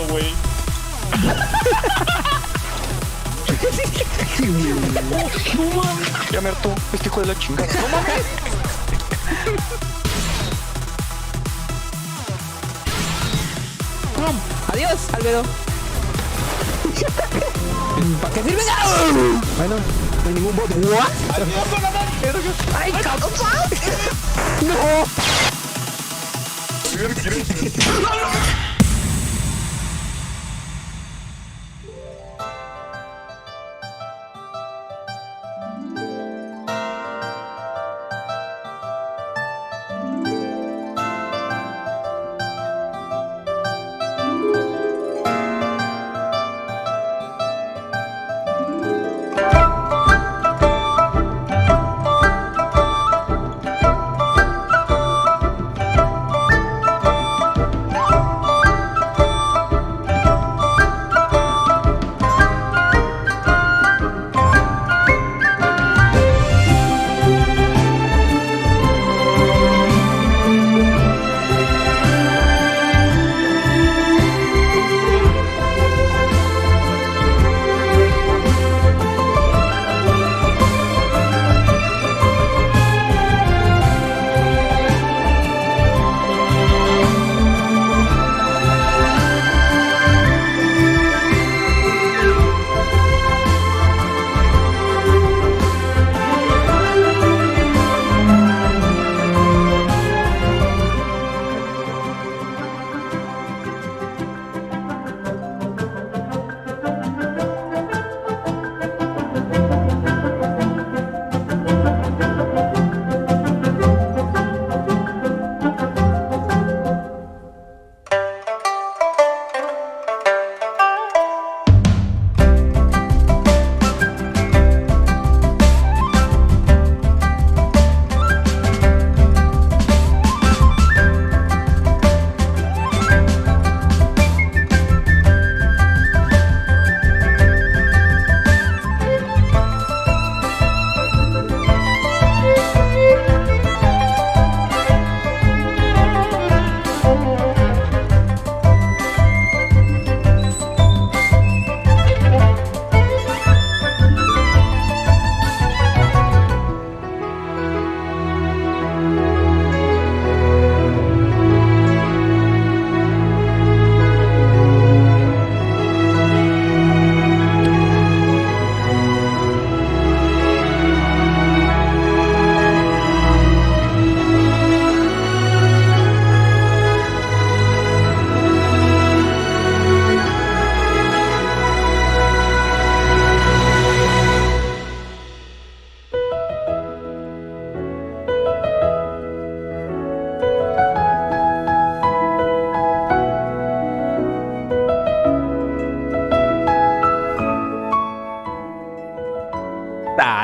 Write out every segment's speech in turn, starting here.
güey. No mames. Ya me hartó este hijo de la chingada. No mames. Adiós, Albedo. ¿Para qué sirve? Bueno, no hay ningún bot. ¿What? ¡Ay, cabrón! ¡No!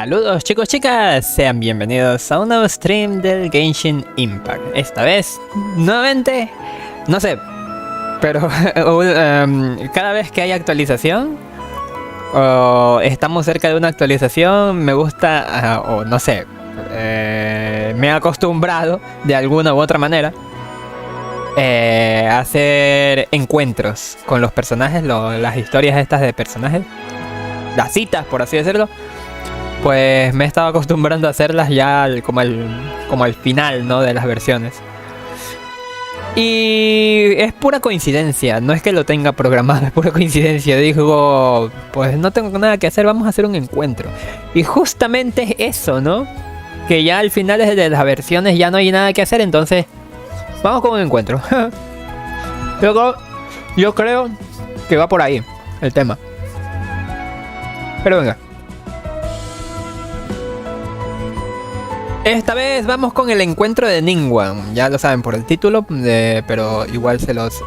Saludos chicos, chicas, sean bienvenidos a un nuevo stream del Genshin Impact. Esta vez, nuevamente, no sé, pero cada vez que hay actualización o estamos cerca de una actualización, me gusta, o no sé, me he acostumbrado de alguna u otra manera a hacer encuentros con los personajes, las historias estas de personajes, las citas por así decirlo. Pues me he estado acostumbrando a hacerlas ya como al final, ¿no?, de las versiones. Y es pura coincidencia, no es que lo tenga programado, es pura coincidencia. Digo, pues no tengo nada que hacer, vamos a hacer un encuentro. Y justamente es eso, ¿no? Que ya al final de las versiones ya no hay nada que hacer, entonces vamos con un encuentro. Luego, yo creo que va por ahí el tema. Pero venga. Esta vez vamos con el encuentro de Ningguang. Ya lo saben por el título, pero igual se los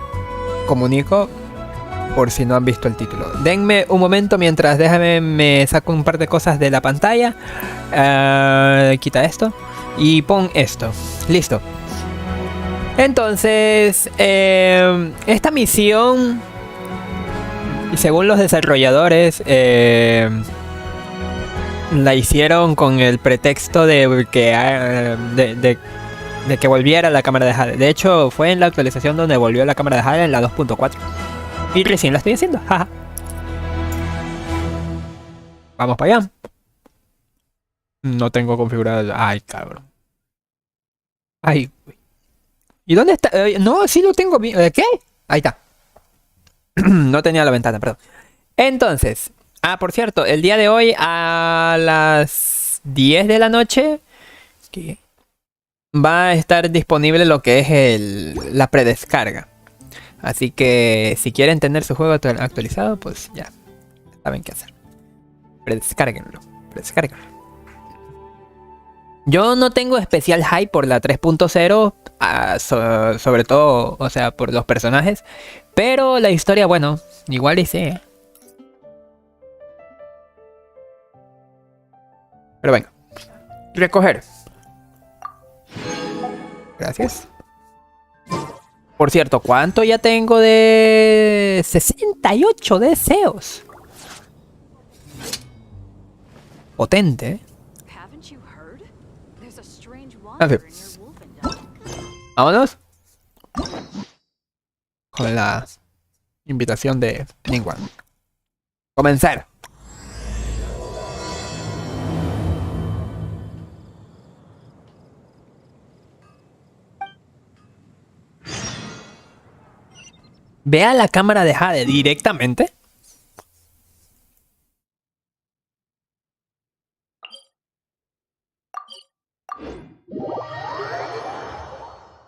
comunico por si no han visto el título. Denme un momento mientras me saco un par de cosas de la pantalla. Quita esto y pon esto. Listo. Entonces, esta misión, según los desarrolladores, la hicieron con el pretexto de que volviera la cámara de Jade. De hecho, fue en la actualización donde volvió la cámara de Jade, en la 2.4. Y recién lo estoy haciendo. Jaja. Vamos para allá. No tengo configurado. Ay, cabrón. Ay. ¿Y dónde está? No, sí lo tengo bien. ¿Qué? Ahí está. No tenía la ventana, perdón. Entonces. Por cierto, el día de hoy a las 10 de la noche. ¿Qué? Va a estar disponible lo que es la predescarga. Así que si quieren tener su juego actualizado, pues ya saben qué hacer. Predescárguenlo. Yo no tengo especial hype por la 3.0, sobre todo, o sea, por los personajes. Pero la historia, bueno, igual y sí. Pero venga. Recoger. Gracias. Por cierto, ¿cuánto ya tengo de 68 deseos? Potente, ¿eh? En fin. Vámonos. Con la invitación de Ningguang. Comenzar. Ve a la cámara de Jade directamente.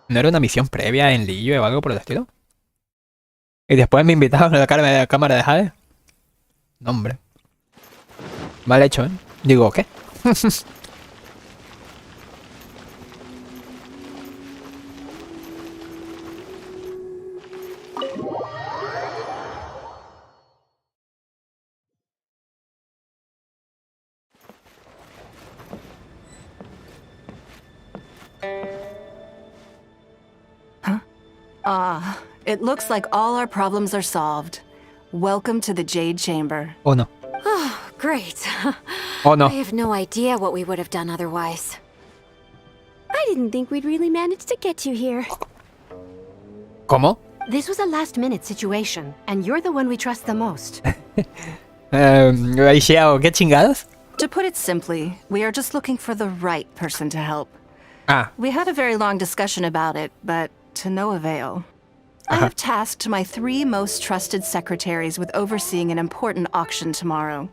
¿No era una misión previa en Lillo o algo por el estilo? Y después me invitaron a la cámara de Jade. No, hombre. Mal hecho, ¿eh? Digo, ¿qué? It looks like all our problems are solved. Welcome to the Jade Chamber. Oh, no. Oh, great. Oh, no. I have no idea what we would have done otherwise. I didn't think we'd really manage to get you here. ¿Cómo? This was a last-minute situation, and you're the one we trust the most. Xiao, ¿qué chingados? To put it simply, we are just looking for the right person to help. Ah, We had a very long discussion about it, but to no avail. I have tasked my 3 most trusted secretaries with overseeing an important auction tomorrow.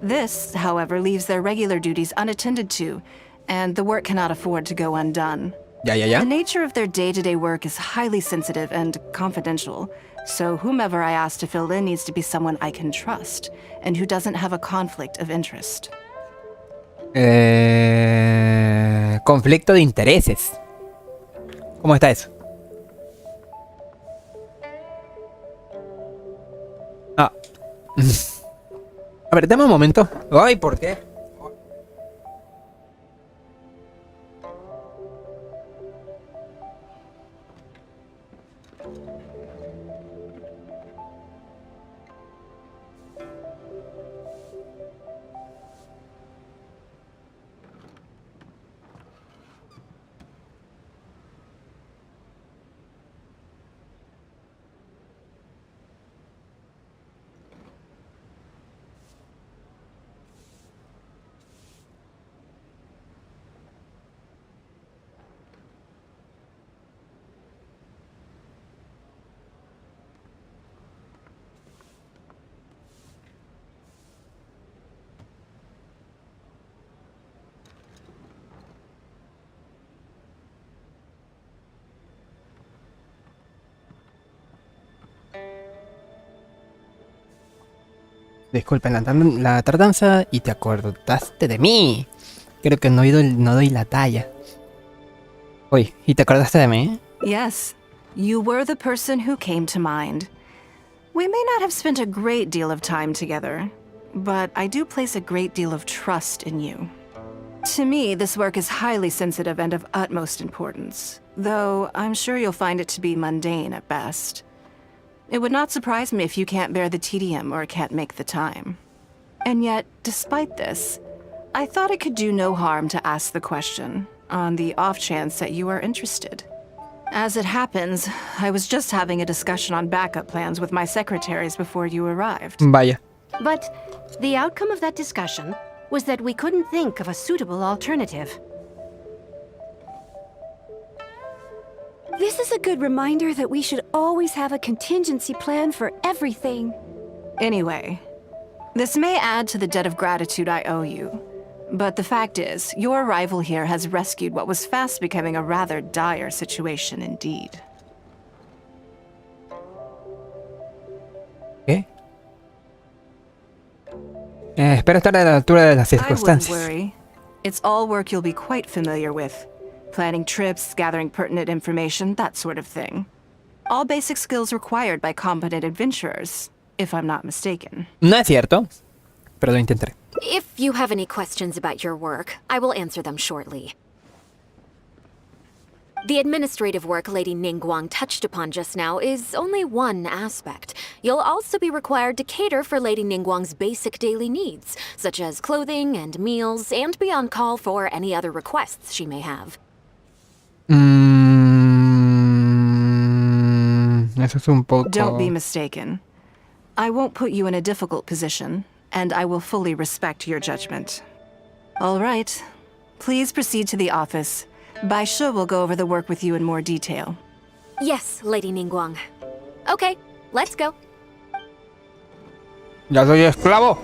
This, however, leaves their regular duties unattended to, and the work cannot afford to go undone. ya. The nature of their day-to-day work is highly sensitive and confidential, so whomever I ask to fill in needs to be someone I can trust, and who doesn't have a conflict of interest. Conflicto de intereses. ¿Cómo está eso? Ah. A ver, dame un momento. Ay, ¿por qué? Disculpen la tardanza y te acordaste de mí. Creo que no doy la talla. Oye, ¿y te acordaste de mí? Yes, you were the person who came to mind. We may not have spent a great deal of time together, but I do place a great deal of trust in you. To me, this work is highly sensitive and of utmost importance, though I'm sure you'll find it to be mundane at best. It would not surprise me if you can't bear the tedium or can't make the time. And yet, despite this, I thought it could do no harm to ask the question, on the off chance that you are interested. As it happens, I was just having a discussion on backup plans with my secretaries before you arrived. Vaya. But the outcome of that discussion was that we couldn't think of a suitable alternative. This is a good reminder that we should always have a contingency plan for everything. Anyway, this may add to the debt of gratitude I owe you. But the fact is, your arrival here has rescued what was fast becoming a rather dire situation indeed. ¿Qué? Espero estar a la altura de las I wouldn't circunstancias. worry. It's all work you'll be quite familiar with. Planning trips, gathering pertinent information, that sort of thing. All basic skills required by competent adventurers, if I'm not mistaken. No es cierto, pero lo intentaré. If you have any questions about your work, I will answer them shortly. The administrative work Lady Ningguang touched upon just now is only one aspect. You'll also be required to cater for Lady Ningguang's basic daily needs, such as clothing and meals, and be on call for any other requests she may have. Eso es un poco... Don't be mistaken. I won't put you in a difficult position, and I will fully respect your judgment. All right. Please proceed to the office. Bai Shi will go over the work with you in more detail. Yes, Lady Ningguang. Okay, let's go. Ya soy esclavo.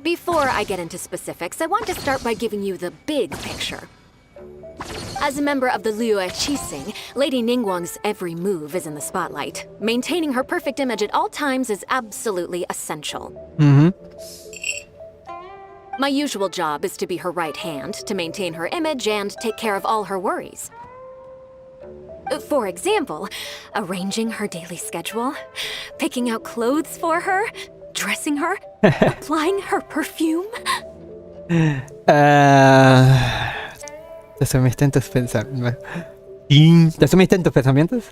Before I get into specifics, I want to start by giving you the big picture. As a member of the Liyue Qixing, Lady Ningguang's every move is in the spotlight. Maintaining her perfect image at all times is absolutely essential. My usual job is to be her right hand, to maintain her image and take care of all her worries. For example, arranging her daily schedule, picking out clothes for her, dressing her, applying her perfume. ¿Te sumiste en tus pensamientos? ¿Te sumiste en tus pensamientos?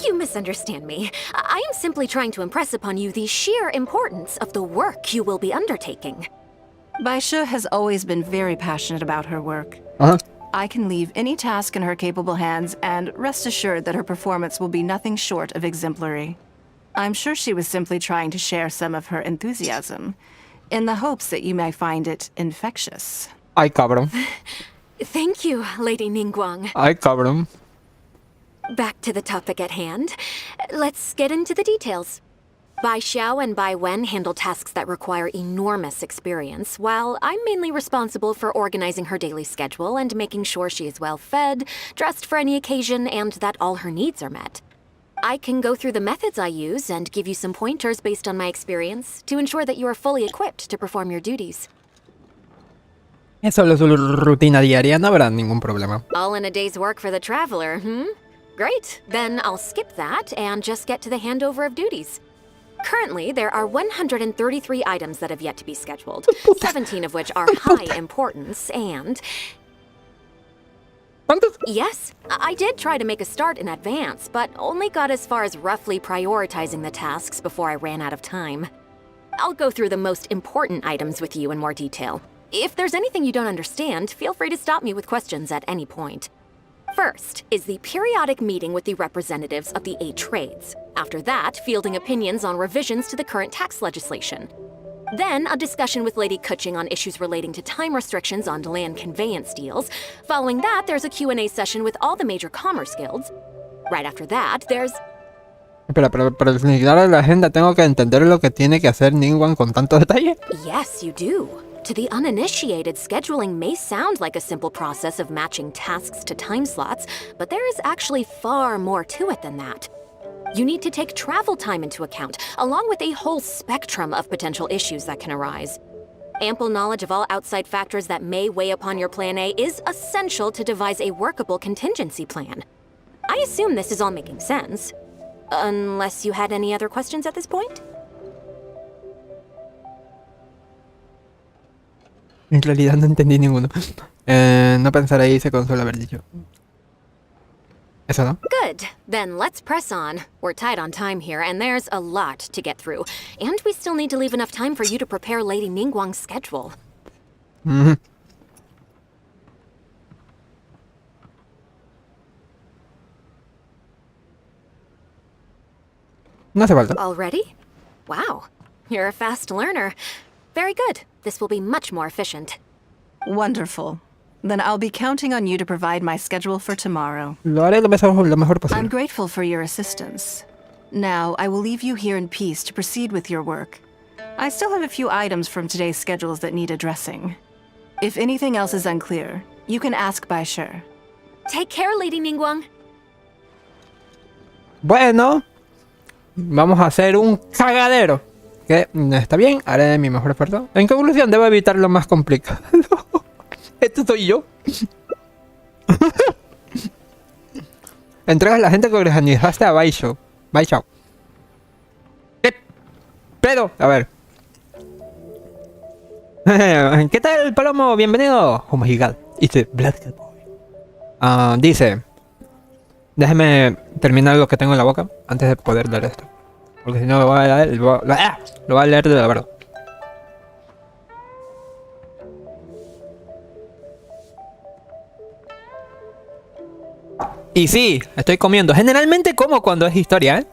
You misunderstand me. I am simply trying to impress upon you the sheer importance of the work you will be undertaking. Bai Shi has always been very passionate about her work. I can leave any task in her capable hands, and rest assured that her performance will be nothing short of exemplary. I'm sure she was simply trying to share some of her enthusiasm, in the hopes that you may find it infectious. Ay, cabrón. Thank you, Lady Ningguang. Ay, cabrón. Back to the topic at hand. Let's get into the details. Bai Xiao and Bai Wen handle tasks that require enormous experience, while I'm mainly responsible for organizing her daily schedule and making sure she is well fed, dressed for any occasion, and that all her needs are met. I can go through the methods I use and give you some pointers based on my experience to ensure that you are fully equipped to perform your duties. Es solo su rutina diaria, no habrá ningún problema. All in a day's work for the traveler, Great, then I'll skip that and just get to the handover of duties. Currently, there are 133 items that have yet to be scheduled, 17 of which are high importance, and... Yes, I did try to make a start in advance, but only got as far as roughly prioritizing the tasks before I ran out of time. I'll go through the most important items with you in more detail. If there's anything you don't understand, feel free to stop me with questions at any point. First is the periodic meeting with the representatives of the 8 trades. After that, fielding opinions on revisions to the current tax legislation. Then, a discussion with Lady Kuching on issues relating to time restrictions on land conveyance deals. Following that, there's a Q&A session with all the major commerce guilds. Right after that, there's... Espera, pero para significar la agenda tengo que entender lo que tiene que hacer Ningguang con tanto detalle. Yes, you do. To the uninitiated, scheduling may sound like a simple process of matching tasks to time slots, but there is actually far more to it than that. You need to take travel time into account, along with a whole spectrum of potential issues that can arise. Ample knowledge of all outside factors that may weigh upon your Plan A is essential to devise a workable contingency plan. I assume this is all making sense. Unless you had any other questions at this point? En realidad no entendí ninguno. No pensaré y se consuela haber dicho. Eso no. Good. Then let's press on. We're tight on time here, and there's a lot to get through. And we still need to leave enough time for you to prepare Lady Ningguang's schedule. Ujú. No hace falta. Already? Wow. You're a fast learner. Very good. This will be much more efficient. Wonderful. Then I'll be counting on you to provide my schedule for tomorrow. Lo haré lo mejor I'm posible. grateful for your assistance. Now, I will leave you here in peace to proceed with your work. I still have a few items from today's schedules that need addressing. If anything else is unclear, you can ask by Sure. Take care, Lady Ningguang. Bueno, vamos a hacer un cagadero. Que está bien, haré mi mejor esfuerzo. En conclusión, debo evitar lo más complicado. Esto soy yo. Entregas a la gente que organizaste a Baisho. Baisho. ¿Qué pedo? A ver. ¿Qué tal, Palomo? Bienvenido. Oh my god. Dice Black Boy. Dice. Déjeme terminar lo que tengo en la boca antes de poder leer esto. Porque si no lo voy a leer, lo voy a leer de la verdad. Y sí, estoy comiendo. Generalmente como cuando es historia, ¿eh?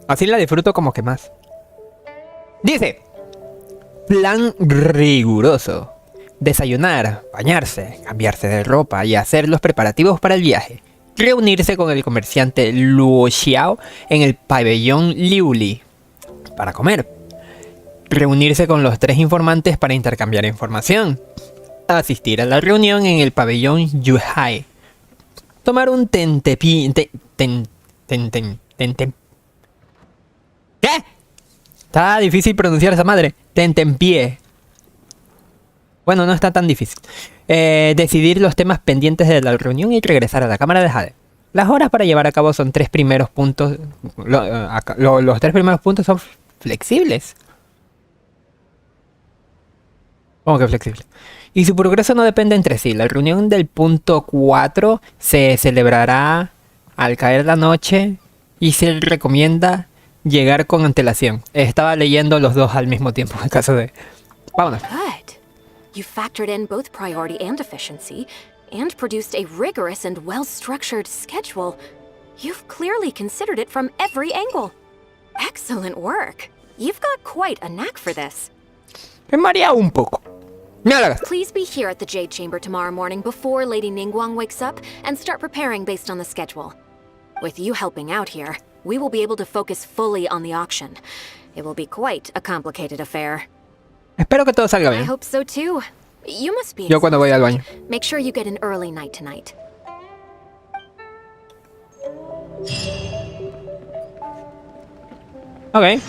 Así la disfruto como que más. Dice. Plan riguroso. Desayunar, bañarse, cambiarse de ropa y hacer los preparativos para el viaje. Reunirse con el comerciante Luo Xiao en el pabellón Liuli para comer. Reunirse con los 3 informantes para intercambiar información. Asistir a la reunión en el pabellón Yuhai. Tomar un tentepi... ¿Qué? Está difícil pronunciar esa madre. Tentempié. Bueno, no está tan difícil. Decidir los temas pendientes de la reunión y regresar a la cámara de Jade. Las horas para llevar a cabo son 3 primeros puntos. Los 3 primeros puntos son flexibles. ¿Cómo que flexibles? Y su progreso no depende entre sí. La reunión del punto 4 se celebrará al caer la noche y se recomienda llegar con antelación. Estaba leyendo los dos al mismo tiempo en caso de... Vámonos. Good. You factored in both priority and efficiency, and produced a rigorous and well-structured schedule. You've clearly considered it from every angle. Excellent work. You've got quite a knack for this. Me marea un poco. Mira. Please be here at the Jade Chamber tomorrow morning before Lady Ningguang wakes up and start preparing based on the schedule. With you helping out here, we will be able to focus fully on the auction. It will be quite a complicated affair. Espero que todo salga I bien. hope so too. You must be Yo cuando voy al baño. exhausted. Make sure you get an early night tonight. Ok.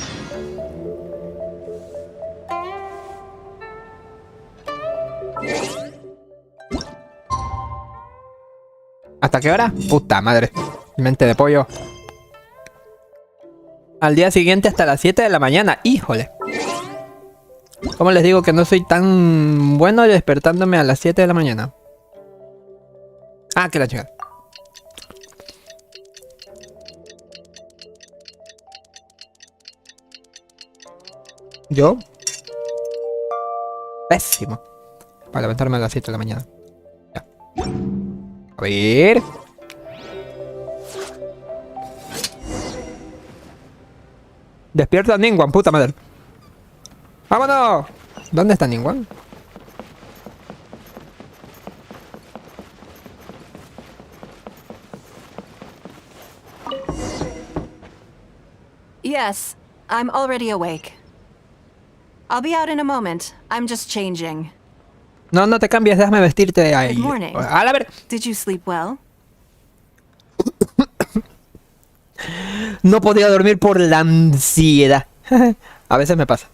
¿Hasta qué hora? Puta madre. Mente de pollo. Al día siguiente hasta las 7 de la mañana. Híjole. ¿Cómo les digo que no soy tan bueno despertándome a las 7 de la mañana? Ah, que la chica. Yo. Pésimo. Para levantarme a las 7 de la mañana. Ya. A ver. Despierta Ningguang, puta madre. ¡Vámonos! ¿Dónde está Ningguang? Yes, I'm already awake. I'll be out in a moment. I'm just changing. No, no te cambies, déjame vestirte ahí. Good morning. A la ver. Did you sleep well? No podía dormir por la ansiedad. A veces me pasa.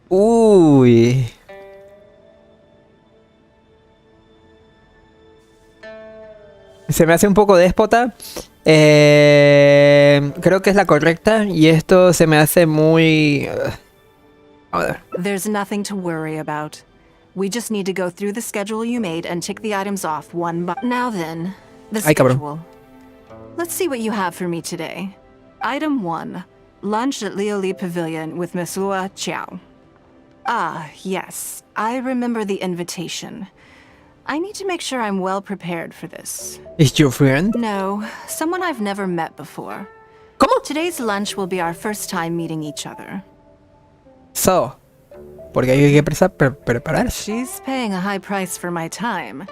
Uy. Se me hace un poco déspota. Creo que es la correcta. Y esto se me hace muy... A ver. There's nothing to worry about. We just need to go through the schedule you made and tick the items off one by... Now then, the Ay, cabrón. schedule. Let's see what you have for me today. Item 1. Lunch at Lioli Pavilion with Miss Lua Chiao. Ah, yes. I remember the invitation. I need to make sure I'm well prepared for this. Is your friend? No, someone I've never met before. ¿Cómo? Today's lunch will be our first time meeting each other. So. Porque hay que prepararse. She's paying a high price for my time,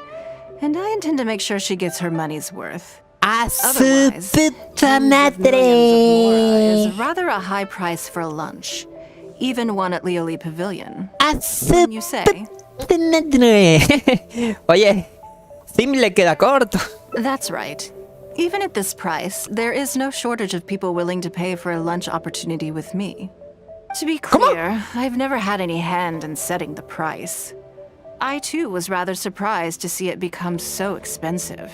and I intend to make sure she gets her money's worth. A su Otherwise, puta millions of Mora is madre. rather a high price for a lunch, even one at Lioli Pavilion. A su Wouldn't you say? puta madre. Oye, Sim le queda corto. That's right. Even at this price, there is no shortage of people willing to pay for a lunch opportunity with me. To be clear, I've never had any hand in setting the price. I too was rather surprised to see it become so expensive.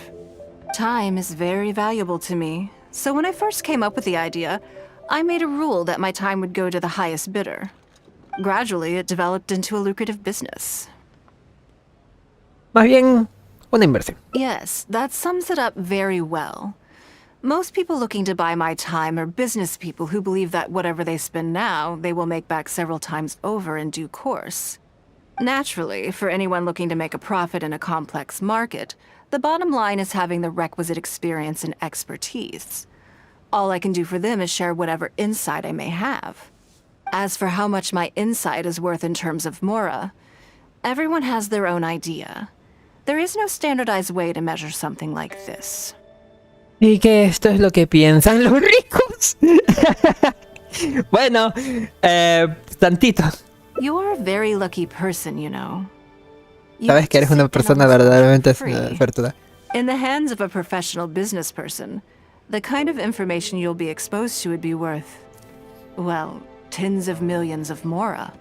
Time is very valuable to me, so when I first came up with the idea, I made a rule that my time would go to the highest bidder. Gradually, it developed into a lucrative business. Más bien, una inversión. Yes, that sums it up very well. Most people looking to buy my time are business people who believe that whatever they spend now, they will make back several times over in due course. Naturally, for anyone looking to make a profit in a complex market, the bottom line is having the requisite experience and expertise. All I can do for them is share whatever insight I may have. As for how much my insight is worth in terms of Mora, everyone has their own idea. There is no standardized way to measure something like this. Y que esto es lo que piensan los ricos. Bueno, tantito. You're a very lucky person, you know. You Sabes get que to eres una sit in persona on this verdaderamente for free. suertuda. In the hands of a professional business person, the kind of information you'll be exposed to would be worth, well, tens of millions of Mora.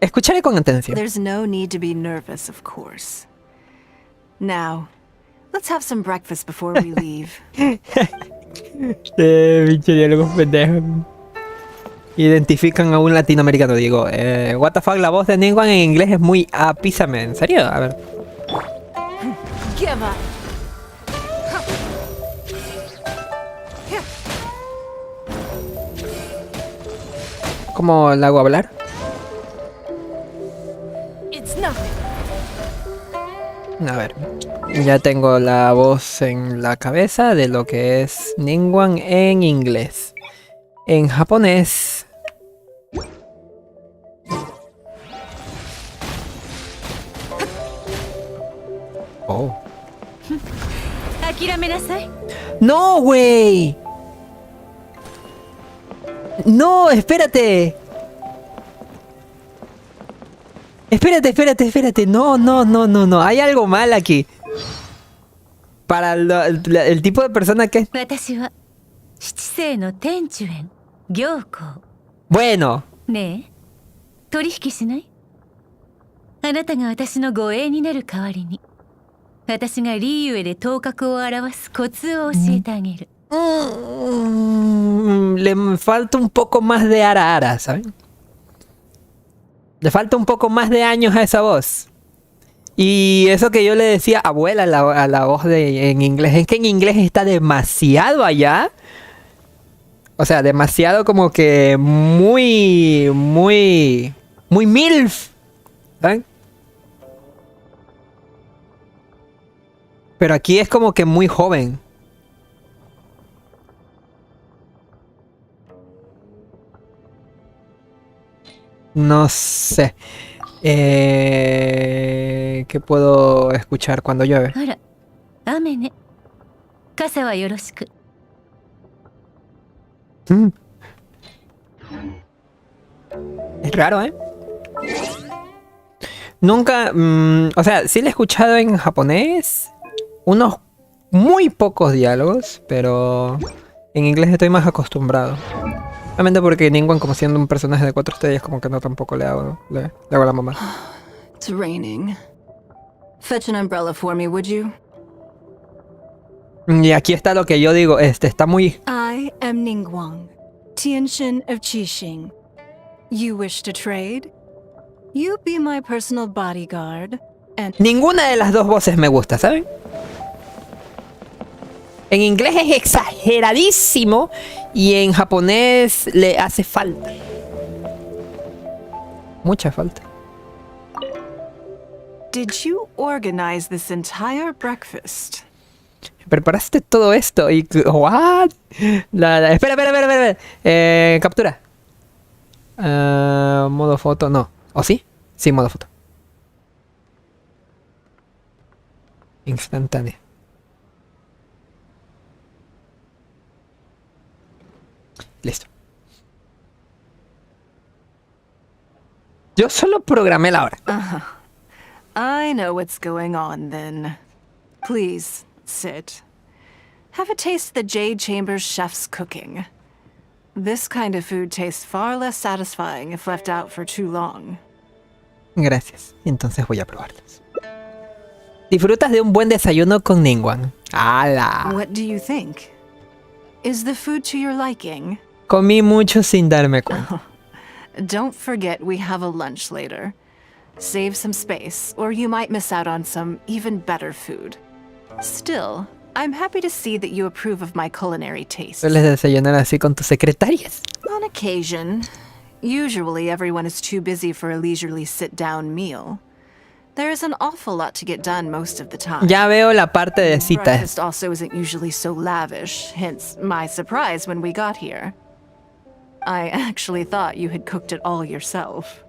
Escucharé con atención. There's no need to be nervous, of course. Now, let's have some breakfast before we leave. Pinche diálogos pendejos. Identifican a un latinoamericano. Digo, what the fuck, la voz de Ningguang en inglés es muy apísame. ¿En serio? A ver. Give up. ¿Cómo la hago hablar? It's nothing. A ver. Ya tengo la voz en la cabeza de lo que es Ningguang en inglés. En japonés. Oh. No, güey. No, espérate. Espérate. No. Hay algo mal aquí. Para el tipo de persona que... 私は七世の天主園行幸 Bueno. ねえ取引しない？あなたが私の護衛になる代わりに私がリーユエで頭角を表すコツを教えてあげる。Le falta un poco más de ara, ¿saben? Le falta un poco más de años a esa voz. Y eso que yo le decía abuela a la voz en inglés, es que en inglés está demasiado allá. O sea, demasiado como que muy MILF. ¿Saben? Pero aquí es como que muy joven. No sé. ¿Qué puedo escuchar cuando llueve? あら、雨ね。傘はよろしく。Es raro, ¿eh? Nunca... o sea, sí lo he escuchado en japonés. Unos muy pocos diálogos, pero en inglés estoy más acostumbrado. Obviamente porque Ningguang, como siendo un personaje de 4 estrellas, como que no tampoco le hago la mamá. It's raining. Fetch an umbrella for me, would you? Y aquí está lo que yo digo, está muy... I am Ningguang, Tianxin of Qixing. You wish to trade? You be my personal bodyguard, and... Ninguna de las dos voces me gusta, ¿saben? En inglés es exageradísimo y en japonés le hace falta. Mucha falta. Did you organize this entire breakfast? ¿Preparaste todo esto? Y... ¿What? Espera. Captura. Modo foto, no. ¿O sí? Sí, modo foto. Instantánea. Listo. Yo solo programé la hora. I know what's going on then. Please, sit. Have a taste of the Jade Chamber's chef's cooking. This kind of food tastes far less satisfying if left out for too long. Gracias. Entonces voy a probarlos. Disfrutas de un buen desayuno con Ningguang. ¡Hala! What do you think? Is the food to your liking? Comí mucho sin darme cuenta. Don't forget we have a lunch later. Save some space, or you might miss out on some even better food. Still, I'm happy to see that you approve of my culinary tastes. ¿Sueles desayunar así con tus secretarias? On occasion. Usually everyone is too busy for a leisurely sit-down meal. There is an awful lot to get done most of the time. Ya veo la parte de citas. Breakfast also isn't usually so lavish, hence my surprise when we got here. I actually thought you had cooked it all yourself.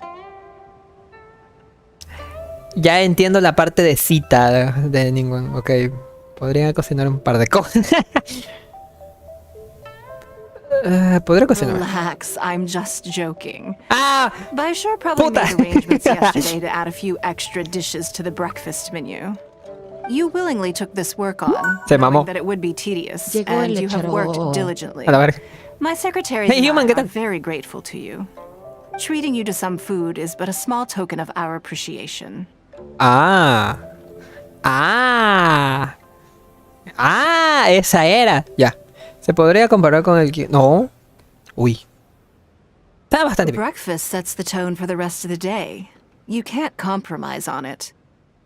Ya entiendo la parte de cita de Ningguang. Ok, podría cocinar un par de cosas. Podría cocinar. Relax, I'm just joking. ¡Ah! Baisha probably Puta. made arrangements yesterday to add a few extra dishes to the breakfast menu. You willingly took this work on, Se mamó. knowing that it would be tedious, and you have worked diligently. A la verga. My secretaries Hey, and human, I ¿qué are tal? very grateful to you. Treating you to some food is but a small token of our appreciation. Ah. Esa era. Ya. Se podría comparar con el que... No. Uy. Está bastante bien. Breakfast sets the tone for the rest of the day. You can't compromise on it.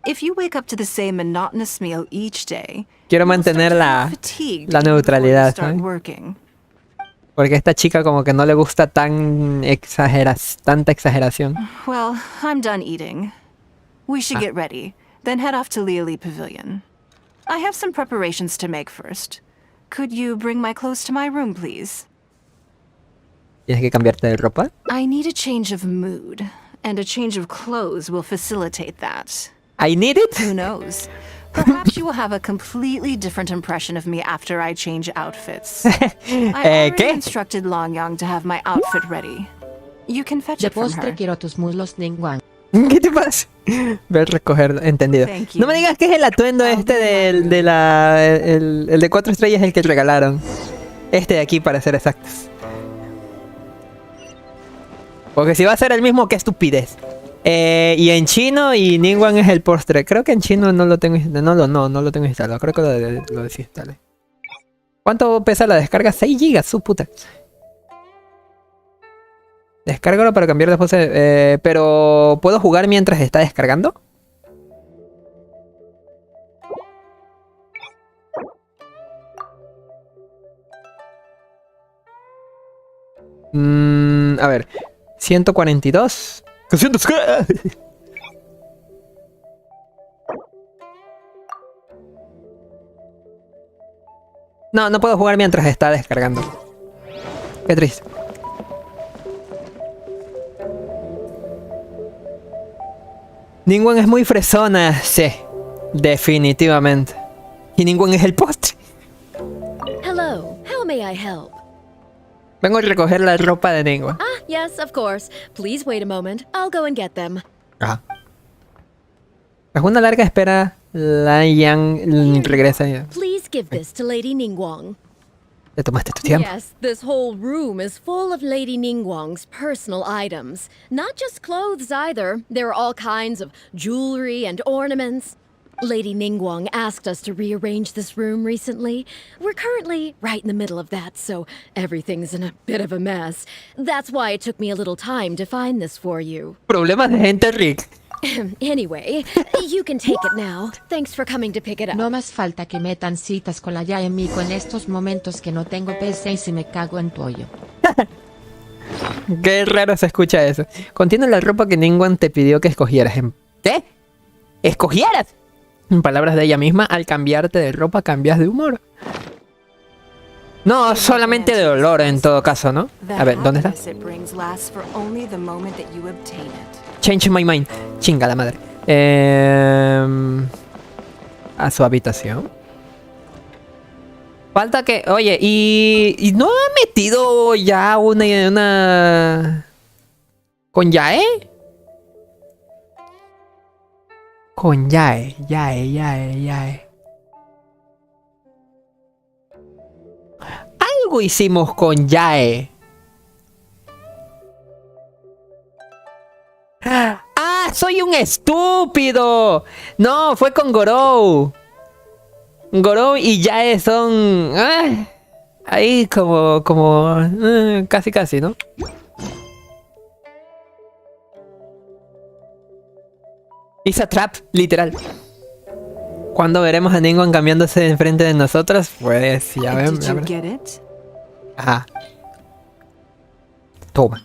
If you wake up to the same monotonous meal each day, Quiero you'll start mantener to la feel fatigued la even before you neutralidad, start ¿sabes? working. Porque a esta chica como que no le gusta tanta exageración. Well, I'm done eating. We should get ready, then head off to Liali Pavilion. I have some preparations to make first. Could you bring my clothes to my room, please? ¿Tienes que cambiarte de ropa? I need a change of mood, and a change of clothes will facilitate that. I need it. Who knows? Perhaps you will have a completely different impression of me after I change outfits. I already ¿Qué? instructed Longyang to have my outfit ready. You can fetch De it from postre her. quiero tus muslos Ningguang. ¿Qué te pasa? Ver, recoger, entendido. Thank you. No me digas que es el atuendo este el de 4 estrellas el que regalaron. Este de aquí para ser exactos. Porque si va a ser el mismo, qué estupidez. Y en chino y Ningguang es el postre. Creo que en chino no lo tengo no lo tengo instalado. Creo que lo desinstalé. ¿Cuánto pesa la descarga? 6 GB, su puta. Descárgalo para cambiar de pose. Pero ¿puedo jugar mientras está descargando? A ver. 142. ¿Qué sientes? No puedo jugar mientras está descargando. Qué triste. Ningguang es muy fresona, sí. Definitivamente. Y Ningguang es el postre. Hello, how may I help? Vengo a recoger la ropa de Ningguang. Ah, yes, of course. Please wait a moment. I'll go and get them. Ajá. Tras una larga espera, la Yang regresa. Please give this to Lady Ningguang. Te tomaste tu tiempo. Yes, this whole room is full of Lady Ningguang's personal items. Not just clothes either. There are all kinds of jewelry and ornaments. Lady Ningguang asked us to rearrange this room recently. We're currently right in the middle of that, so everything's in a bit of a mess. That's why it took me a little time to find this for you. Problemas de gente, Rick. Anyway, you can take it now. Thanks for coming to pick it up. No más falta que metan citas con la Jade en Mico en estos momentos que no tengo PS6 y me cago en pollo. Qué raro se escucha eso. Contiene la ropa que Ningguang te pidió que escogieras. ¿Qué? ¿Escogieras? En palabras de ella misma, al cambiarte de ropa cambias de humor. No, solamente de olor en todo caso, ¿no? A ver, ¿dónde está? Change my mind. Chinga la madre. A su habitación. Falta que... Oye, ¿y no ha metido ya una... ¿Con Jade? Con Jade. Algo hicimos con Jade. ¡Ah! ¡Soy un estúpido! No, fue con Gorou. Gorou y Jade son... ahí como casi, ¿no? It's a trap, literal. ¿Cuándo veremos a Ningguang cambiándose enfrente de nosotros? Pues ya ven. Ajá. Toma.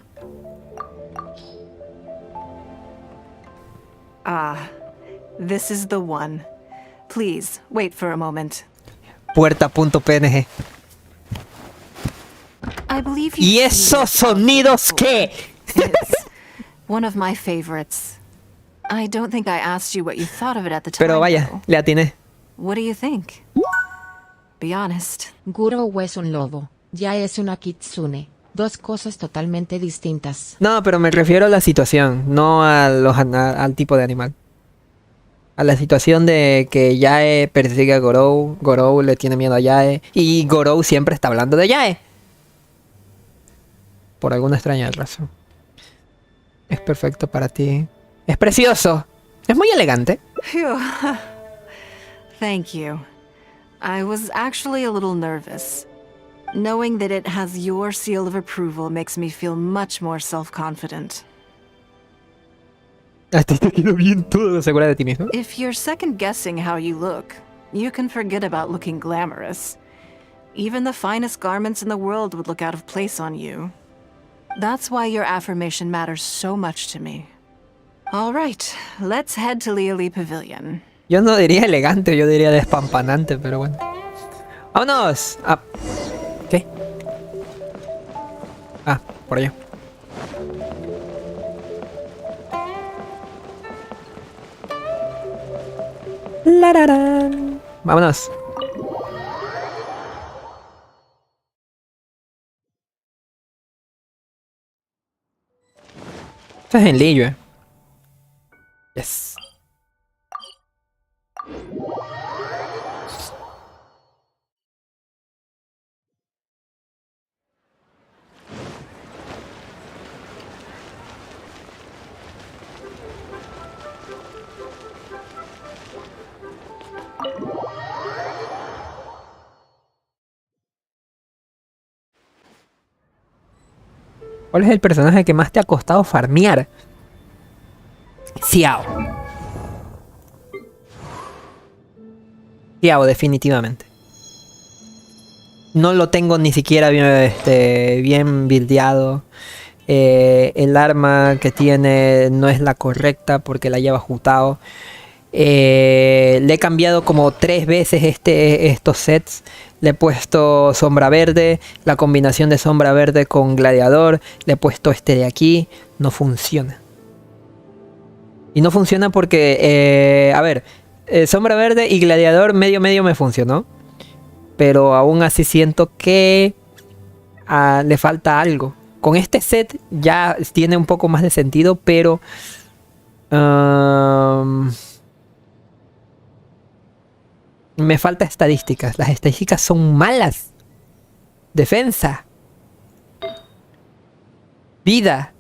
This is the one. Please, wait for a moment. Puerta.png. I believe ¿Y esos sonidos qué? It's one of my favorites. I don't think I asked you what you thought of it at the time. Pero vaya, though. le atiné. What do you think? Be honest. Gorou es un lobo, Jade es una kitsune. Dos cosas totalmente distintas. No, pero me refiero a la situación, no al tipo de animal. A la situación de que Jade persigue a Gorou, Gorou le tiene miedo a Jade, y Gorou siempre está hablando de Jade. Por alguna extraña razón. Es perfecto para ti. Es precioso. Es muy elegante. Phew. Thank you. I was actually a little nervous. Knowing that it has your seal of approval makes me feel much more self-confident. A ti te quedó bien todo, segura de ti mismo. If you're second-guessing how you look, you can forget about looking glamorous. Even the finest garments in the world would look out of place on you. That's why your affirmation matters so much to me. All right, let's head to Liali Pavilion. Yo no diría elegante, yo diría despampanante, pero bueno. ¡Vámonos! ¿Qué? Por allá. ¡Lararán! ¡Vámonos! Esto es en Liyue. Yes. ¿Cuál es el personaje que más te ha costado farmear? Xiao. Xiao, definitivamente. No lo tengo ni siquiera bien buildeado. El arma que tiene no es la correcta porque la lleva Jutao. Le he cambiado como 3 veces estos sets. Le he puesto sombra verde, la combinación de sombra verde con gladiador. Le he puesto este de aquí. No funciona. Y no funciona porque, a ver, sombra verde y gladiador medio me funcionó. Pero aún así siento que le falta algo. Con este set ya tiene un poco más de sentido, pero... me falta estadísticas. Las estadísticas son malas. Defensa. Vida.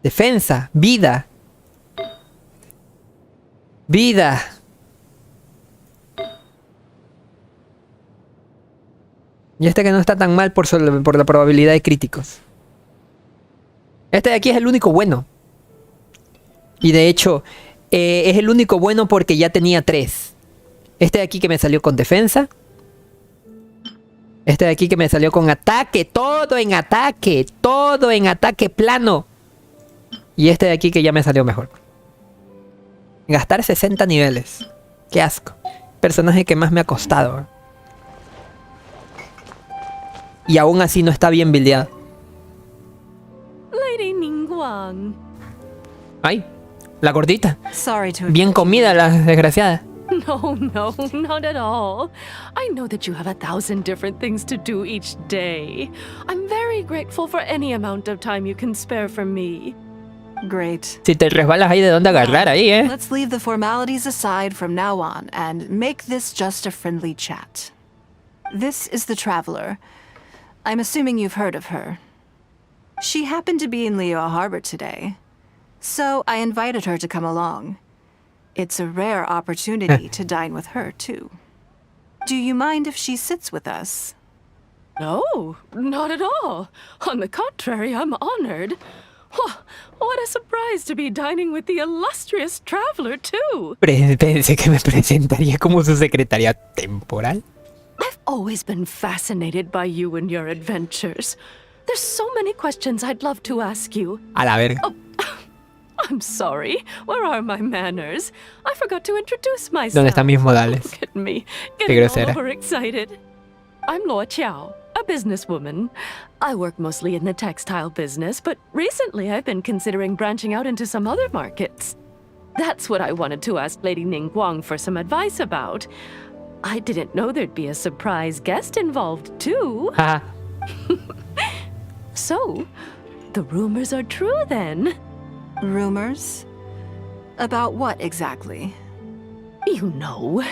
Defensa. Vida. Vida. Y este que no está tan mal por la probabilidad de críticos. Este de aquí es el único bueno. Y de hecho, es el único bueno porque ya tenía 3. Este de aquí que me salió con defensa. Este de aquí que me salió con ataque. Todo en ataque. Todo en ataque plano. Y este de aquí que ya me salió mejor. Gastar 60 niveles. Qué asco. Personaje que más me ha costado. Y aún así no está bien buildeado. Lady Ningguang. Ay, la gordita. Sorry to Bien comida la desgraciada. No, not at all. I know that you have 1,000 different things to do each day. I'm very grateful for any amount of time you can spare from me. Great. Si te resbalas hay de dónde agarrar ahí, Let's leave the formalities aside from now on and make this just a friendly chat. This is the Traveler. I'm assuming you've heard of her. She happened to be in Liyue Harbor today, so I invited her to come along. It's a rare opportunity to dine with her, too. Do you mind if she sits with us? No, not at all. On the contrary, I'm honored. What a surprise to be dining with the illustrious Traveler, too. Pensé que me presentaría como su secretaria temporal. I've always been fascinated by you and your adventures. There's so many questions I'd love to ask you. A la verga. Oh, I'm sorry. Where are my manners? I forgot to introduce myself. ¿Dónde están mis modales? Look at me, Qué getting all grosera. overexcited. I'm Luo Qiao, a businesswoman. I work mostly in the textile business, but recently I've been considering branching out into some other markets. That's what I wanted to ask Lady Ningguang for some advice about. I didn't know there'd be a surprise guest involved, too. Ajá. So, the rumors are true then. Rumors? About what exactly? You know,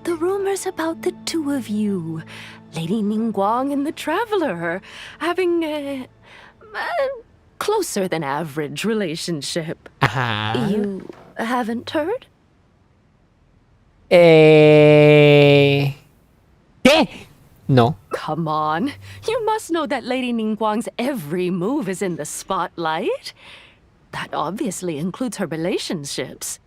the rumors about the two of you, Lady Ningguang and the Traveler, having a closer than average relationship. Ajá. You haven't heard? ¿Qué? No. Come on. You must know that Lady Ningguang's every move is in the spotlight. That obviously includes her relationships.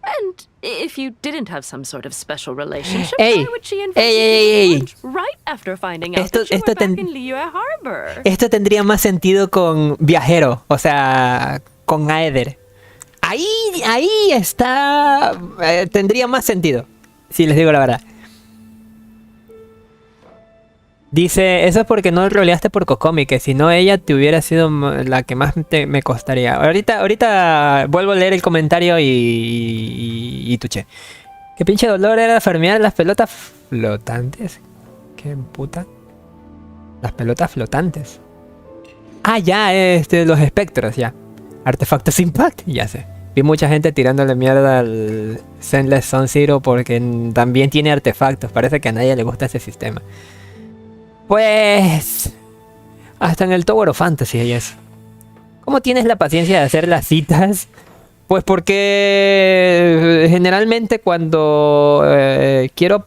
And if you didn't have some sort of special relationship, why would she invite you to lunch right after finding out that you were back in Liyue Harbor? Esto tendría más sentido con Viajero, o sea, con Aether. Ahí está... tendría más sentido, si les digo la verdad. Dice, eso es porque no roleaste por Kokomi, que si no ella te hubiera sido la que más me costaría. Ahorita vuelvo a leer el comentario y tuche. ¿Qué pinche dolor era farmear las pelotas flotantes? ¿Qué puta? Las pelotas flotantes. Ah, ya, los espectros, ya. Artefactos Impact, ya sé. Vi mucha gente tirándole mierda al Zenless Sun Zero porque también tiene artefactos. Parece que a nadie le gusta ese sistema. Pues... hasta en el Tower of Fantasy hay eso. ¿Cómo tienes la paciencia de hacer las citas? Pues porque generalmente cuando quiero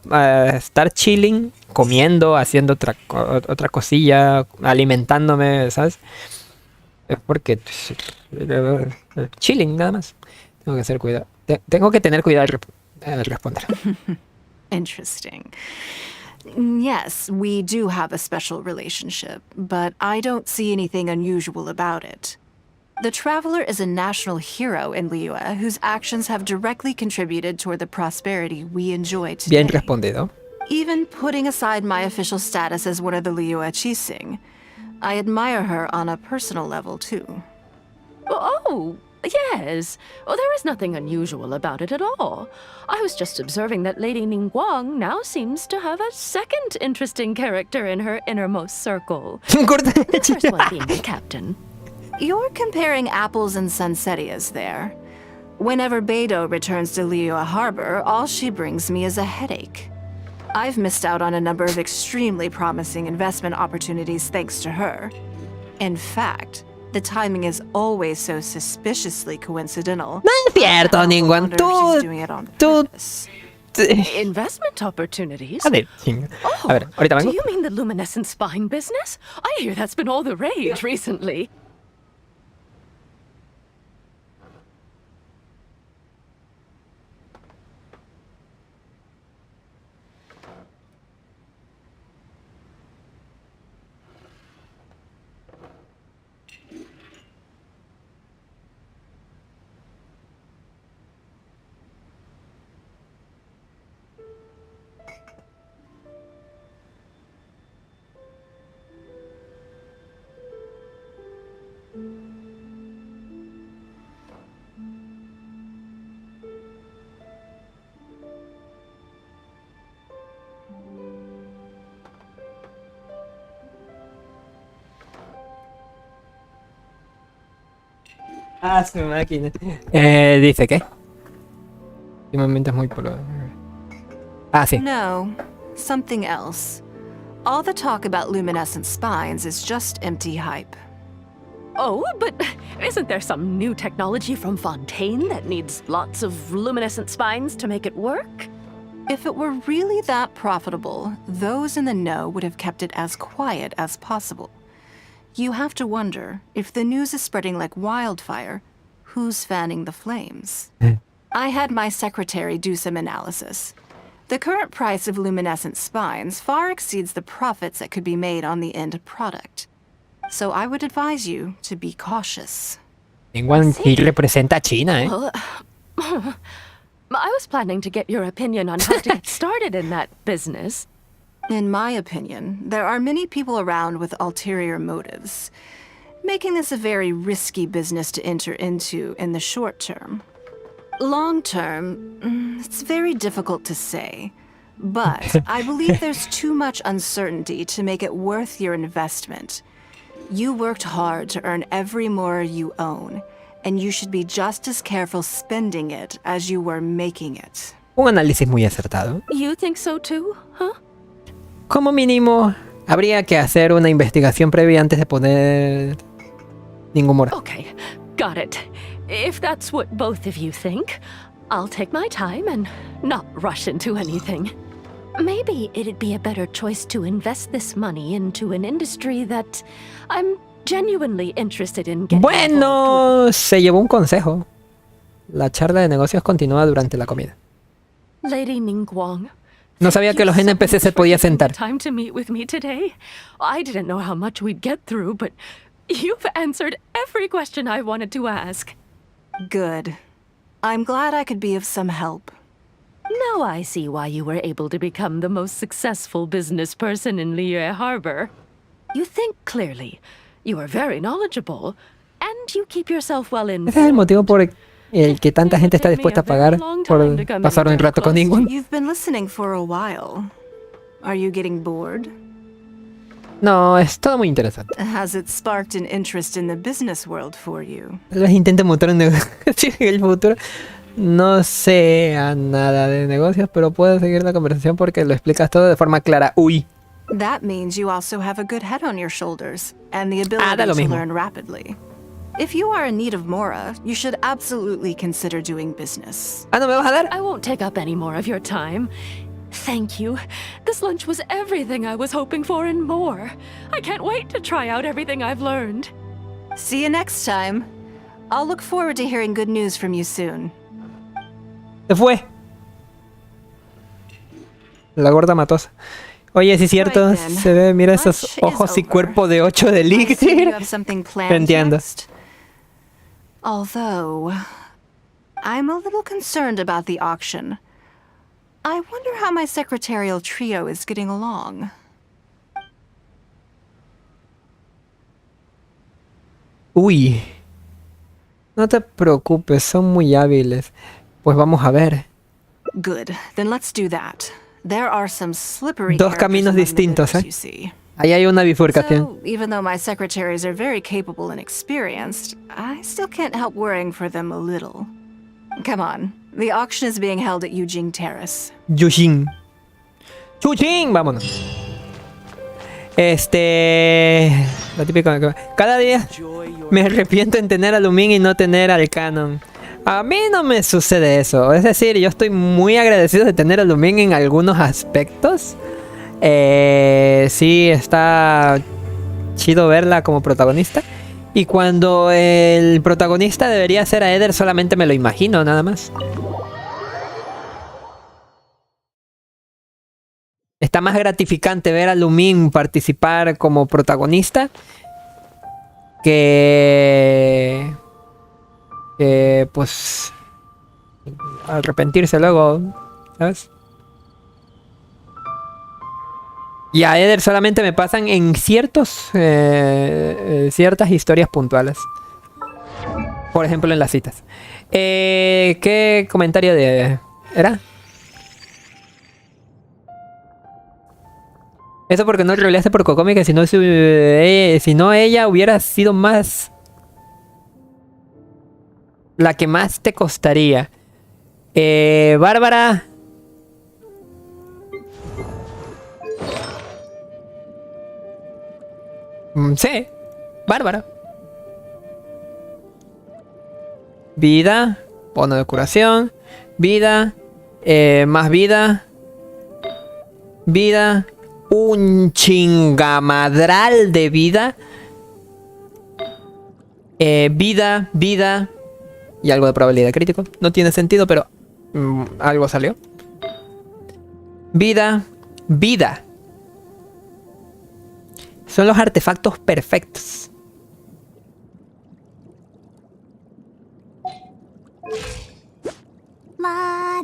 estar chilling, comiendo, haciendo otra cosilla, alimentándome, ¿sabes? Es porque chilling nada más. Tengo que hacer cuidado. Tengo que tener cuidado al responder. Interesting. Yes, we do have a special relationship, but I don't see anything unusual about it. The Traveler is a national hero in Liyue whose actions have directly contributed toward the prosperity we enjoy today. Bien respondido. Even putting aside my official status as one of the Liyue Chising, I admire her on a personal level too. Oh, yes. There is nothing unusual about it at all. I was just observing that Lady Ningguang now seems to have a second interesting character in her innermost circle. The first one being the captain. You're comparing apples and Sunsetias there. Whenever Beidou returns to Liyue Harbor, all she brings me is a headache. I've missed out on a number of extremely promising investment opportunities thanks to her. In fact, The timing is always so suspiciously coincidental. No es cierto, I Ningguang. wonder if she's doing it on Tú... purpose. Investment opportunities? A ver, chinga. A ver, ahorita Do vengo. you mean the luminescent spine business? I hear that's been all the rage recently. Ah, su máquina. Dice que. Últimamente es muy polo. Ah, sí. No, something else. All the talk about luminescent spines is just empty hype. Oh, but isn't there some new technology from Fontaine that needs lots of luminescent spines to make it work? If it were really that profitable, those in the know would have kept it as quiet as possible. You have to wonder, if the news is spreading like wildfire, who's fanning the flames? I had my secretary do some analysis. The current price of luminescent spines far exceeds the profits that could be made on the end product. So I would advise you to be cautious. Ningguang sí representa a China, eh. Well, I was planning to get your opinion on how to get started in that business. In my opinion, there are many people around with ulterior motives, making this a very risky business to enter into in the short term. Long term, it's very difficult to say, but I believe there's too much uncertainty to make it worth your investment. You worked hard to earn every more you own, and you should be just as careful spending it as you were making it. Un análisis muy acertado. You think so too, huh? Como mínimo, habría que hacer una investigación previa antes de poner ningún mora. Okay, got it. If that's what both of you think, I'll take my time and not rush into anything. Maybe it'd be a better choice to invest this money into an industry that I'm genuinely interested in getting involved Bueno, se llevó un consejo. La charla de negocios continúa durante la comida. with. Lady Ningguang. No sabía que los NPC se podía sentar. Time to meet with me today. I didn't know how much we'd get through, but you've answered every question I wanted to ask. Good. I'm glad I could be of some help. Now I see why you were able to become the most successful business person in Liyue Harbor. You think clearly, you are very knowledgeable, and you keep yourself well informed. Ese es el motivo por el que tanta gente está dispuesta a pagar por pasar un rato con Ningguang. You've been listening for a while. Are you getting bored? No, es todo muy interesante. Has it sparked an interest in the business world for you? Tal vez intente montar un negocio en el futuro. No sé nada de negocios, pero puedo seguir la conversación porque lo explicas todo de forma clara. Uy. That means you also have a good head on your shoulders and the da ability lo to mismo. learn rapidly. If you are in need of mora, you should absolutely consider doing business. Ah, ¿no me vas a dar? I won't take up any more of your time. Thank you. This lunch was everything I was hoping for and more. I can't wait to try out everything I've learned. See you next time. I'll look forward to hearing good news from you soon. Se fue. La gorda matosa. Oye, sí es cierto. Right then. Se ve, mira esos Lunch is ojos y over. cuerpo de 8 de I assume you elixir. have something planned Entiendo. next. Although, I'm a little concerned about the auction. I wonder how my secretarial trio is getting along. Uy. No te preocupes, son muy hábiles. Pues vamos a ver. Good. Then let's do that. There are some slippery Dos characters caminos among the distintos, bidders, ¿eh? you see. Ahí hay una bifurcación. So, even though my secretaries are very capable and experienced, I still can't help worrying for them a little. Come on. The auction is being held at Eugene Terrace. Yushin. Chuchin, vámonos. La típica. Cada día me arrepiento en tener a Lumin y no tener al Canon. A mí no me sucede eso. Es decir, yo estoy muy agradecido de tener a Lumin en algunos aspectos. Sí, está chido verla como protagonista. Y cuando el protagonista debería ser a Eder, solamente me lo imagino, nada más. Está más gratificante ver a Lumin participar como protagonista que pues arrepentirse luego, ¿sabes? Y a Eder solamente me pasan en ciertas historias puntuales. Por ejemplo, en las citas. ¿Qué comentario era? Eso porque no roleaste por Kokomi, que si no ella hubiera sido más... la que más te costaría. Bárbara... sí, Bárbara. Vida, bono de curación, vida, más vida, vida, un chingamadral de vida, vida y algo de probabilidad crítico. No tiene sentido, pero algo salió. Vida. Son los artefactos perfectos. Nada.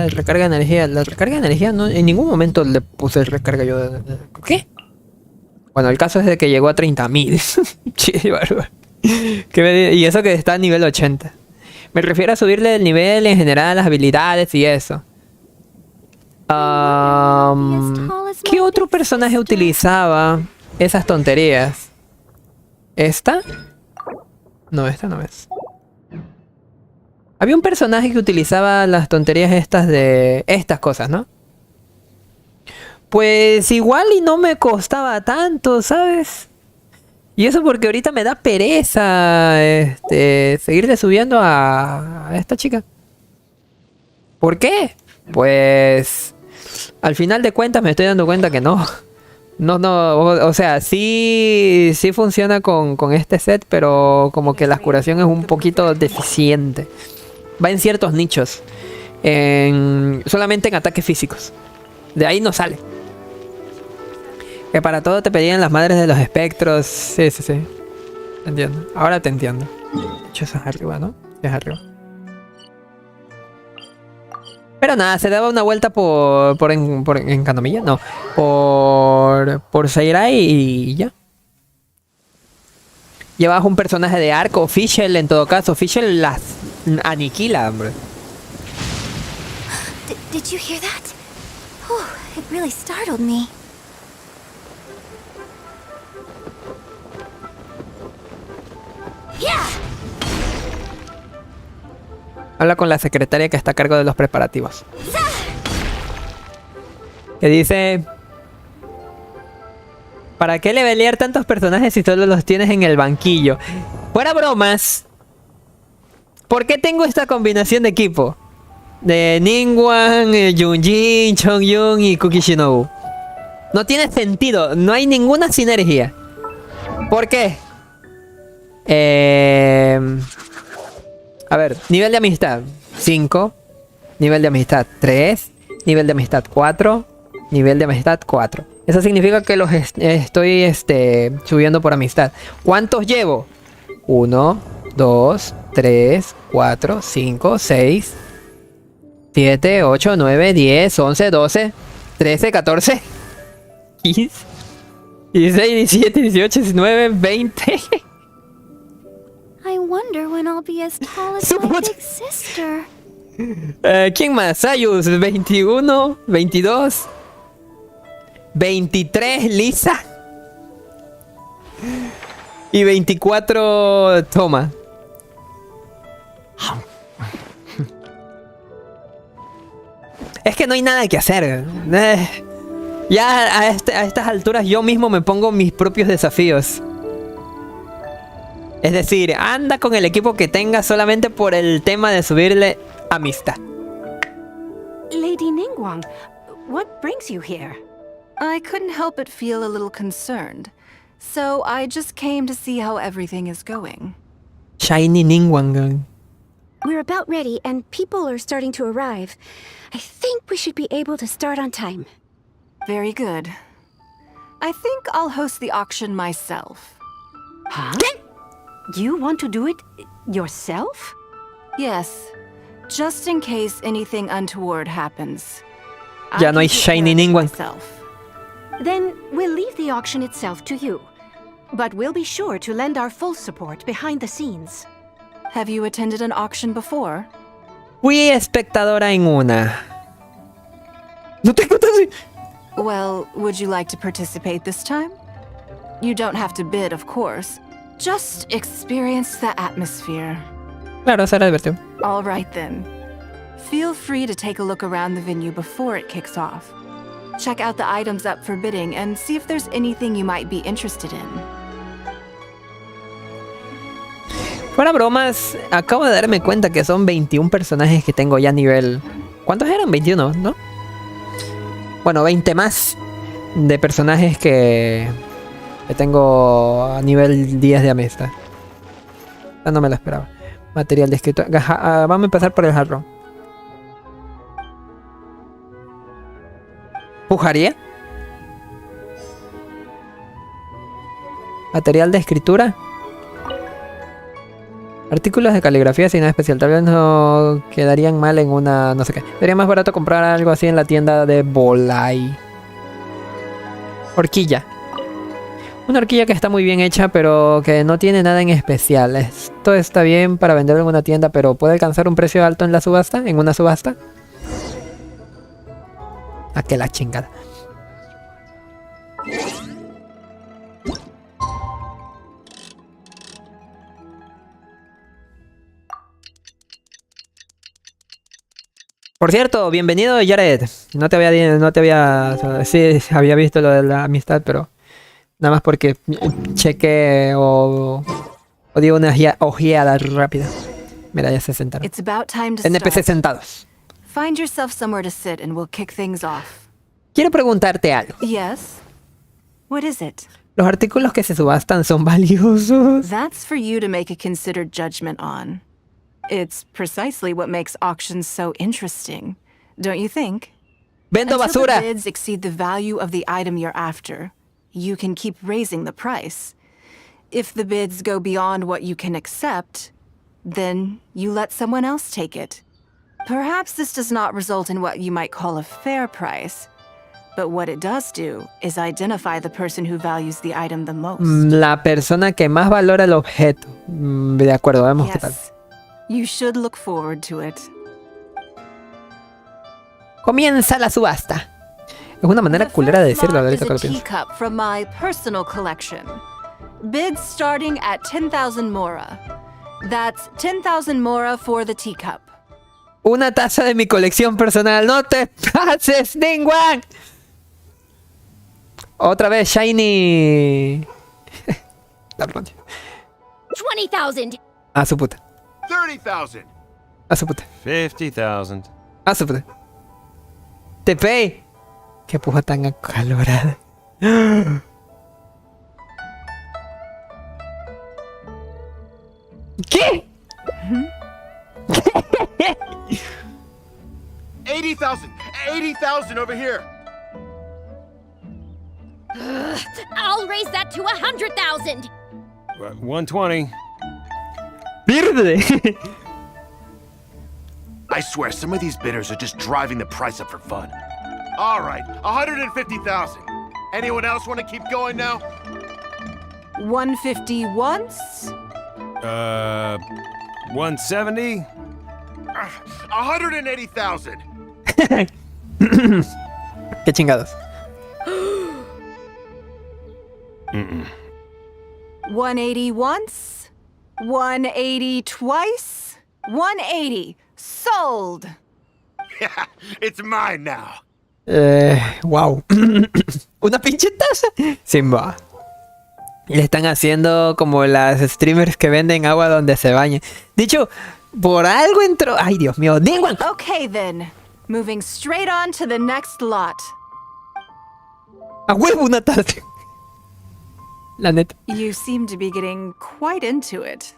Recarga de energía. La recarga de energía no, en ningún momento le puse recarga yo. ¿Qué? Bueno, el caso es de que llegó a 30.000. Che, bárbaro. Y eso que está a nivel 80. Me refiero a subirle el nivel en general, las habilidades y eso. ¿Qué otro personaje utilizaba esas tonterías? ¿Esta? No, esta no es. Había un personaje que utilizaba las tonterías estas de... estas cosas, ¿no? Pues igual y no me costaba tanto, ¿sabes? Y eso porque ahorita me da pereza seguirle subiendo a esta chica. ¿Por qué? Pues... al final de cuentas me estoy dando cuenta que no. O sea, sí funciona con este set, pero como que la curación es un poquito deficiente. Va en ciertos nichos. Solamente en ataques físicos. De ahí no sale. Que para todo te pedían las madres de los espectros. Sí. Entiendo. Ahora te entiendo. De hecho, eso es arriba, ¿no? Es arriba. Pero nada, se daba una vuelta en Kanomilla, no. Por Seirai y ya. Llevabas un personaje de arco, Fischl en todo caso. Fischl las aniquila, hombre. Did you hear that? It really startled me. Habla con la secretaria que está a cargo de los preparativos. Que dice... ¿para qué levelear tantos personajes si solo los tienes en el banquillo? Fuera bromas. ¿Por qué tengo esta combinación de equipo? De Ningguang, Junjin, Chongyun y Kuki Shinobu. No tiene sentido. No hay ninguna sinergia. ¿Por qué? A ver, nivel de amistad 5, nivel de amistad 3, nivel de amistad 4, nivel de amistad 4. Eso significa que los estoy subiendo por amistad. ¿Cuántos llevo? 1, 2, 3, 4, 5, 6, 7, 8, 9, 10, 11, 12, 13, 14, 15, 16, 17, 18, 19, 20... I wonder when I'll be as tall as my big sister. ¿Quién más? Sayus, 21, 22, 23, Lisa. Y 24, Toma. Es que no hay nada que hacer. Ya a estas alturas yo mismo me pongo mis propios desafíos. Es decir, anda con el equipo que tengas solamente por el tema de subirle amistad. Lady Ningguang, what brings you here? I couldn't help but feel a little concerned, so I just came to see how everything is going. Shiny Ningguang. We're about ready, and people are starting to arrive. I think we should be able to start on time. Very good. I think I'll host the auction myself. Huh? You want to do it yourself? Yes, just in case anything untoward happens. Ya no hay Shiny Ningguang. Then we'll leave the auction itself to you. But we'll be sure to lend our full support behind the scenes. Have you attended an auction before? Fui espectadora en una. No tengo tan... Well, would you like to participate this time? You don't have to bid, of course. Just experience the atmosphere. Claro, será divertido. All right then. Feel free to take a look around the venue before it kicks off. Check out the items up for bidding and see if there's anything you might be interested in. Fuera bromas, acabo de darme cuenta que son 21 personajes que tengo ya a nivel... ¿Cuántos eran? 21, ¿no? Bueno, 20 más de personajes que tengo a nivel 10 de amistad. No me lo esperaba. Material de escritura. Vamos a empezar por el jarrón. ¿Pujaría? Material de escritura. Artículos de caligrafía sin nada especial. Tal vez no quedarían mal en una... no sé qué. Sería más barato comprar algo así en la tienda de Bolai. Horquilla. Una horquilla que está muy bien hecha, pero que no tiene nada en especial. Esto está bien para venderlo en una tienda, pero ¿puede alcanzar un precio alto en la subasta? ¿En una subasta? ¿A qué la chingada? Por cierto, bienvenido Jade. No te había... Sí, había visto lo de la amistad, pero... Nada más porque chequé o di una ojeada rápida. Mira, ya se sentaron. It's about time to NPC start. sentados. Find yourself somewhere to sit and we'll kick things off. Quiero preguntarte algo. Yes? What is it? ¿Los artículos que se subastan son valiosos? That's for you to make a considered judgment on. It's precisely what makes auctions so interesting, don't you think? Vendo Until basura. the bids exceed the value of the item you're after, you can keep raising the price. If the bids go beyond what you can accept, then you let someone else take it. Perhaps this does not result in what you might call a fair price, but what it does do is identify the person who values the item the most. La persona que más valora el objeto. De acuerdo, vemos qué tal. Yes, you should look forward to it. Comienza la subasta. Es una manera culera de decirlo, The ahorita first que lo lot is a pienso. teacup from my personal collection. Bids starting at 10,000 mora. That's 10,000 mora for the teacup. Una taza de mi colección personal. ¡No te pases, Ningguang! Otra vez, Shiny. La bronca. 20,000! A su puta. 30,000. A su puta. 50,000. A su puta. Te pay. Qué puja tan acalorada. ¿Qué? 80,000. 80,000 over here. I'll raise that to 100,000! 120. ¡Pierde! I swear, some of these bidders are just driving the price up for fun. All right, 150,000. Anyone else want to keep going now? 150 once? 170. 180,000. ¿Qué chingados? 180 once? 180 twice? 180. Sold! It's mine now. Wow. Una pinche taza. Simba. Le están haciendo como las streamers que venden agua donde se bañan. Dicho, por algo entró. Ay, Dios mío. Ningguang. Okay then. Moving straight on to the next lot. A huevo una taza. La neta. You seem to be getting quite into it.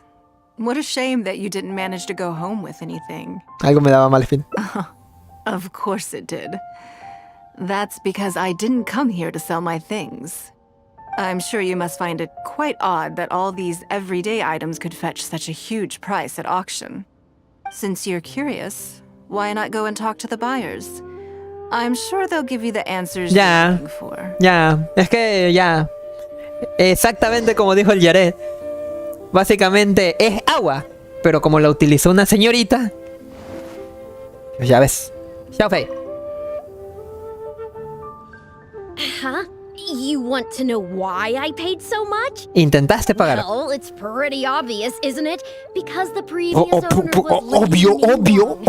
What a shame that you didn't manage to go home with anything. Algo me daba mal espina. Of course it did. That's because I didn't come here to sell my things. I'm sure you must find it quite odd that all these everyday items could fetch such a huge price at auction. Since you're curious, why not go and talk to the buyers? I'm sure they'll give you the answers you're looking for. Ya, es que ya. Exactamente como dijo el Jared. Básicamente es agua, pero como la utilizó una señorita, pues ya ves. Xiao Fei. Huh? You want to know why I paid so much? Intentaste pagar. Well, it's pretty obvious, isn't it? Because the previous owner was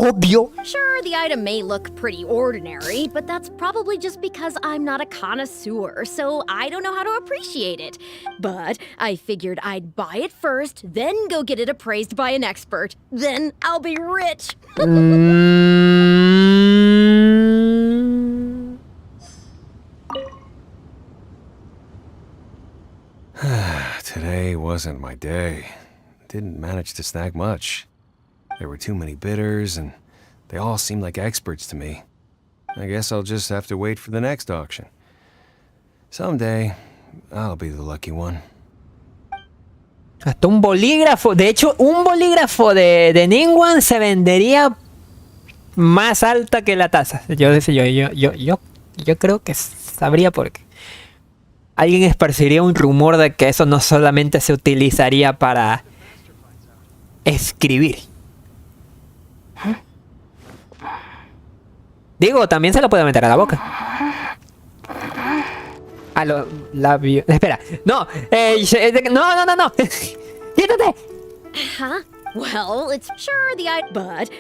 Obvio. Sure, the item may look pretty ordinary, but that's probably just because I'm not a connoisseur, so I don't know how to appreciate it. But I figured I'd buy it first, then go get it appraised by an expert. Then I'll be rich. Today wasn't my day. Didn't manage to snag much. There were too many bidders, and they all seemed like experts to me. I guess I'll just have to wait for the next auction. Someday, I'll be the lucky one. Hasta un bolígrafo. De hecho, un bolígrafo de Ningguang se vendería más alta que la taza. Yo creo que sabría por qué. Alguien esparciría un rumor de que eso no solamente se utilizaría para escribir. Digo, también se lo puede meter a la boca. A los labios. Espera. No. No. Quítate. Huh? Well, it's sure but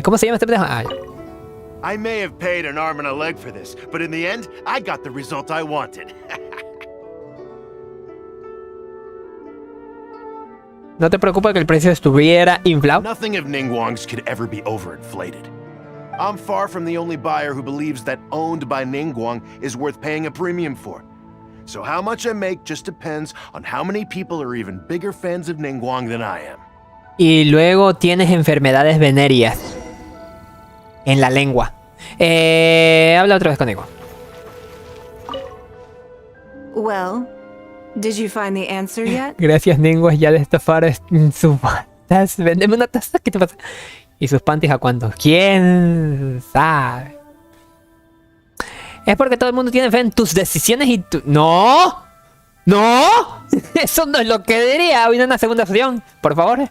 ¿Cómo se llama este pendejo? Ah, I may have paid an arm and a leg for this, but in the end, I got the result I wanted. ¿No te preocupa que el precio estuviera inflado? Nothing of Ningguang's could ever be overinflated. I'm far from the only buyer who believes that owned by Ningguang is worth paying a premium for. So how much I make just depends on how many people are even bigger fans of Ningguang than I am. Y luego tienes enfermedades venéreas en la lengua. Habla otra vez conmigo. Well, did you find the answer yet? Gracias, Ningguang, ya de estafar su taza. Véndeme una taza, ¿qué te pasa? ¿Y sus panties a cuántos? ¿Quién sabe? Es porque todo el mundo tiene fe en tus decisiones y tu... ¡No! Eso no es lo que diría. Hoy una segunda opción, por favor.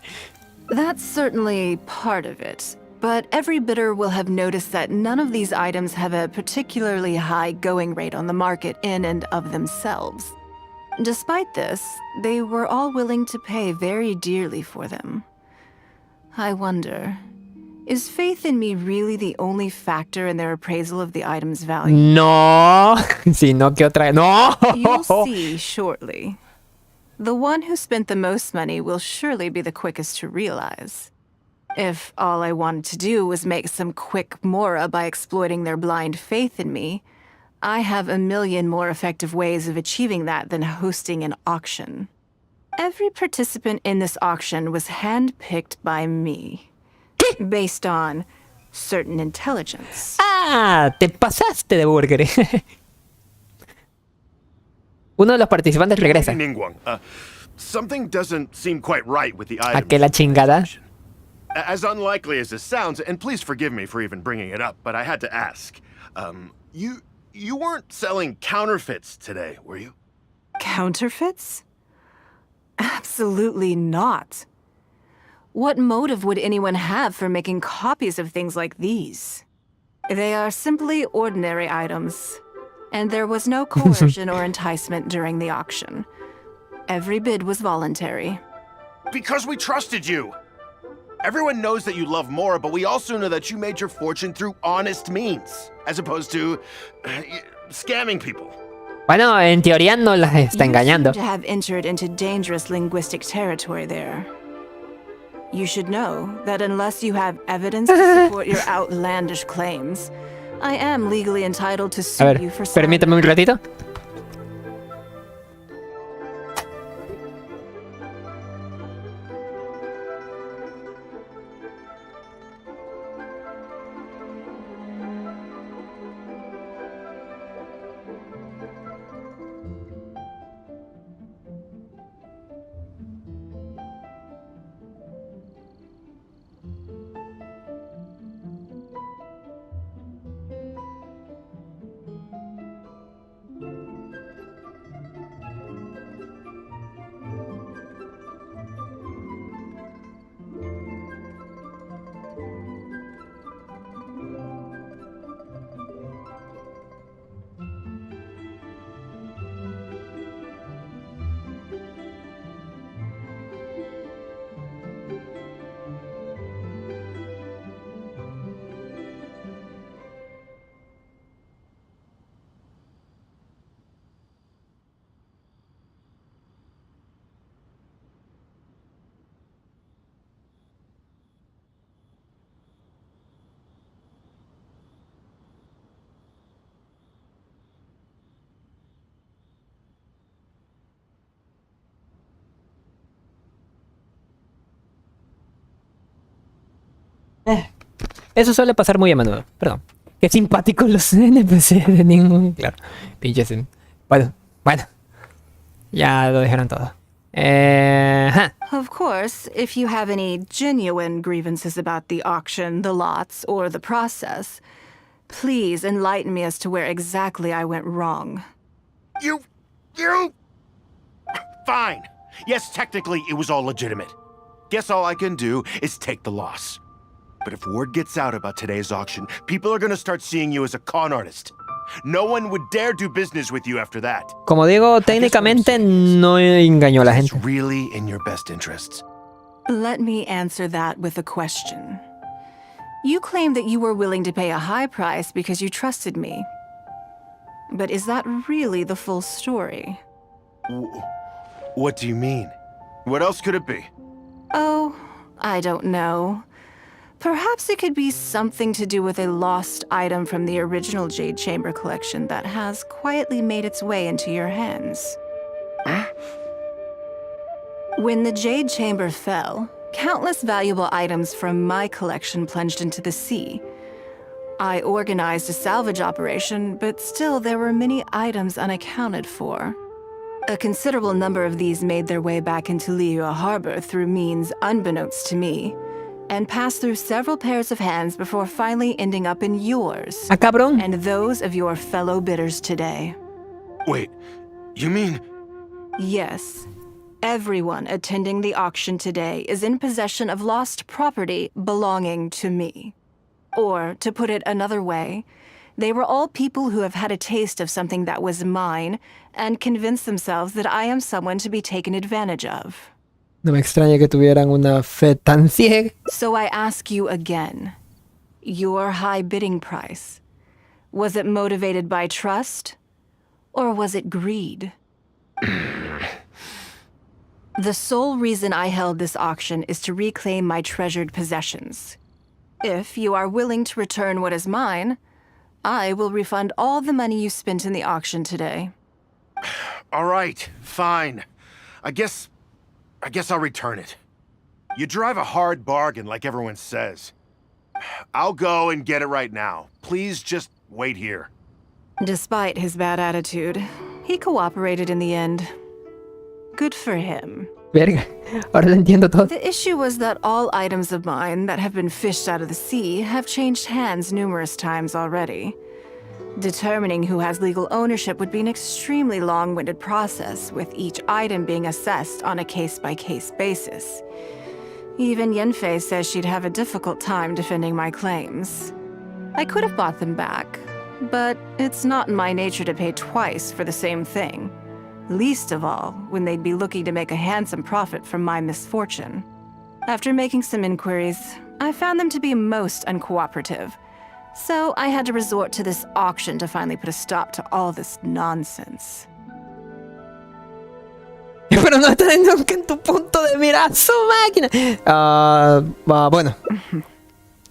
That's certainly part of it. But every bidder will have noticed that none of these items have a particularly high going rate on the market in and of themselves. Despite this, they were all willing to pay very dearly for them. I wonder, is faith in me really the only factor in their appraisal of the item's value? No. Si no, ¿qué otra? No. You'll see shortly. The one who spent the most money will surely be the quickest to realize. If all I wanted to do was make some quick mora by exploiting their blind faith in me, I have a million more effective ways of achieving that than hosting an auction. Every participant in this auction was handpicked by me, based on certain intelligence. Ah, te pasaste de burger. Uno de los participantes regresa. Ningguang, something doesn't seem quite right with the ¿A item. qué la chingada? As unlikely as this sounds, and please forgive me for even bringing it up, but I had to ask. You weren't selling counterfeits today, were you? Counterfeits? Absolutely not. What motive would anyone have for making copies of things like these? They are simply ordinary items, and there was no coercion or enticement during the auction. Every bid was voluntary. Because we trusted you! Everyone knows that you love more, but we also know that you made your fortune through honest means, as opposed to scamming people. Bueno, en teoría no las está engañando. You seem to have entered into dangerous linguistic territory there. You should know that unless you have evidence to support your outlandish claims, I am legally entitled to A sue ver, you for permítame un ratito. Eso suele pasar muy a menudo. Perdón. Qué simpáticos los NPC de Ningguang. Claro. Pinches. Bueno. Ya lo dijeron todo. Of course, if you have any genuine grievances about the auction, the lots, or the process, please enlighten me as to where exactly I went wrong. You... Fine. Yes, technically it was all legitimate. Guess all I can do is take the loss. But if word gets out about today's auction, people are gonna start seeing you as a con artist. No one would dare do business with you after that. Como digo, técnicamente no engañó a la gente. It's really in your best interests. Let me answer that with a question. You claim that you were willing to pay a high price because you trusted me. But is that really the full story? What do you mean? What else could it be? Oh, I don't know. Perhaps it could be something to do with a lost item from the original Jade Chamber collection that has quietly made its way into your hands. When the Jade Chamber fell, countless valuable items from my collection plunged into the sea. I organized a salvage operation, but still there were many items unaccounted for. A considerable number of these made their way back into Liyue Harbor through means unbeknownst to me, and passed through several pairs of hands before finally ending up in yours. Ah, cabrón. And those of your fellow bidders today. Wait, you mean... Yes. Everyone attending the auction today is in possession of lost property belonging to me. Or, to put it another way, they were all people who have had a taste of something that was mine and convinced themselves that I am someone to be taken advantage of. No me extraña que tuvieran una fe tan ciega. So I ask you again, your high bidding price, was it motivated by trust, or was it greed? The sole reason I held this auction is to reclaim my treasured possessions. If you are willing to return what is mine, I will refund all the money you spent in the auction today. All right, fine. I guess I'll return it. You drive a hard bargain like everyone says. I'll go and get it right now. Please just wait here. Despite his bad attitude, he cooperated in the end. Good for him. Verga, ahora lo entiendo todo. The issue was that all items of mine that have been fished out of the sea have changed hands numerous times already. Determining who has legal ownership would be an extremely long-winded process, with each item being assessed on a case-by-case basis. Even Yenfei says she'd have a difficult time defending my claims. I could have bought them back, but it's not in my nature to pay twice for the same thing. Least of all, when they'd be looking to make a handsome profit from my misfortune. After making some inquiries, I found them to be most uncooperative. So I had to resort to this auction to finally put a stop to all this nonsense. Pero no estás nunca en tu punto de mira su máquina. Bueno.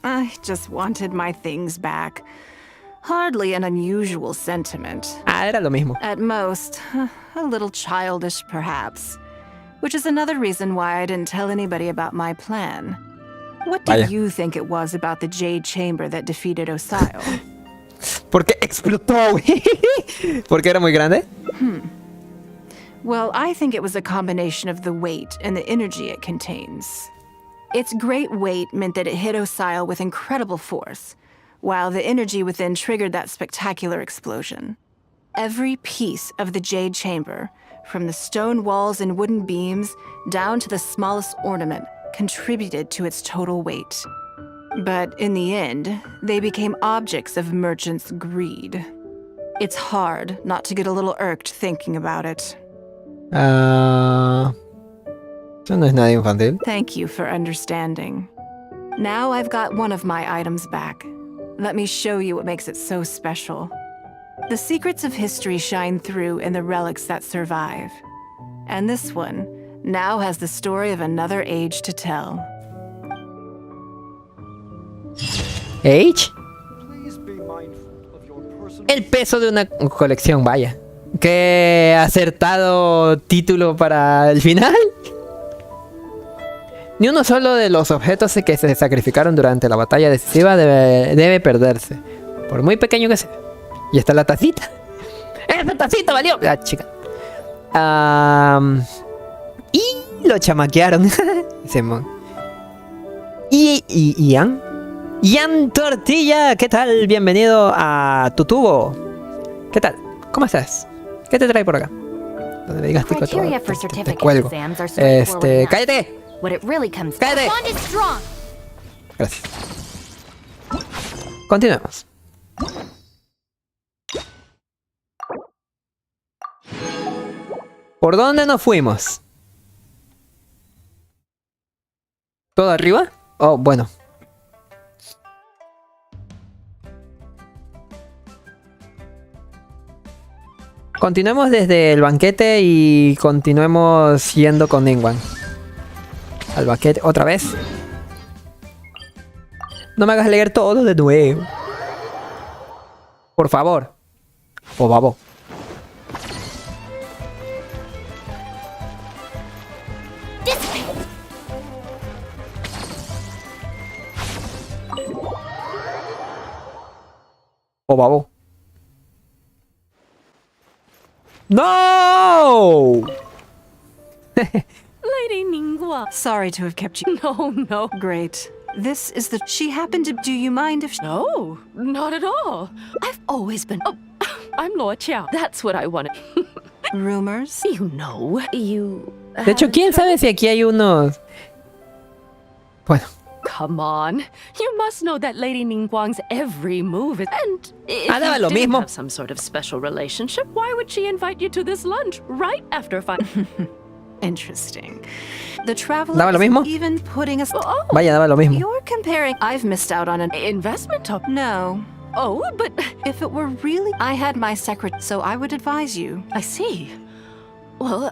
I just wanted my things back. Hardly an unusual sentiment. Era lo mismo. At most, a little childish perhaps. Which is another reason why I didn't tell anybody about my plan. What did you think it was about the Jade Chamber that defeated Osio? Porque explotó. Porque era muy grande. Well, I think it was a combination of the weight and the energy it contains. Its great weight meant that it hit Osio with incredible force, while the energy within triggered that spectacular explosion. Every piece of the Jade Chamber, from the stone walls and wooden beams down to the smallest ornament, contributed to its total weight. But in the end, they became objects of merchants' greed. It's hard not to get a little irked thinking about it. Eso no es nada infantil. Thank you for understanding. Now I've got one of my items back. Let me show you what makes it so special. The secrets of history shine through in the relics that survive. And this one now has the story of another age to tell. ¿Age? El peso de una colección, vaya. Qué acertado título para el final. Ni uno solo de los objetos que se sacrificaron durante la batalla decisiva debe perderse, por muy pequeño que sea. Y está la tacita. ¡Esa tacita valió! La chica. Y lo chamaquearon. Y Ian Tortilla, ¿qué tal? Bienvenido a tu tubo. ¿Qué tal? ¿Cómo estás? ¿Qué te trae por acá? Donde me digas te cuelgo. ¡Cállate! ¡Cállate! Gracias. Continuemos. ¿Por dónde nos fuimos? ¿Todo arriba? Oh, bueno. Continuemos desde el banquete y continuemos yendo con Ningguang. Al banquete, otra vez. No me hagas leer todo de nuevo. Por favor. O babo. O babo. No! Lady Ningguang. Sorry to have kept you. No. Great. This is the... She happened to... Do you mind if... No, not at all. I've always been... Oh, I'm Luo Qiao. That's what I wanted. Rumors? You know, you... De hecho, ¿quién sabe si aquí hay unos... Bueno. Come on. You must know that Lady Ningguang's every move is... And if daba you lo didn't mismo. have some sort of special relationship, why would she invite you to this lunch right after Interesting. The traveler ¿Daba lo mismo? even putting us... Oh, Vaya, daba lo mismo. You're comparing... I've missed out on an... investment top. No. Oh, but... If it were really... I had my secret, so I would advise you. I see. Well...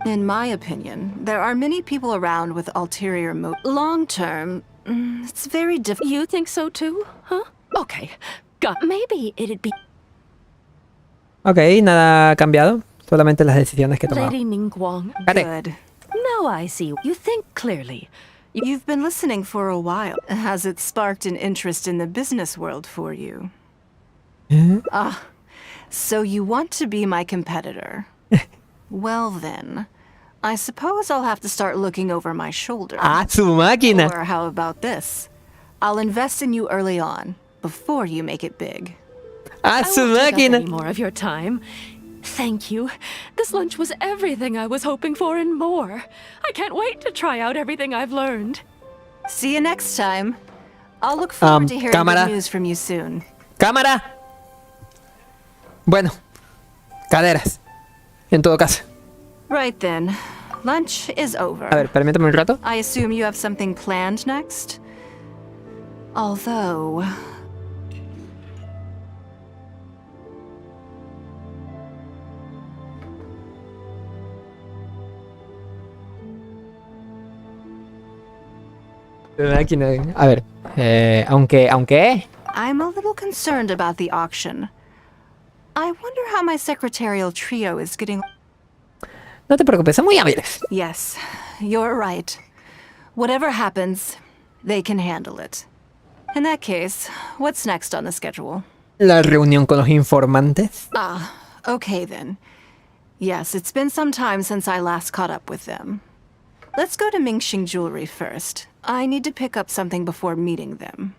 In my opinion, there are many people around with ulterior motives. Long term, it's very difficult. You think so too, huh? Okay. Maybe it'd be... Ok, nada ha cambiado. Solamente las decisiones que tomaba. Lady Ningguang. Good. Now I see. You think clearly. You've been listening for a while. Has it sparked an interest in the business world for you? So you want to be my competitor. Well then, I suppose I'll have to start looking over my shoulder. Su máquina. Or how about this? I'll invest in you early on, before you make it big. I Su won't take up máquina. any more of your time. Thank you. This lunch was everything I was hoping for and more. I can't wait to try out everything I've learned. See you next time. I'll look forward to hearing Camara. good news from you soon. ¡Cámara! Bueno. Caderas. En todo caso. Right then. Lunch is over. A ver, permítame un rato. I assume you have something planned next? Although... Aquí no. A ver, aunque... I'm a little concerned about the auction. I wonder how my secretarial trio is getting... No te preocupes, son muy hábiles. Yes, you're right. Whatever happens, they can handle it. In that case, what's next on the schedule? La reunión con los informantes. Ah, okay then. Yes, it's been some time since I last caught up with them. Let's go to Mingxing Jewelry first. I need to pick up something before meeting them.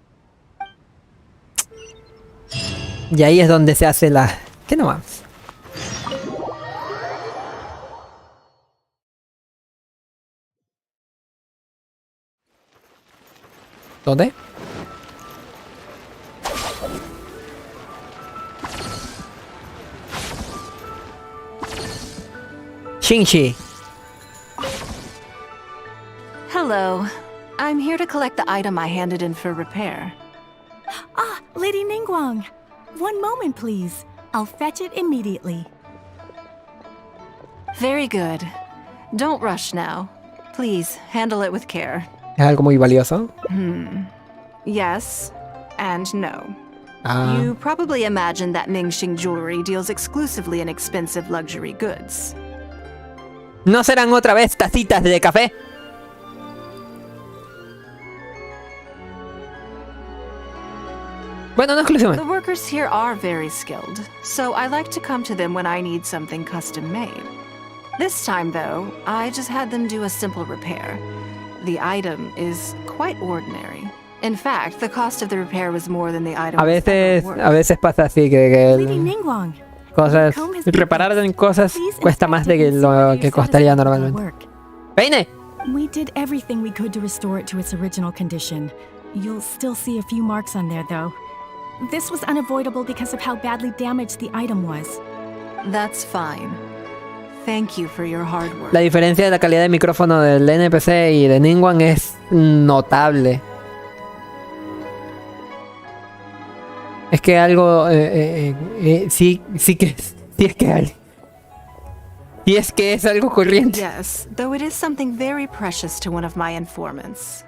Y ahí es donde se hace la... ¿Qué no vamos? ¿Dónde? Xingxi. Hello. I'm here to collect the item I handed in for repair. Ah, Lady Ningguang. One moment, please. I'll fetch it immediately. Very good. Don't rush now. Please, handle it with care. ¿Es algo muy valioso? Yes and no. Ah. You probably imagine that Mingxing Jewelry deals exclusively in expensive luxury goods. ¿No serán otra vez tacitas de café? Bueno, no exclusivamente. The workers here are very skilled, so I like to come to them when I need something custom made. This time, though, I just had them do a simple repair. The item is quite ordinary. In fact, the cost of the repair was more than the item A was ever veces worth. pasa así que Lady Ningguang. cosas, reparar en cosas cuesta más de que lo que costaría normalmente. ¡Peine! We did everything we could to restore it to its original condition. You'll still see a few marks on there, though. This was unavoidable because of how badly damaged the item was. That's fine. Thank you for your hard work. La diferencia de la calidad de micrófono del NPC y de Ningguang es notable. Es que algo... sí es que es algo corriente. Yes, though it is something very precious to one of my informants.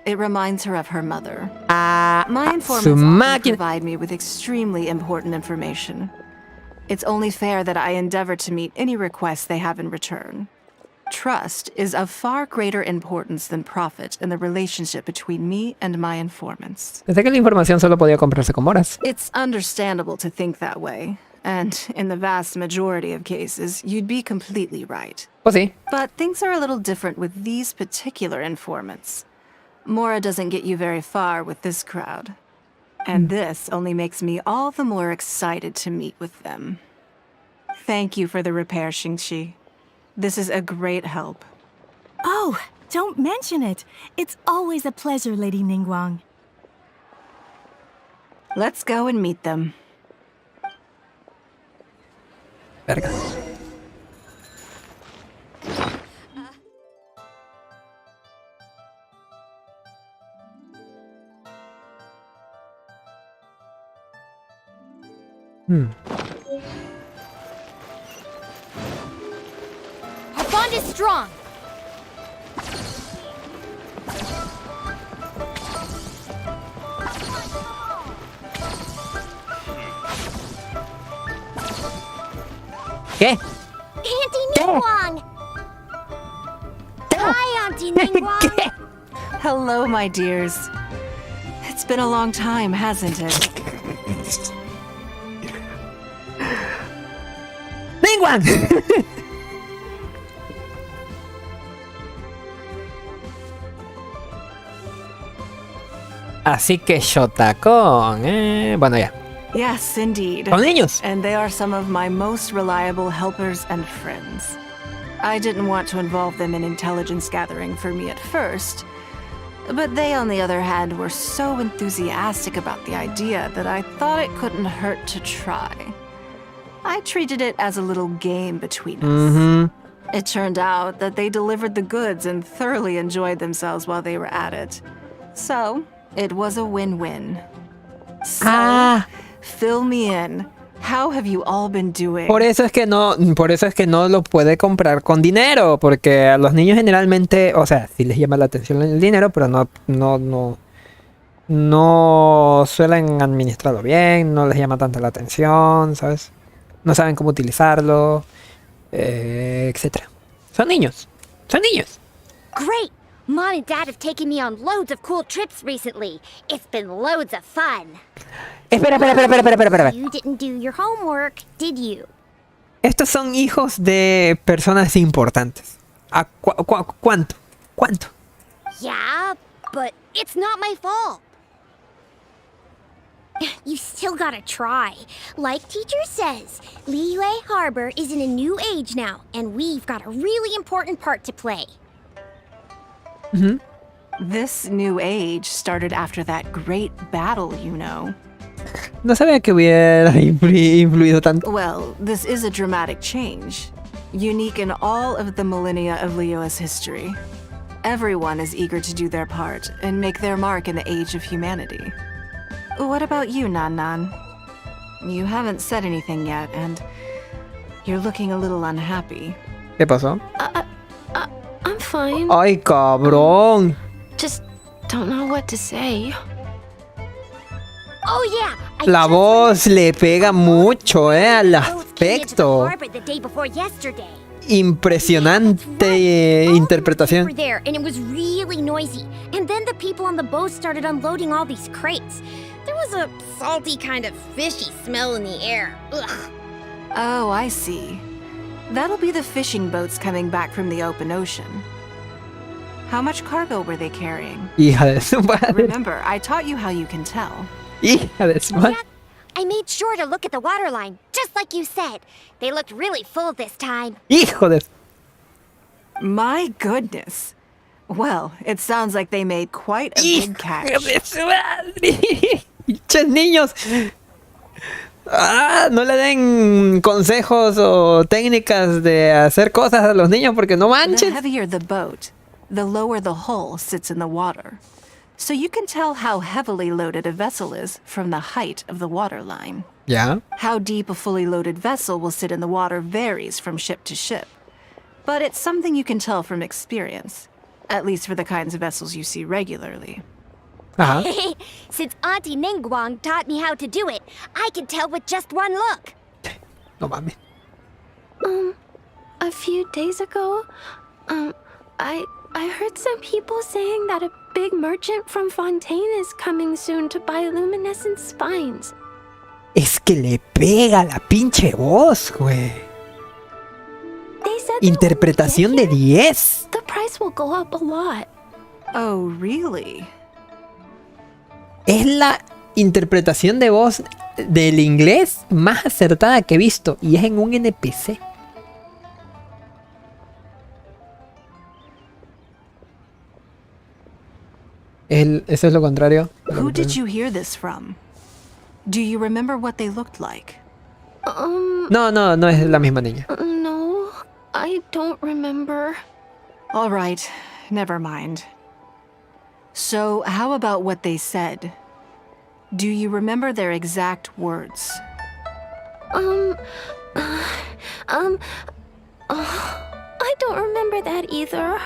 It reminds her of her mother. My informants often provide me with extremely important information. It's only fair that I endeavor to meet any requests they have in return. Trust is of far greater importance than profit in the relationship between me and my informants. Pensé que la información solo podía comprarse con moras. It's understandable to think that way, and in the vast majority of cases, you'd be completely right. Pues sí. But things are a little different with these particular informants. Mora doesn't get you very far with this crowd. And this only makes me all the more excited to meet with them. Thank you for the repair, Xingxi. This is a great help. Oh, don't mention it. It's always a pleasure, Lady Ningguang. Let's go and meet them. Verga. Our bond is strong. ¿Qué? Auntie Ningguang! Hi, Auntie Ningguang! Hello, my dears. It's been a long time, hasn't it? ¡Ningguang! Así que Shotacon, bueno ya. Yes, indeed. Con niños. And they are some of my most reliable helpers and friends. I didn't want to involve them in intelligence gathering for me at first, but they, on the other hand, were so enthusiastic about the idea that I thought it couldn't hurt to try. I treated it as a little game between us. It turned out that they delivered the goods and thoroughly enjoyed themselves while they were at it. So, it was a win-win. So, fill me in. How have you all been doing? Por eso es que no lo puede comprar con dinero, porque a los niños generalmente, o sea, sí les llama la atención el dinero, pero no suelen administrarlo bien, no les llama tanto la atención, ¿sabes? No saben cómo utilizarlo, etcétera. Son niños. Great! Mom and Dad have taken me on loads of cool trips recently. It's been loads of fun. Espera. You didn't do your homework, did you? Estos son hijos de personas importantes. ¿A cuánto? Yeah, but it's not my fault. You still gotta try. Like teacher says, Liyue Harbor is in a new age now, and we've got a really important part to play. Mm-hmm. This new age started after that great battle, you know. No sabía que hubiera influido tanto. Well, this is a dramatic change, unique in all of the millennia of Liyue's history. Everyone is eager to do their part and make their mark in the age of humanity. What about you, Nan? You haven't said anything yet, and you're looking a little unhappy. ¿Qué pasó? I'm fine. Ay, cabrón. Just don't know what to say. Oh yeah. La voz le pega mucho, al aspecto. Impresionante interpretación. There, and it was really noisy. And then the people on the boat started unloading all these crates. There was a salty kind of fishy smell in the air. Ugh. Oh, I see. That'll be the fishing boats coming back from the open ocean. How much cargo were they carrying? Hija de su madre. Remember, I taught you how you can tell. Hija de su madre. Yeah, I made sure to look at the waterline, just like you said. They looked really full this time. Hijo de... My goodness. Well, it sounds like they made quite a big catch. Hijo de su madre. Pinches niños. No le den consejos o técnicas de hacer cosas a los niños porque no manches. The heavier the boat, the lower the hull sits in the water. So you can tell how heavily loaded a vessel is from the height of the waterline. Yeah. How deep a fully loaded vessel will sit in the water varies from ship to ship. But it's something you can tell from experience, at least for the kinds of vessels you see regularly. Since Auntie Ningguang taught me how to do it, I can tell with just one look. No mames. A few days ago, I heard some people saying that a big merchant from Fontaine is coming soon to buy luminescent spines. Es que le pega la pinche voz, güey. Interpretación de 10. The price will go up a lot. Oh, really? Es la interpretación de voz del inglés más acertada que he visto. Y es en un NPC. Eso es lo contrario. Who did you hear this from? Do you remember what they looked like? No es la misma niña. No, I don't remember. All right, never mind. So, how about what they said? Do you remember their exact words? I don't remember that either.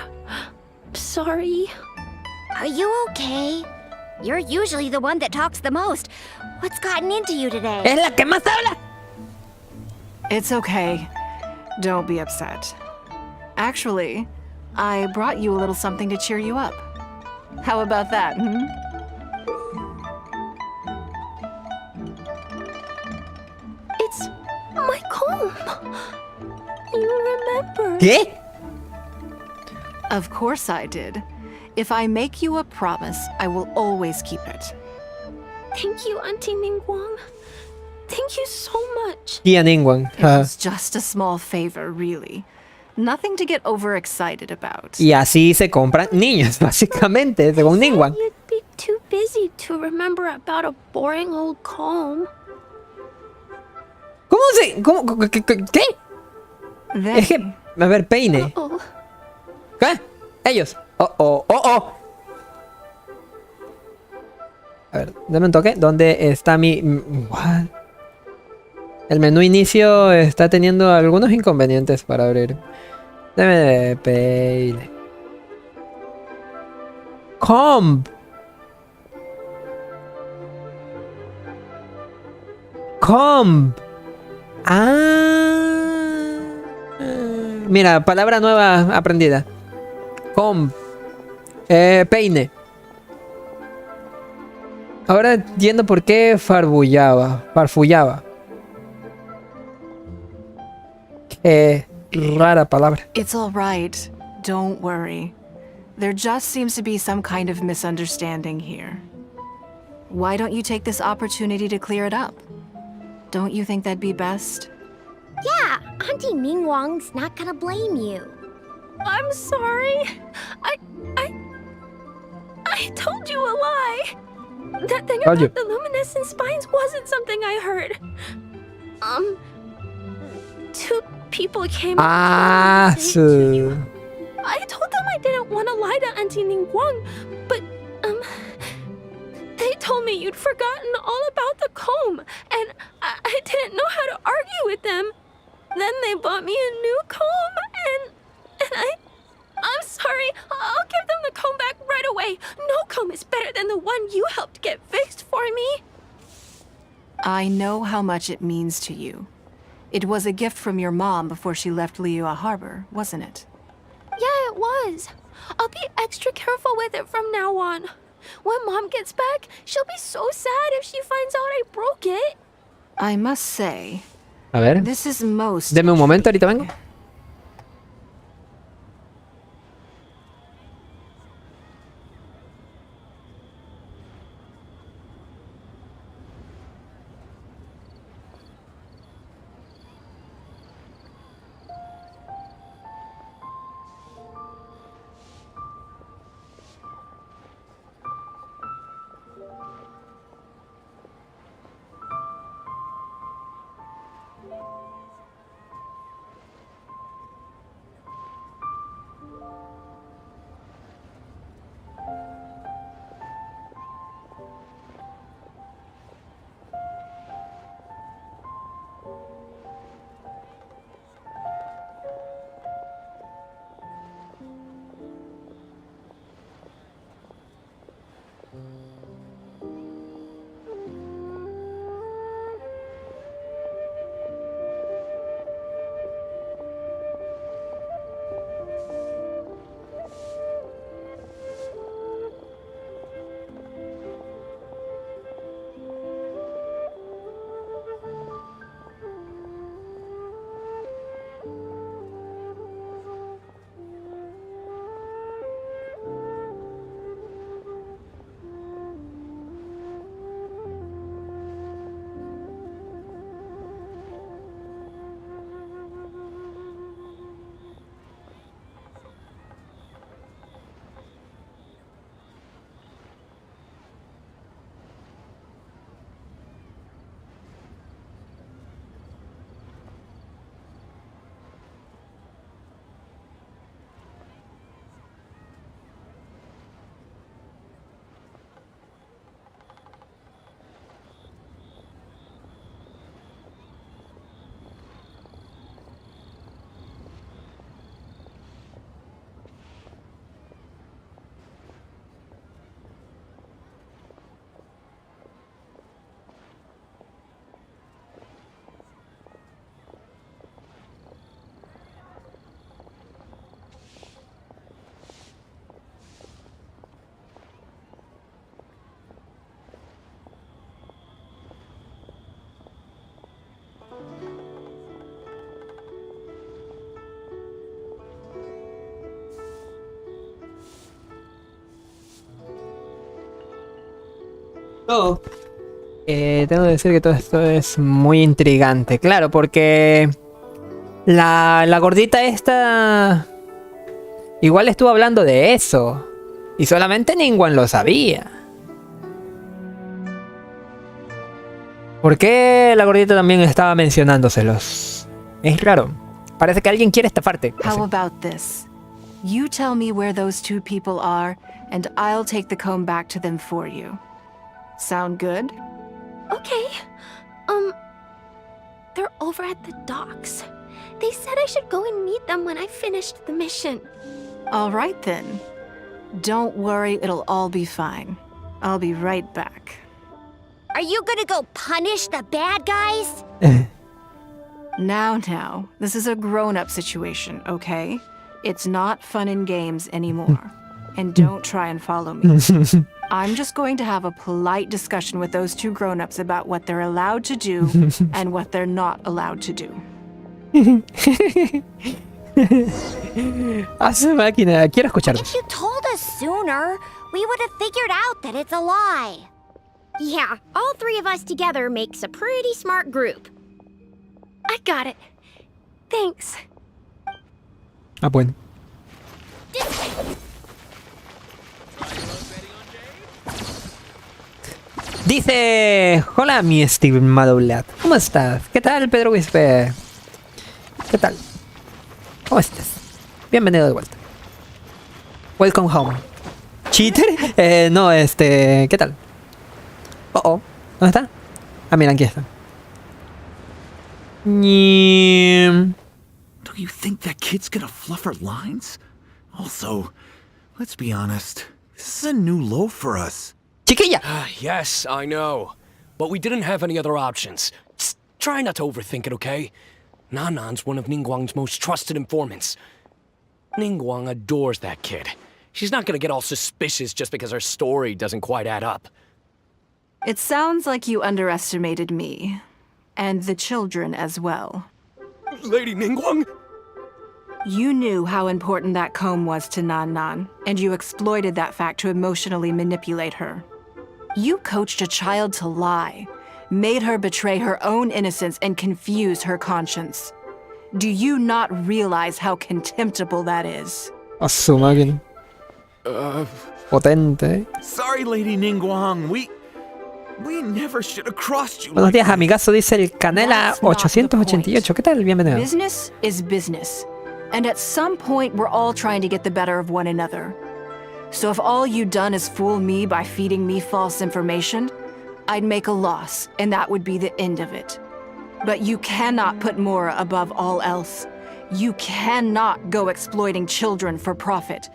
Sorry. Are you okay? You're usually the one that talks the most. What's gotten into you today? Es la que más habla. It's okay. Don't be upset. Actually, I brought you a little something to cheer you up. How about that, It's my comb. You remember? ¿Qué? Of course I did. If I make you a promise, I will always keep it. Thank you, Auntie Ningguang. Thank you so much. Tía Ningguang. It was just a small favor, really. Nothing to get overexcited about. Y así se compran niños, básicamente, según Ningguang. You'd be too busy to remember about a boring old comb. ¿Qué? They, A ver, peine. ¿Qué? Ellos. Oh. A ver, dame un toque. ¿Dónde está mi...? What? El menú inicio está teniendo algunos inconvenientes para abrir. Dame peine. Comb. Mira, palabra nueva aprendida. Comb. Peine. Ahora entiendo por qué farfullaba. Qué rara palabra. It's all right. Don't worry. There just seems to be some kind of misunderstanding here. Why don't you take this opportunity to clear it up? Don't you think that'd be best? Yeah, Auntie Ningguang's not gonna blame you. I'm sorry. I told you a lie. That thing about the luminescent spines wasn't something I heard. Two people came up to you. I told them I didn't want to lie to Auntie Ningguang, but, they told me you'd forgotten all about the comb, and I didn't know how to argue with them. Then they bought me a new comb, and I'm sorry. I'll give them the comb back right away. No comb is better than the one you helped get fixed for me. I know how much it means to you. It was a gift from your mom before she left Liyue Harbor, wasn't it? Yeah, it was. I'll be extra careful with it from now on. When Mom gets back, she'll be so sad if she finds out I broke it. I must say, A ver. this is most... Deme un momento, ahorita vengo. Tengo que decir que todo esto es muy intrigante. Claro, porque la gordita esta igual estuvo hablando de eso. Y solamente Ningguang lo sabía. ¿Por qué la gordita también estaba mencionándoselos? Es raro. Parece que alguien quiere estafarte. How about this? You tell me where those two people are, and I'll take the comb back to them for you. Sound good? Okay. They're over at the docks. They said I should go and meet them when I finished the mission. All right then. Don't worry, it'll all be fine. I'll be right back. Are you gonna go punish the bad guys? Now, this is a grown-up situation, okay? It's not fun and games anymore. And don't try and follow me. I'm just going to have a polite discussion with those two grown-ups about what they're allowed to do and what they're not allowed to do. A su máquina, quiero escucharlos. If you told us sooner, we would have figured out that it's a lie. Yeah, all three of us together makes a pretty smart group. I got it. Thanks. Ah, bueno. Dice, hola mi estimado Vlad, ¿cómo estás? ¿Qué tal, Pedro Whisper? ¿Qué tal? ¿Cómo estás? Bienvenido de vuelta. Welcome home. ¿Cheater? No, ¿qué tal? ¿Dónde está? Ah, mira, aquí está. Do you think that kid's gonna fluff her lines? Also, let's be honest, this is a new low for us. Chiquilla! Yes, I know. But we didn't have any other options. Just try not to overthink it, okay? Nanan's one of Ningguang's most trusted informants. Ningguang adores that kid. She's not gonna get all suspicious just because her story doesn't quite add up. It sounds like you underestimated me. And the children as well. Lady Ningguang? You knew how important that comb was to Nan, and you exploited that fact to emotionally manipulate her. You coached a child to lie, made her betray her own innocence and confuse her conscience. Do you not realize how contemptible that is? A su máquina. Potente. Sorry, Lady Ningguang, we never should have crossed you. Buenos días, amigazo, dice el Canela 888. ¿Qué tal? Bienvenido. Business is business. And at some point, we're all trying to get the better of one another. So if all you've done is fool me by feeding me false information, I'd make a loss, and that would be the end of it. But you cannot put Mora above all else. You cannot go exploiting children for profit.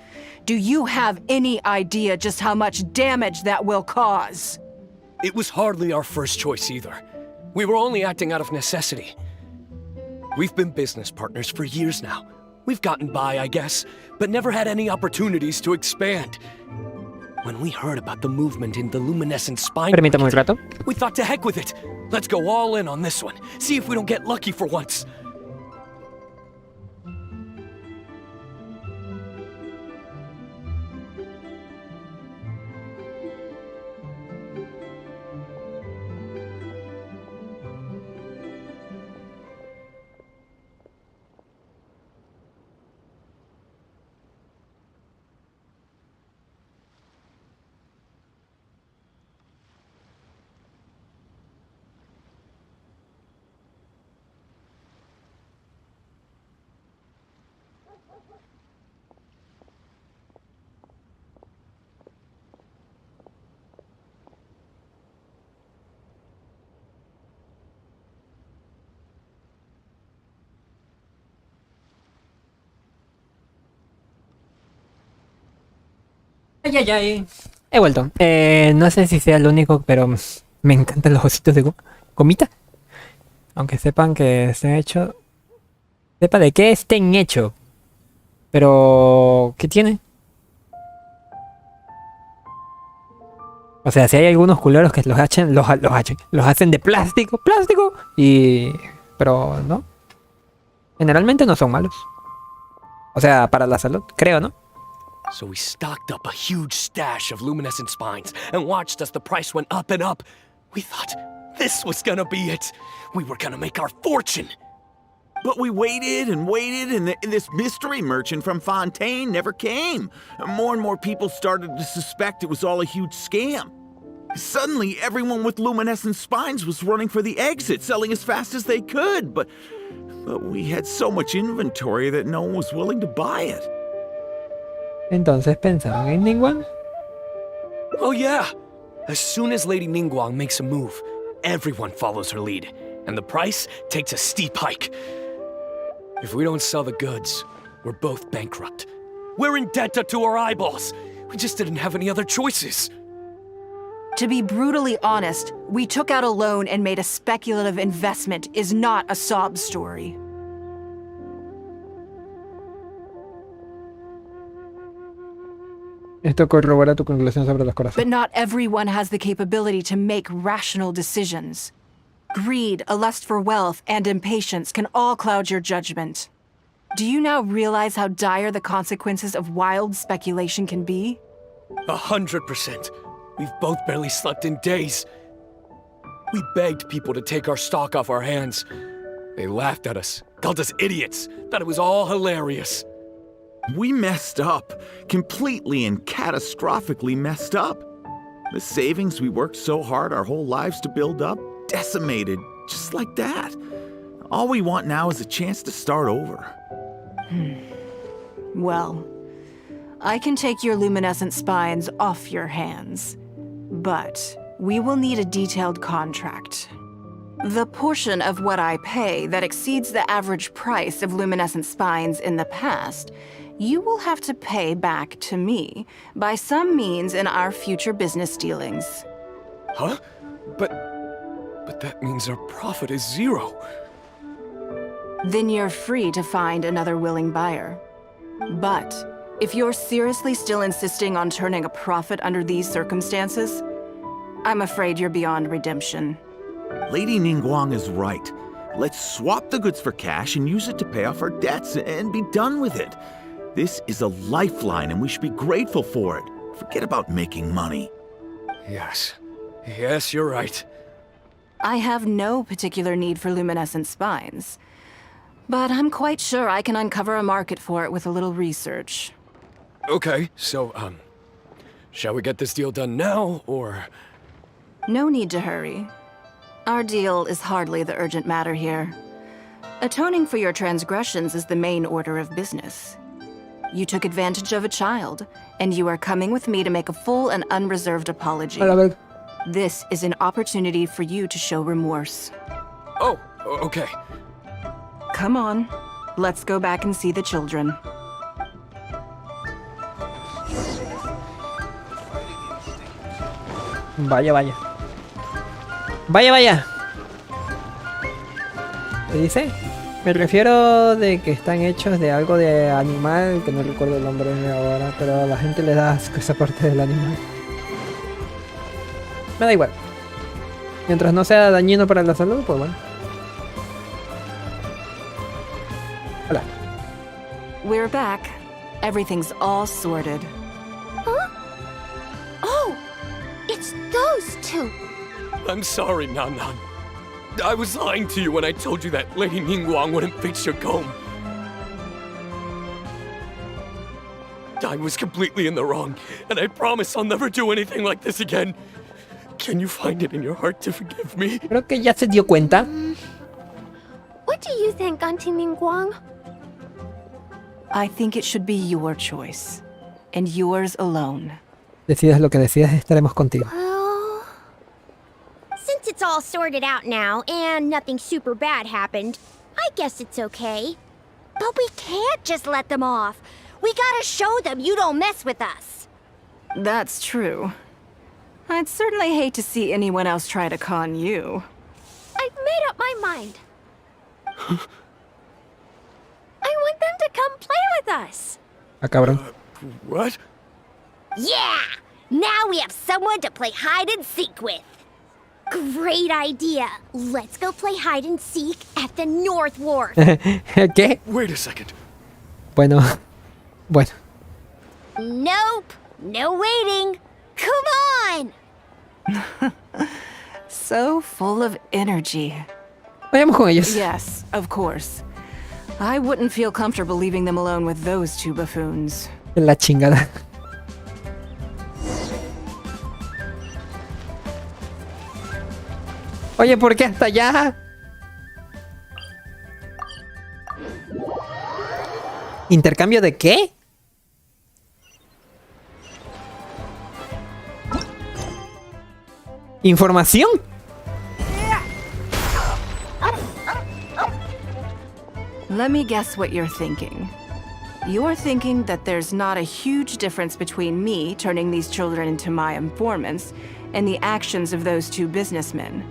Do you have any idea just how much damage that will cause? It was hardly our first choice either. We were only acting out of necessity. We've been business partners for years now. We've gotten by, I guess, but never had any opportunities to expand. When we heard about the movement in the luminescent spine, Permítame un rato. we thought to heck with it. Let's go all in on this one. See if we don't get lucky for once. Ay. He vuelto. No sé si sea el único, pero me encantan los ositos de gomita. Aunque sepan que se ha hecho... Sepa de qué estén hechos. Pero... ¿qué tiene? O sea, si hay algunos culeros que los hacen de plástico. ¡Plástico! Y... pero, ¿no? Generalmente no son malos. O sea, para la salud, creo, ¿no? So we stocked up a huge stash of luminescent spines and watched as the price went up and up. We thought this was gonna be it. We were gonna make our fortune. But we waited and waited, and this mystery merchant from Fontaine never came. More and more people started to suspect it was all a huge scam. Suddenly, everyone with luminescent spines was running for the exit, selling as fast as they could, but But we had so much inventory that no one was willing to buy it. Entonces pensaron en Ningguang. Oh yeah! As soon as Lady Ningguang makes a move, everyone follows her lead, and the price takes a steep hike. If we don't sell the goods, we're both bankrupt. We're in debt up to our eyeballs. We just didn't have any other choices. To be brutally honest, we took out a loan and made a speculative investment is not a sob story. Esto corrobora tu conclusión sobre los corazones. But not everyone has the capability to make rational decisions. Greed, a lust for wealth, and impatience can all cloud your judgment. Do you now realize how dire the consequences of wild speculation can be? 100%. We've both barely slept in days. We begged people to take our stock off our hands. They laughed at us, called us idiots, thought it was all hilarious. We messed up. Completely and catastrophically messed up. The savings we worked so hard our whole lives to build up, decimated, just like that. All we want now is a chance to start over. Well, I can take your luminescent spines off your hands, but we will need a detailed contract. The portion of what I pay that exceeds the average price of luminescent spines in the past, you will have to pay back to me by some means in our future business dealings. Huh? But that means our profit is zero. Then you're free to find another willing buyer. But if you're seriously still insisting on turning a profit under these circumstances, I'm afraid you're beyond redemption. Lady Ningguang is right. Let's swap the goods for cash and use it to pay off our debts and be done with it. This is a lifeline and we should be grateful for it. Forget about making money. Yes, you're right. I have no particular need for luminescent spines, but I'm quite sure I can uncover a market for it with a little research. Okay, so, shall we get this deal done now, or...? No need to hurry. Our deal is hardly the urgent matter here. Atoning for your transgressions is the main order of business. You took advantage of a child, and you are coming with me to make a full and unreserved apology. This is an opportunity for you to show remorse. Oh, okay. Come on, let's go back and see the children. Vaya, vaya. Vaya, vaya. ¿Qué dice? Me refiero de que están hechos de algo de animal, que no recuerdo el nombre ahora, pero a la gente le da asco esa parte del animal. Me da igual. Mientras no sea dañino para la salud, pues bueno. Hola. We're back. Everything's all sorted. Huh? Oh! It's those two! I'm sorry, Nan Nan. I was lying to you when I told you that Lady Ningguang wouldn't fix your comb. I was completely in the wrong, and I promise I'll never do anything like this again. Can you find it in your heart to forgive me? Creo que ya se dio cuenta. What do you think, Auntie Ningguang? I think it should be your choice, and yours alone. Decidas lo que decidas, estaremos contigo. Well, since it's all sorted out now and nothing super bad happened, I guess it's okay. But we can't just let them off. We gotta show them you don't mess with us. That's true. I'd certainly hate to see anyone else try to con you. I've made up my mind. I want them to come play with us. Ah, cabrón. What? Yeah! Now we have someone to play hide and seek with. Great idea. Let's go play hide and seek at the North Wharf. ¿Qué? Wait a second. Bueno. Nope. No waiting. Come on! So full of energy. Vayamos con ellos. Yes, of course. I wouldn't feel comfortable leaving them alone with those two buffoons. La chingada. Oye, ¿por qué hasta allá? ¿Intercambio de qué? ¿Información? Let me guess what you're thinking. You're thinking that there's not a huge difference between me turning these children into my informants and the actions of those two businessmen.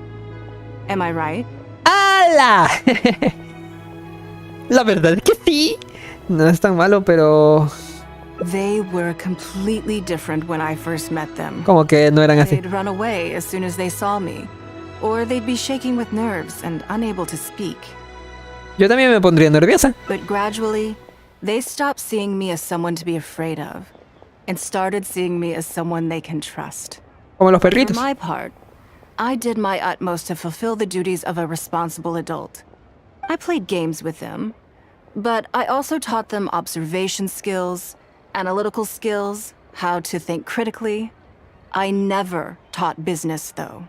Am I right? ¡Hala! La verdad es que sí. No es tan malo, pero... They were completely different when I first met them. Como que no eran así. They'd run away as soon as they saw me. Or they'd be shaking with nerves and unable to speak. Yo también me pondría nerviosa. But gradually, they stopped seeing me as someone to be afraid of, and started seeing me as someone they can trust. Como los perritos. For my part, I did my utmost to fulfill the duties of a responsible adult. I played games with them, but I also taught them observation skills, analytical skills, how to think critically. I never taught business, though.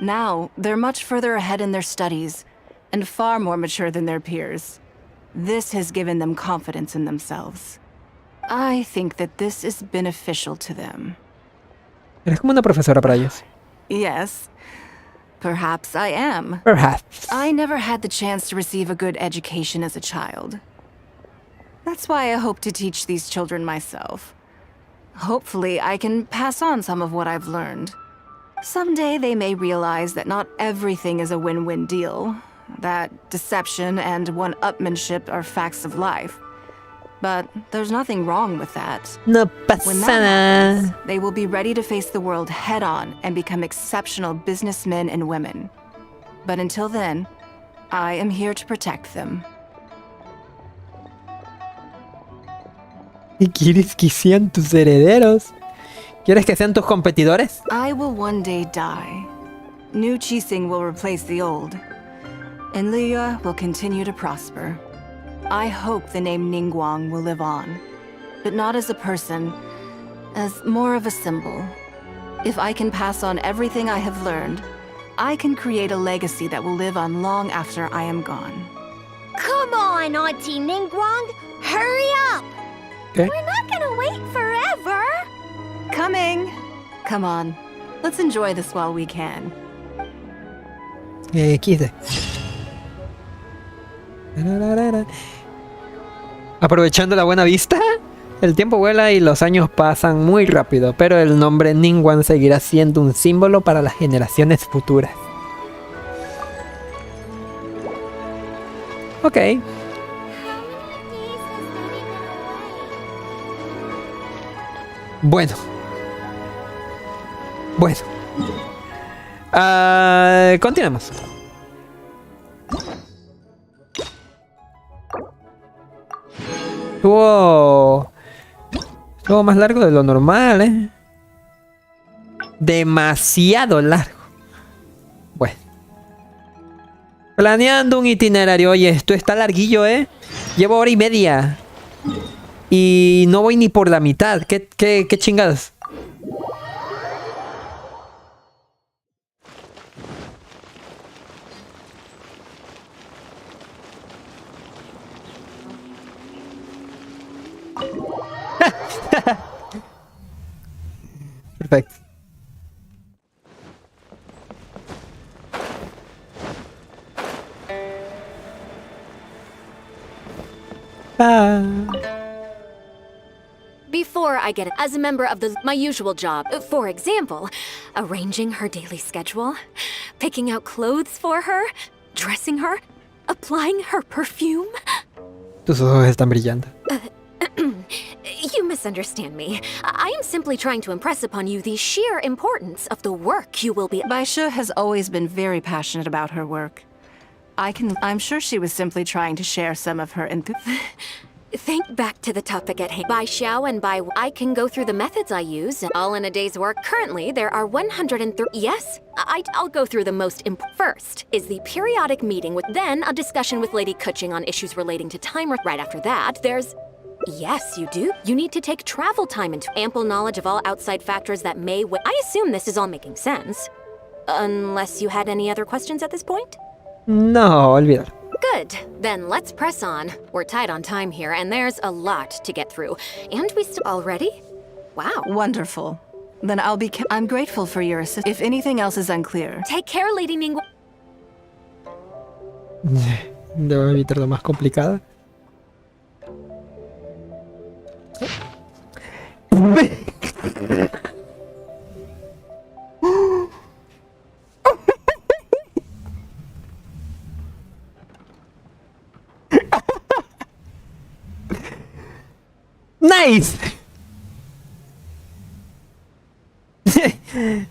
Now, they're much further ahead in their studies, and far more mature than their peers. This has given them confidence in themselves. I think that this is beneficial to them. Eres como una profesora para ellos. Yes, perhaps I am. Perhaps. I never had the chance to receive a good education as a child. That's why I hope to teach these children myself. Hopefully, I can pass on some of what I've learned. Someday they may realize that not everything is a win-win deal, that deception and one-upmanship are facts of life. But there's nothing wrong with that. No When pasa that nada. happens, they will be ready to face the world head-on and become exceptional businessmen and women. But until then, I am here to protect them. ¿Y quieres que sean tus herederos? ¿Quieres que sean tus competidores? I will one day die. New Qixing will replace the old. And Liyue will continue to prosper. I hope the name Ningguang will live on. But not as a person, as more of a symbol. If I can pass on everything I have learned, I can create a legacy that will live on long after I am gone. Come on, Auntie Ningguang! Hurry up! Okay. We're not gonna wait forever! Coming! Come on, let's enjoy this while we can. XD. Aprovechando la buena vista, el tiempo vuela y los años pasan muy rápido, pero el nombre Ningguang seguirá siendo un símbolo para las generaciones futuras. Ok. Bueno. Continuemos. Estuvo más largo de lo normal, ¿eh? Demasiado largo. Bueno. Planeando un itinerario. Oye, esto está larguillo, ¿eh? Llevo hora y media. Y no voy ni por la mitad. ¿Qué chingados? Perfecto. Before I get it, as a member of my usual job, for example, arranging her daily schedule, picking out clothes for her, dressing her, applying her perfume. Tus ojos están brillando. You misunderstand me. I am simply trying to impress upon you the sheer importance of the work you will be... Baisha has always been very passionate about her work. I'm sure she was simply trying to share some of her Think back to the topic at hand. By Xiao and by I can go through the methods I use, all in a day's work. Currently, there are 130... Yes, I'll go through the most important. First is the periodic meeting with... Then a discussion with Lady Kuching on issues relating to time. Right after that, there's... Yes, you do. You need to take travel time into ample knowledge of all outside factors that may... I assume this is all making sense. Unless you had any other questions at this point? No, olvidar. Good. Then let's press on. We're tight on time here, and there's a lot to get through. And we still already? Wow. Wonderful. Then I'm grateful for your assistance. If anything else is unclear. Take care, Lady Ningguang. Debo evitar lo más complicado. Nice.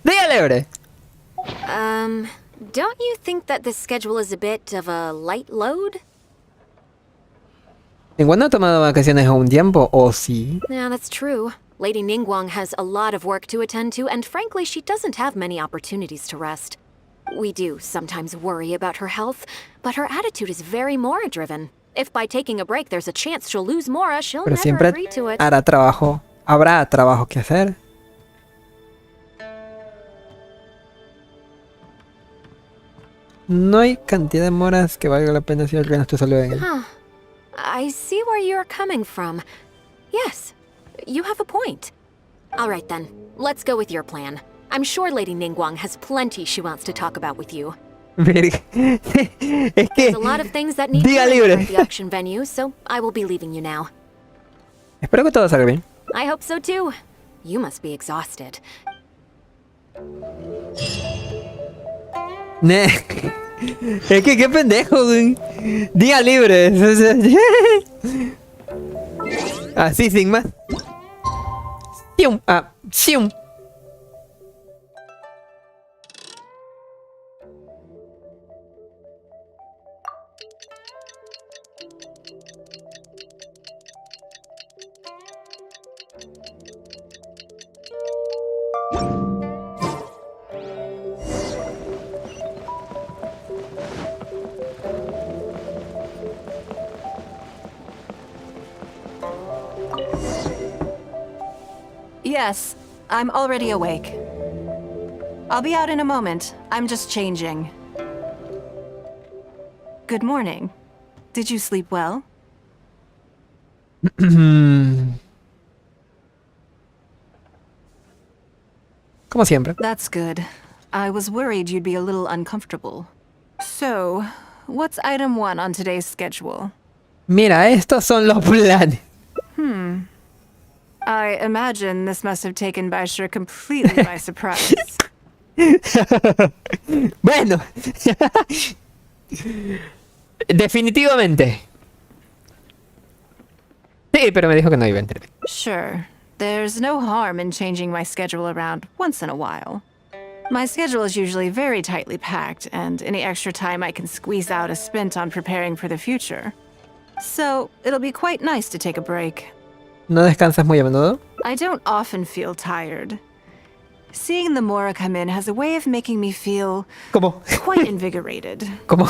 Dígale, Don't you think that this schedule is a bit of a light load? ¿Ningún ha tomado vacaciones a un tiempo o sí? Yeah, that's true. Lady Ningguang has a lot of work to attend to, and frankly, she doesn't have many opportunities to rest. We do sometimes worry about her health, but her attitude is very Mora-driven. If by taking a break there's a chance she'll lose Mora, she'll Pero never siempre agree to it. habrá trabajo que hacer. No hay cantidad de moras que valga la pena si arruinas tu salud en él. Huh. I see where you're coming from. Yes, you have a point. All right then, let's go with your plan. I'm sure Lady Ningguang has plenty she wants to talk about with you. Verga. Es que... There's a lot of things that need to Diga be libre. at the auction venue, so I will be leaving you now. Espero que todo salga bien. I hope so too. You must be exhausted. Es que qué pendejo, güey. Día libre. Así sin más. Sium. Sium. Yes, I'm already awake. I'll be out in a moment. I'm just changing. Good morning. Did you sleep well? Como siempre. That's good. I was worried you'd be a little uncomfortable. So, what's item 1 on today's schedule? Mira, estos son los planes. I imagine this must have taken Baisha completely by surprise. Bueno. Definitivamente. Sí, pero me dijo que no iba a entrar. Sure. There's no harm in changing my schedule around once in a while. My schedule is usually very tightly packed, and any extra time I can squeeze out is spent on preparing for the future. So, it'll be quite nice to take a break. ¿No descansas muy a menudo? I don't often feel tired. Seeing the Mora come in has a way of making me feel ¿Cómo? quite invigorated. ¿Cómo?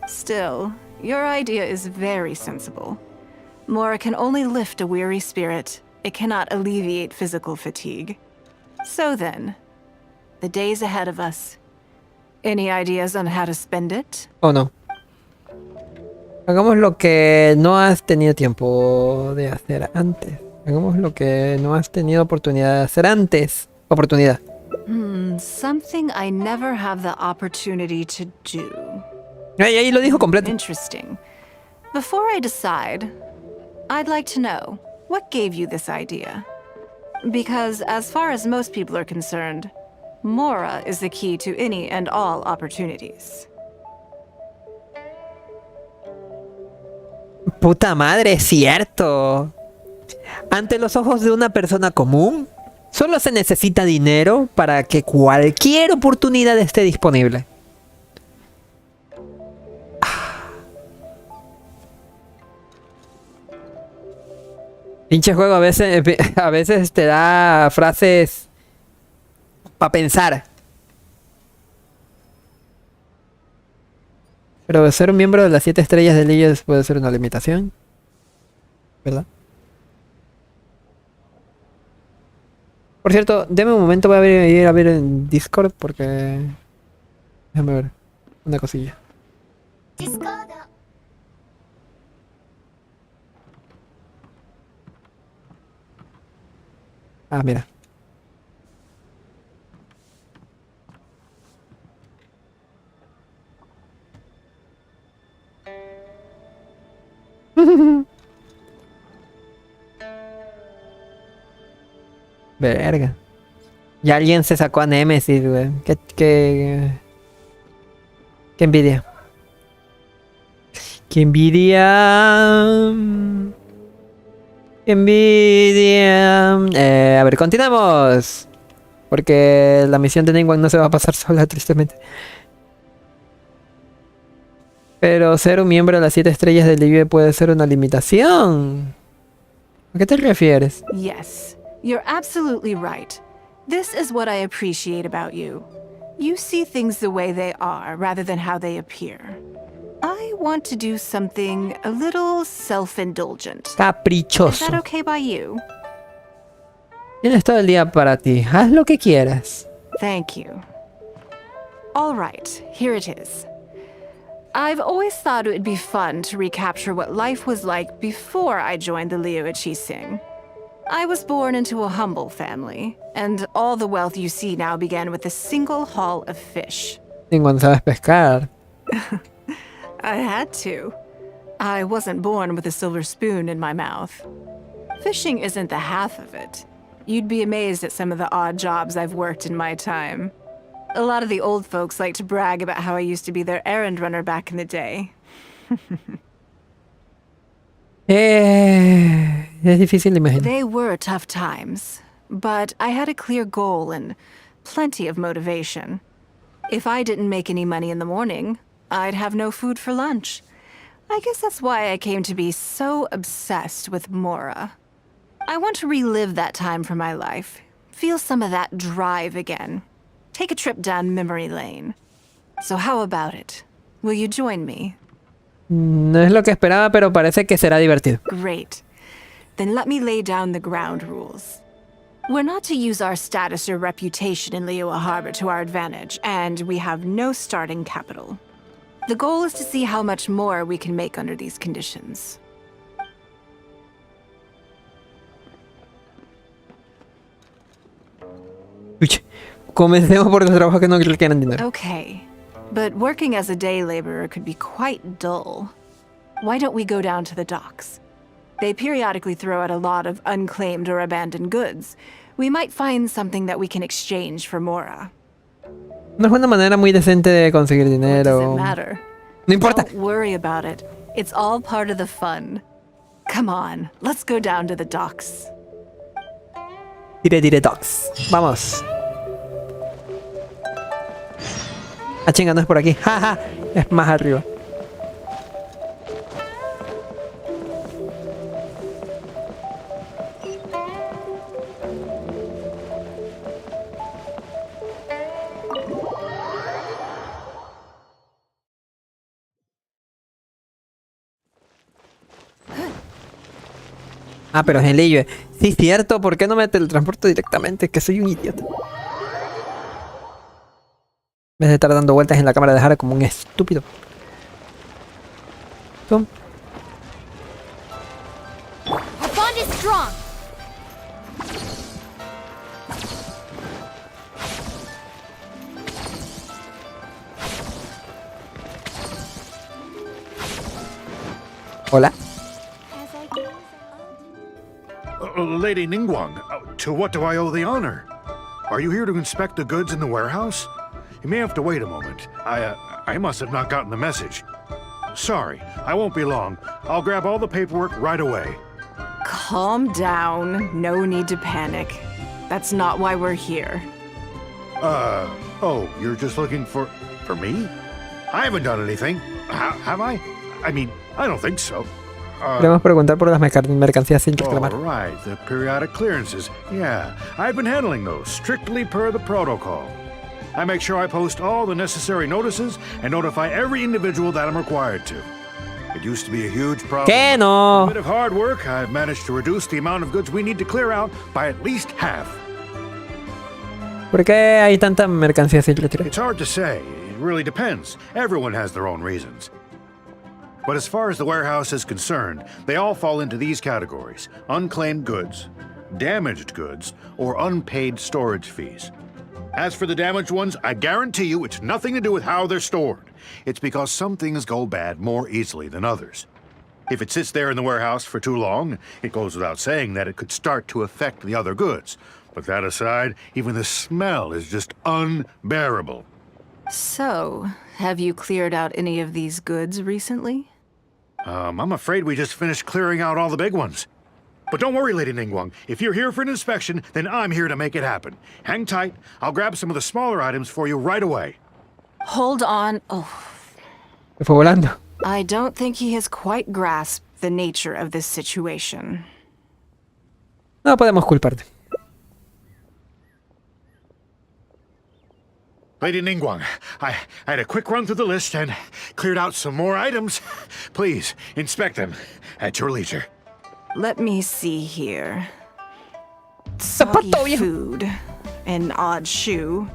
Still, your idea is very sensible. Mora can only lift a weary spirit. It cannot alleviate physical fatigue. So then, the days ahead of us. Any ideas on how to spend it? ¿O no? Hagamos lo que no has tenido tiempo de hacer antes. Hagamos lo que no has tenido oportunidad de hacer antes. Oportunidad. Something I never have the opportunity to do. Ahí lo dijo completo. Interesting. Before I decide, I'd like to know, what gave you this idea? Because as far as most people are concerned, Mora is the key to any and all opportunities. Puta madre, es cierto. Ante los ojos de una persona común, solo se necesita dinero para que cualquier oportunidad esté disponible. Pinche juego a veces te da frases para pensar. Pero ser un miembro de las 7 estrellas de Leyes puede ser una limitación, ¿verdad? Por cierto, deme un momento, voy a ir a ver en Discord porque... Déjame ver una cosilla. Ah, mira. Verga. Ya alguien se sacó a Nemesis, güey. Qué envidia. Qué envidia. Qué envidia. A ver, continuamos. Porque la misión de Ningguang no se va a pasar sola, tristemente. Pero ser un miembro de las 7 estrellas del Vivo puede ser una limitación. ¿A qué te refieres? Yes, you're absolutely right. This is what I appreciate about you. You see things the way they are rather than how they appear. I want to do something a little self-indulgent. Caprichoso. Is that okay by you? Tienes todo el día para ti. Haz lo que quieras. Thank you. All right, here it is. I've always thought it would be fun to recapture what life was like before I joined the Liu Sing. I was born into a humble family, and all the wealth you see now began with a single haul of fish. Ningguang sabes pescar. I had to. I wasn't born with a silver spoon in my mouth. Fishing isn't the half of it. You'd be amazed at some of the odd jobs I've worked in my time. A lot of the old folks like to brag about how I used to be their errand runner back in the day. Es difícil de imaginar. They were tough times, but I had a clear goal and plenty of motivation. If I didn't make any money in the morning, I'd have no food for lunch. I guess that's why I came to be so obsessed with Mora. I want to relive that time from my life, feel some of that drive again. Take a trip down memory lane. So how about it? Will you join me? No es lo que esperaba, pero parece que será divertido. Great. Then let me lay down the ground rules. We're not to use our status or reputation in Liyue Harbor to our advantage, and we have no starting capital. The goal is to see how much more we can make under these conditions. Uy, comencemos por los trabajos que no requieren dinero. Okay, but working as a day laborer could be quite dull. Why don't we go down to the docks? They periodically throw out a lot of unclaimed or abandoned goods. We might find something that we can exchange for Mora. No es una manera muy decente de conseguir dinero. What does it matter? No importa. Don't worry about it. It's all part of the fun. Come on, let's go down to the docks. Dire docks. Vamos. Ah, chinga, no es por aquí. Jaja, es más arriba. Ah, pero es en Liyue. Sí, cierto. ¿Por qué no me teletransporto directamente? Que soy un idiota. En vez de estar dando vueltas en la cámara de Jade como un estúpido. Tum. Our bond is strong. Hola. Lady Ningguang, to what do I owe the honor? Are you here to inspect the goods in the warehouse? You may have to wait a moment. I must have not gotten the message. Sorry, I won't be long. I'll grab all the paperwork right away. Calm down. No need to panic. That's not why we're here. Oh, you're just looking for me? I haven't done anything. Have I? I mean, I don't think so. Queremos preguntar por las mercancías sin reclamar. All right, the periodic clearances. Yeah, I've been handling those, strictly per the protocol. I make sure I post all the necessary notices and notify every individual that I'm required to. It used to be a huge problem. ¿Qué no? With a bit of hard work, I've managed to reduce the amount of goods we need to clear out by at least half. ¿Por qué hay tanta mercancía sin retirar? It's hard to say. It really depends. Everyone has their own reasons. But as far as the warehouse is concerned, they all fall into these categories: unclaimed goods, damaged goods or unpaid storage fees. As for the damaged ones, I guarantee you it's nothing to do with how they're stored. It's because some things go bad more easily than others. If it sits there in the warehouse for too long, it goes without saying that it could start to affect the other goods. But that aside, even the smell is just unbearable. So, have you cleared out any of these goods recently? I'm afraid we just finished clearing out all the big ones. But don't worry, Lady Ningguang. If you're here for an inspection, then I'm here to make it happen. Hang tight. I'll grab some of the smaller items for you right away. Hold on. Oh. Se fue volando. I don't think he has quite grasped the nature of this situation. No podemos culparte. Lady Ningguang, I had a quick run through the list and cleared out some more items. Please, inspect them at your leisure. Let me see here. Soggy food, an odd shoe,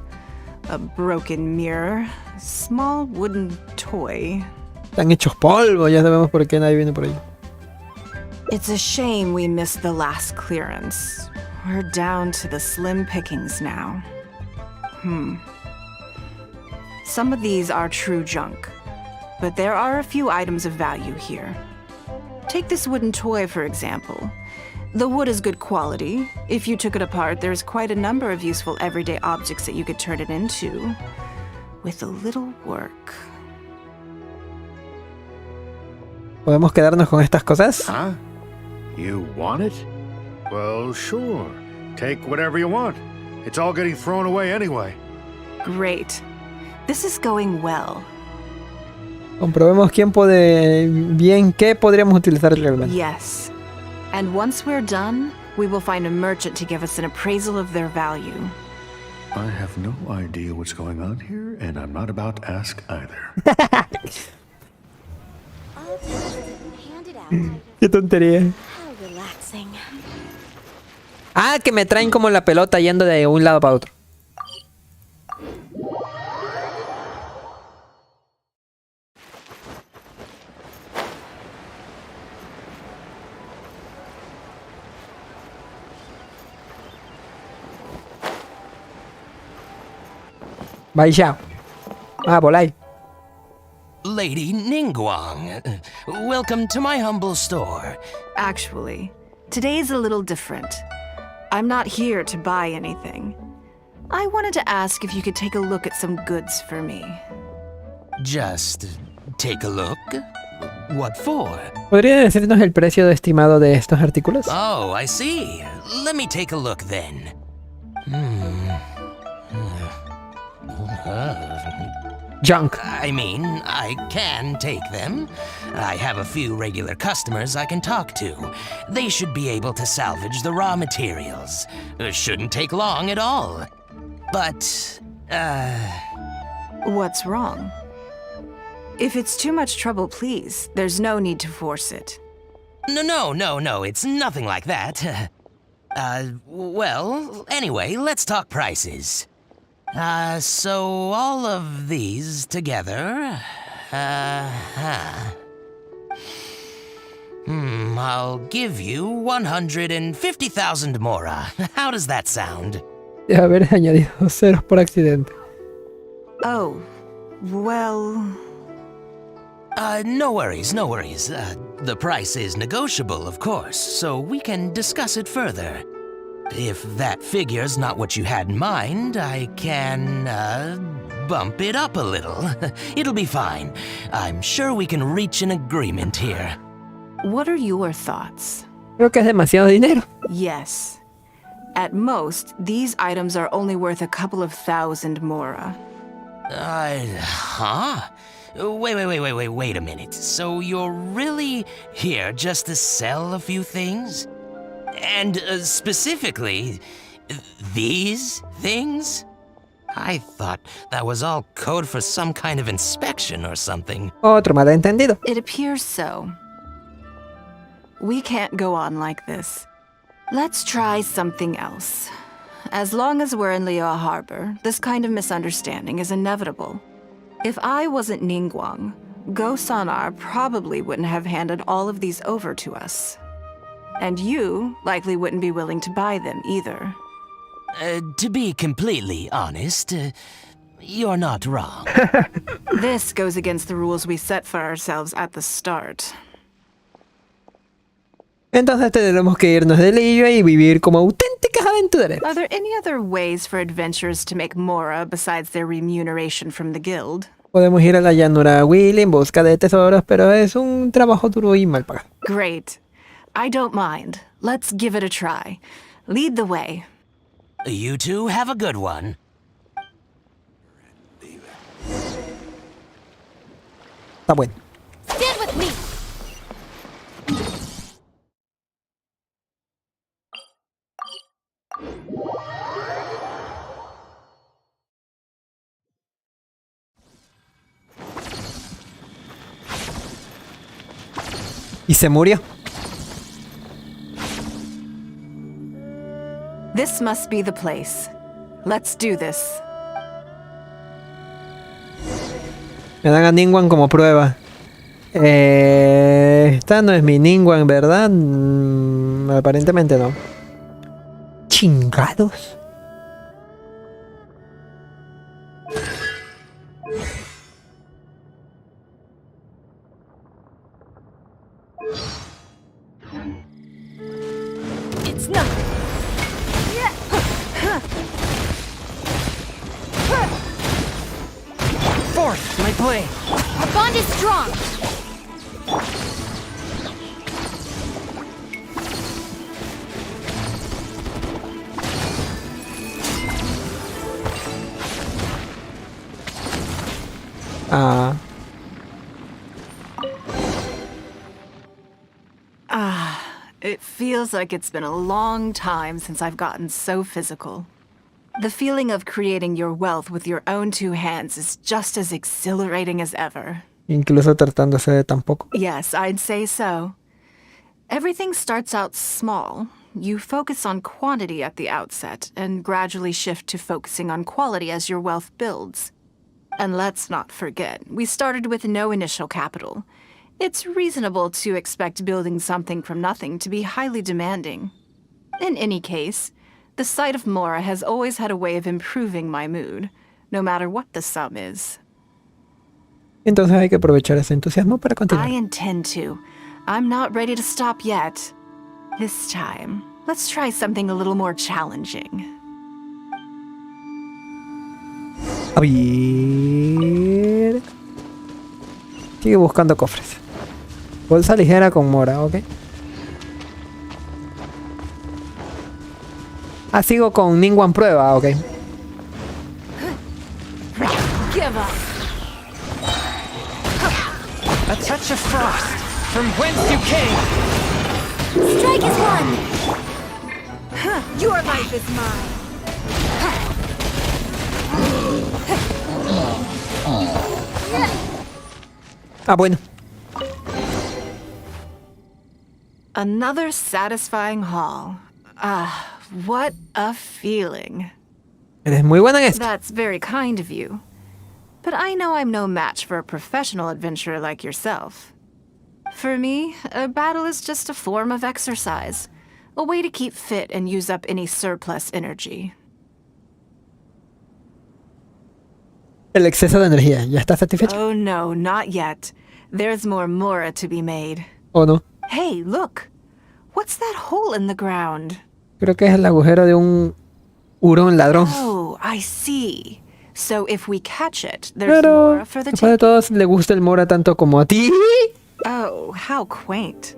a broken mirror, small wooden toy. Están hechos polvo, ya sabemos por qué nadie viene por ahí. It's a shame we missed the last clearance. We're down to the slim pickings now. Some of these are true junk, but there are a few items of value here. Take this wooden toy, for example. The wood is good quality. If you took it apart, there's quite a number of useful everyday objects that you could turn it into, with a little work. ¿Podemos quedarnos con estas cosas? Huh? You want it? Well, sure. Take whatever you want. It's all getting thrown away anyway. Great. This is going well. Comprobemos quién puede... bien qué podríamos utilizar realmente. Yes. And once we're done, we will find a merchant to give us an appraisal of their value. I have no idea what's going on here, and I'm not about to ask either. Qué tontería. Ah, que me traen como la pelota yendo de un lado para otro. Vaya. Ah, voláis. Lady Ningguang, welcome to my humble store. Actually, today's a little different. I'm not here to buy anything. I wanted to ask if you could take a look at some goods for me. Just take a look? What for? ¿Podría decirnos el precio estimado de estos artículos? Oh, I see. Let me take a look then. Junk. I mean, I can take them. I have a few regular customers I can talk to. They should be able to salvage the raw materials. Shouldn't take long at all. But, What's wrong? If it's too much trouble, please. There's no need to force it. No, it's nothing like that. Well, anyway, let's talk prices. So all of these together, I'll give you 150,000 mora. How does that sound? De haber añadido ceros por accidente. Oh, well... No worries. The price is negotiable, of course, so we can discuss it further. If that figure's not what you had in mind, I can, bump it up a little. It'll be fine. I'm sure we can reach an agreement here. What are your thoughts? Creo que es demasiado dinero. Yes. At most, these items are only worth a couple of thousand mora. Huh? Wait a minute. So you're really here just to sell a few things? And specifically, these things? I thought that was all code for some kind of inspection or something. Otro malentendido. It appears so. We can't go on like this. Let's try something else. As long as we're in Liyue Harbor, this kind of misunderstanding is inevitable. If I wasn't Ningguang, Go Sonar probably wouldn't have handed all of these over to us. And you likely wouldn't be willing to buy them either. To be completely honest, you're not wrong. This goes against the rules we set for ourselves at the start. Entonces tendremos que irnos de Liyue y vivir como auténticas aventureras. Are there any other ways for adventurers to make mora besides their remuneration from the guild? Podemos ir a la llanura Willy en busca de tesoros, pero es un trabajo duro y mal pagado. Great. I don't mind. Let's give it a try. Lead the way. You two have a good one. Está bueno. Stand with me! ¿Y se murió? This must be the place. Let's do this. Me dan a Ningguang como prueba. Esta no es mi Ningguang, ¿verdad? Aparentemente no. Chingados. It's nothing. Forth, my blade. Our bond is strong. It feels like it's been a long time since I've gotten so physical. The feeling of creating your wealth with your own two hands is just as exhilarating as ever. Incluso tratándose de tan poco. Yes, I'd say so. Everything starts out small. You focus on quantity at the outset and gradually shift to focusing on quality as your wealth builds. And let's not forget, we started with no initial capital. It's reasonable to expect building something from nothing to be highly demanding. In any case, the sight of Mora has always had a way of improving my mood, no matter what the sum is. Entonces hay que aprovechar ese entusiasmo para continuar. I intend to. I'm not ready to stop yet. This time, let's try something a little more challenging. A ver. Sigue buscando cofres. Bolsa ligera con Mora, ok. Ah, sigo con Ningguang prueba, ok. Give up. A touch of frost, from whence you came. Strike is one. Your life is mine. Ah, bueno. Another satisfying haul. What a feeling. Eres muy buena en esto. That's very kind of you. But I know I'm no match for a professional adventurer like yourself. For me, a battle is just a form of exercise, a way to keep fit and use up any surplus energy. El exceso de energía. ¿Ya estás satisfecho? Oh no, not yet. There's more Mora to be made. ¿O no? Hey, look! What's that hole in the ground? Creo que es el agujero de un hurón ladrón. Oh, I see. So if we catch it, there's Pero Mora for the después de taking. todos le gusta el Mora tanto como a ti. Oh, how quaint.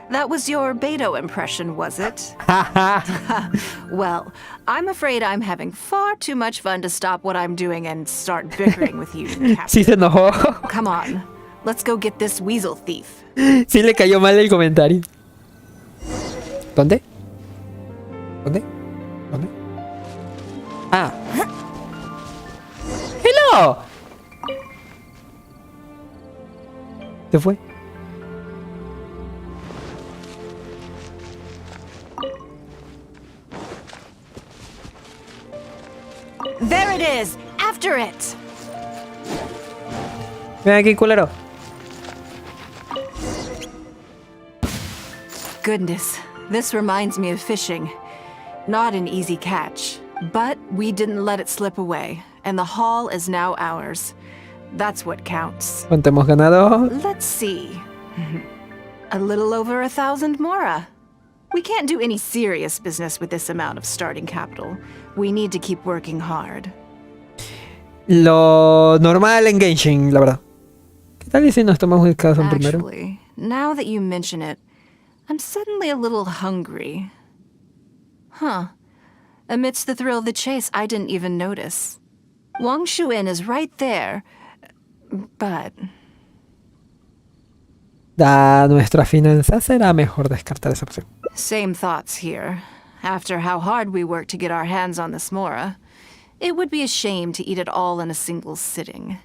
That was your Beto impression, was it? Well, I'm afraid I'm having far too much fun to stop what I'm doing and start bickering with you, Captain. Sí se enojó. Come on, let's go get this weasel thief. Sí le cayó mal el comentario. ¿Dónde? ¿Dónde? ¿Dónde? Ah. ¡Hello! ¿Se fue? There it is! After it! Ven aquí, culero. Goodness, This reminds me of fishing. Not an easy catch, but we didn't let it slip away, and the haul is now ours. That's what counts. ¿Cuánto hemos ganado? Let's see. A little over 1,000 mora. We can't do any serious business with this amount of starting capital. We need to keep working hard. Lo normal en Genshin, la verdad. ¿Qué tal y si nos tomamos el caso primero? Actually, now that you mention it, I'm suddenly a little hungry. Huh. Amidst the thrill of the chase, I didn't even notice. Wangshu Inn is right there, but... Da nuestra finanza será mejor descartar esa opción. Same thoughts here. After how hard we worked to get our hands on this mora, it would be a shame to eat it all in a single sitting.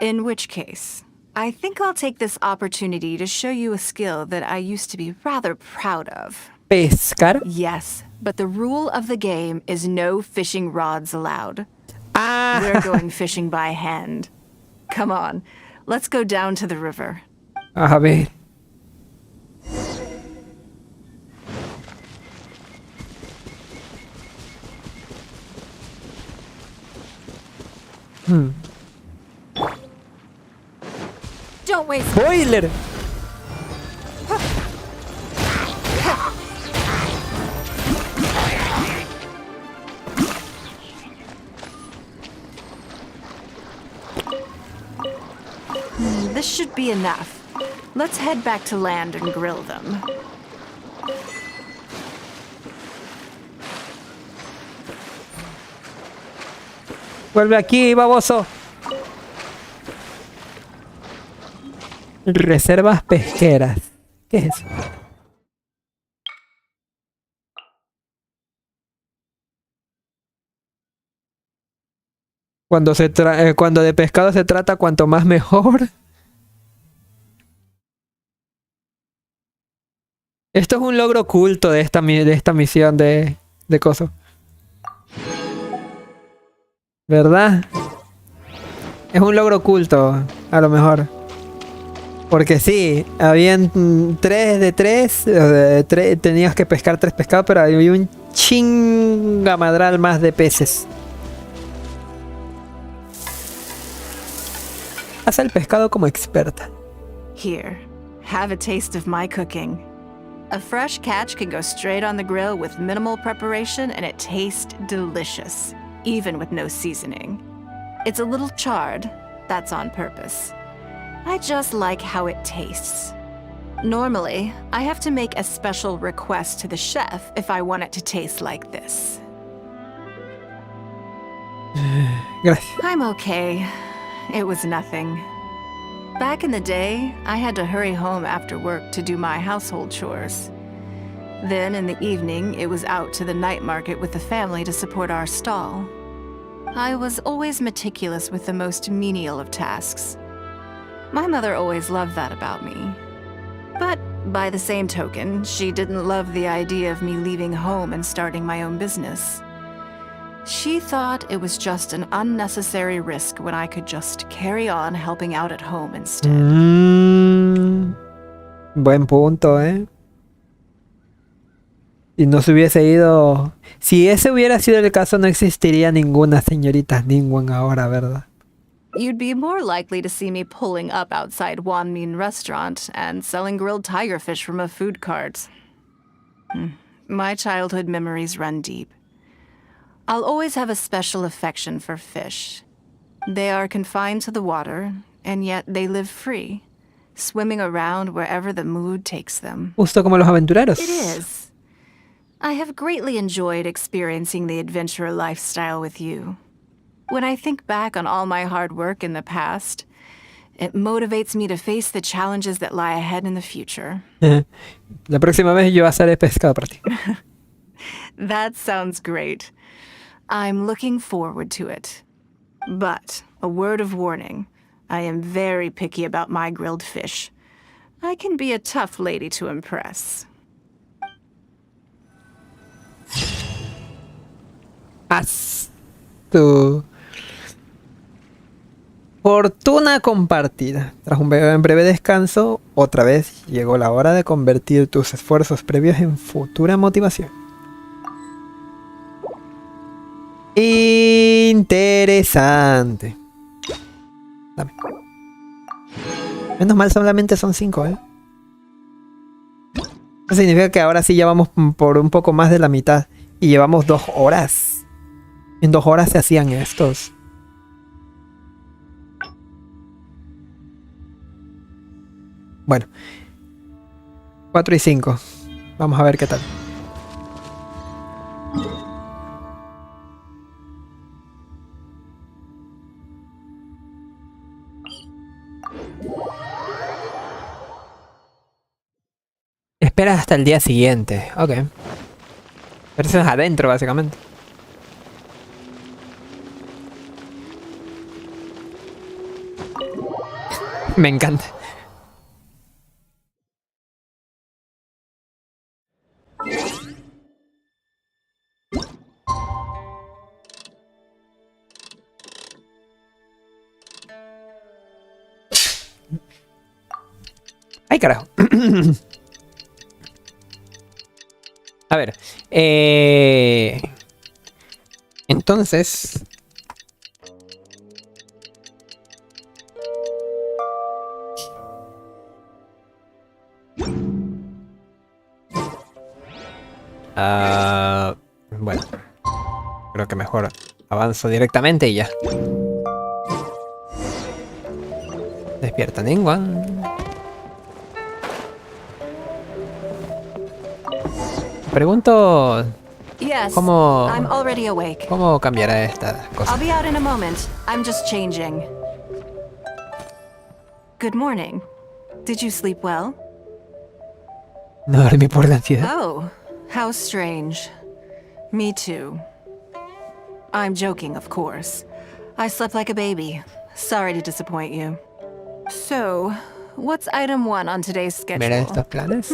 In which case, I think I'll take this opportunity to show you a skill that I used to be rather proud of. ¿Pescar? Yes, but the rule of the game is no fishing rods allowed. Ah. We're going fishing by hand. Come on, let's go down to the river. A ver. Don't waste. Spoiler. This should be enough. Let's head back to land and grill them. Vuelve aquí, baboso. Reservas pesqueras. ¿Qué es eso? Cuando de pescado se trata, cuanto más mejor. Esto es un logro oculto de esta misión de coso. ¿Verdad? Es un logro oculto, a lo mejor. Porque sí, habían 3 de 3, tenías que pescar 3 pescados, pero había un chingamadral más de peces. Haz el pescado como experta. Here, have a taste of my cooking. A fresh catch can go straight on the grill with minimal preparation and it tastes delicious, even with no seasoning. It's a little charred, that's on purpose. I just like how it tastes. Normally, I have to make a special request to the chef if I want it to taste like this. Gracias. I'm okay. It was nothing. Back in the day, I had to hurry home after work to do my household chores. Then in the evening, it was out to the night market with the family to support our stall. I was always meticulous with the most menial of tasks. My mother always loved that about me. But by the same token, she didn't love the idea of me leaving home and starting my own business. She thought it was just an unnecessary risk when I could just carry on helping out at home instead. Buen punto, ¿eh? Y no se hubiese ido... Si ese hubiera sido el caso, no existiría ninguna señorita Ningguang ahora, ¿verdad? You'd be more likely to see me pulling up outside Wanmin restaurant and selling grilled tiger fish from a food cart. My childhood memories run deep. I'll always have a special affection for fish. They are confined to the water, and yet they live free, swimming around wherever the mood takes them. Justo como los aventureros. It is. I have greatly enjoyed experiencing the adventurer lifestyle with you. When I think back on all my hard work in the past, it motivates me to face the challenges that lie ahead in the future. La próxima vez yo haré pescado para ti. That sounds great. I'm looking forward to it. But, a word of warning, I am very picky about my grilled fish. I can be a tough lady to impress. Haz tu... Fortuna compartida. Tras un breve descanso, otra vez llegó la hora de convertir tus esfuerzos previos en futura motivación. Interesante. Dame. Menos mal solamente son 5, ¿eh? Eso significa que ahora sí ya vamos por un poco más de la mitad. Y llevamos 2 horas. En 2 horas se hacían estos. Bueno. 4 y 5. Vamos a ver qué tal. Espera hasta el día siguiente. Ok. Pero eso es adentro, básicamente. Me encanta. Ay, carajo. A ver. Entonces... bueno. Creo que mejor avanzo directamente y ya. Despierta Ningguang. Pregunto... Yes, ¿Cómo... I'm already awake. ¿Cómo cambiará esta cosa? I'll be out in a moment. I'm just changing. Good morning. Did you sleep well? No dormí por la ansiedad. Oh, how strange. Me too. I'm joking, of course. I slept like a baby. Sorry to disappoint you. So, what's item 1 on today's schedule? ¿Mira estos planes?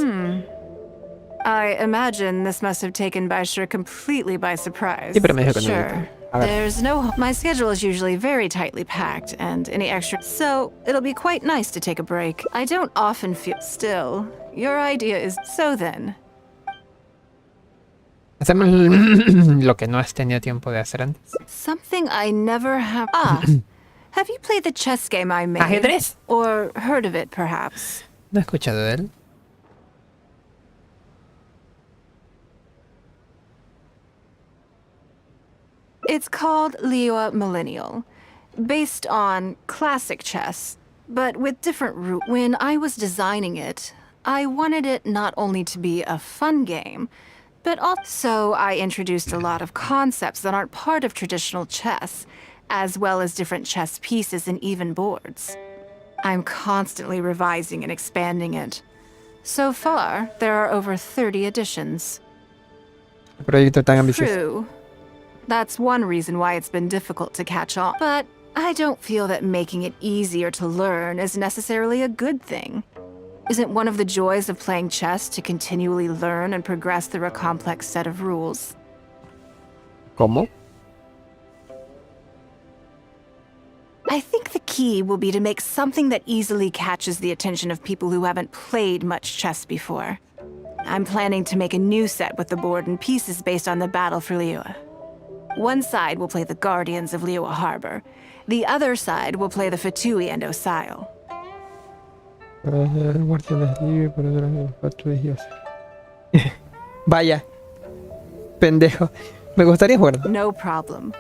I imagine this must have taken Baisher completely by surprise. Sí, pero me dijo que no. Sure. There's no... My schedule is usually very tightly packed, and any extra... So, it'll be quite nice to take a break. I don't often feel... Still, your idea is... So then... Hacemos lo que no has tenido tiempo de hacer antes. Something I never have... Have you played the chess game I made? ¿Ajedrez? Or heard of it, perhaps? No he escuchado de él. It's called Leerá Millennial, based on classic chess, but with different rules. When I was designing it, I wanted it not only to be a fun game, but also I introduced a lot of concepts that aren't part of traditional chess, as well as different chess pieces and even boards. I'm constantly revising and expanding it. So far, there are over 30 editions. El proyecto tan ambicioso. True. That's one reason why it's been difficult to catch on. But I don't feel that making it easier to learn is necessarily a good thing. Isn't one of the joys of playing chess to continually learn and progress through a complex set of rules? ¿Cómo? I think the key will be to make something that easily catches the attention of people who haven't played much chess before. I'm planning to make a new set with the board and pieces based on the battle for Leerá. One side will play the Guardians of Leerá Harbor. The other side will play the Fatui and Osile. Vaya. Pendejo. Me gustaría jugar. No problem.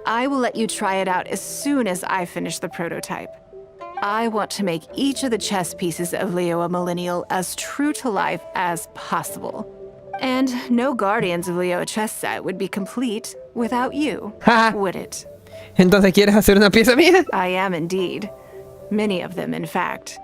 I will let you try it out as soon as I finish the prototype. I want to make each of the chess pieces of Leerá Millennial as true to life as possible. And no Guardians of Leerá chess set would be complete without you, would it? Entonces, ¿quieres hacer una pieza mía? I am indeed. Many of them, in fact.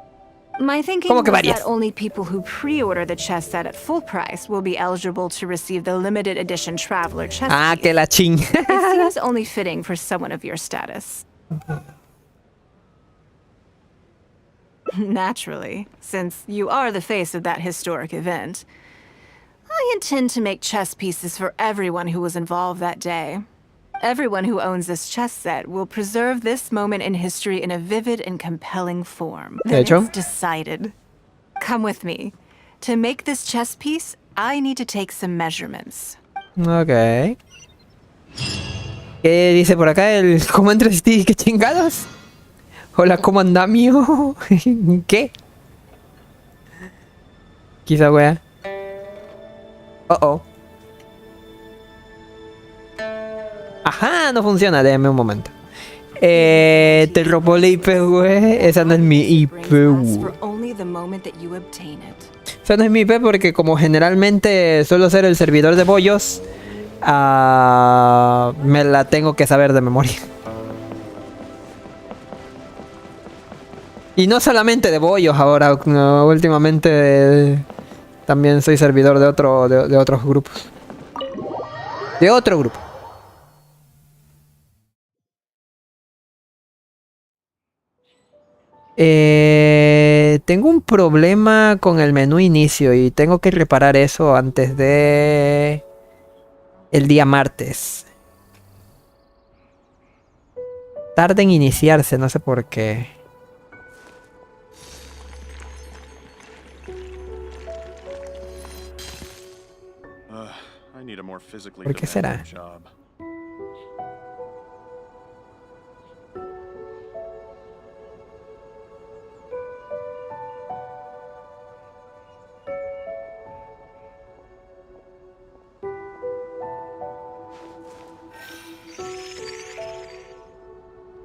My thinking ¿Cómo que was varias? that only people who pre-order the chess set at full price will be eligible to receive the limited edition Traveler chess piece. Que la ching. It seems only fitting for someone of your status. Naturally, since you are the face of that historic event. I intend to make chess pieces for everyone who was involved that day. Everyone who owns this chess set will preserve this moment in history in a vivid and compelling form. Then it's decided. Come with me. To make this chess piece, I need to take some measurements. Ok. ¿Qué dice por acá? El ¿cómo entras? ¿Qué chingados? Hola, ¿cómo andamio? ¿Qué? Quizá wea. Oh. Ajá, no funciona. Déjame un momento. Te robó la IP, güey. Esa no es mi IP. Esa no es mi IP porque como generalmente suelo ser el servidor de bollos, me la tengo que saber de memoria. Y no solamente de bollos ahora, no, últimamente también soy servidor de otros grupos. De otro grupo. Tengo un problema con el menú inicio y tengo que reparar eso antes de el día martes. Tarda en iniciarse, no sé por qué. ¿Por qué será?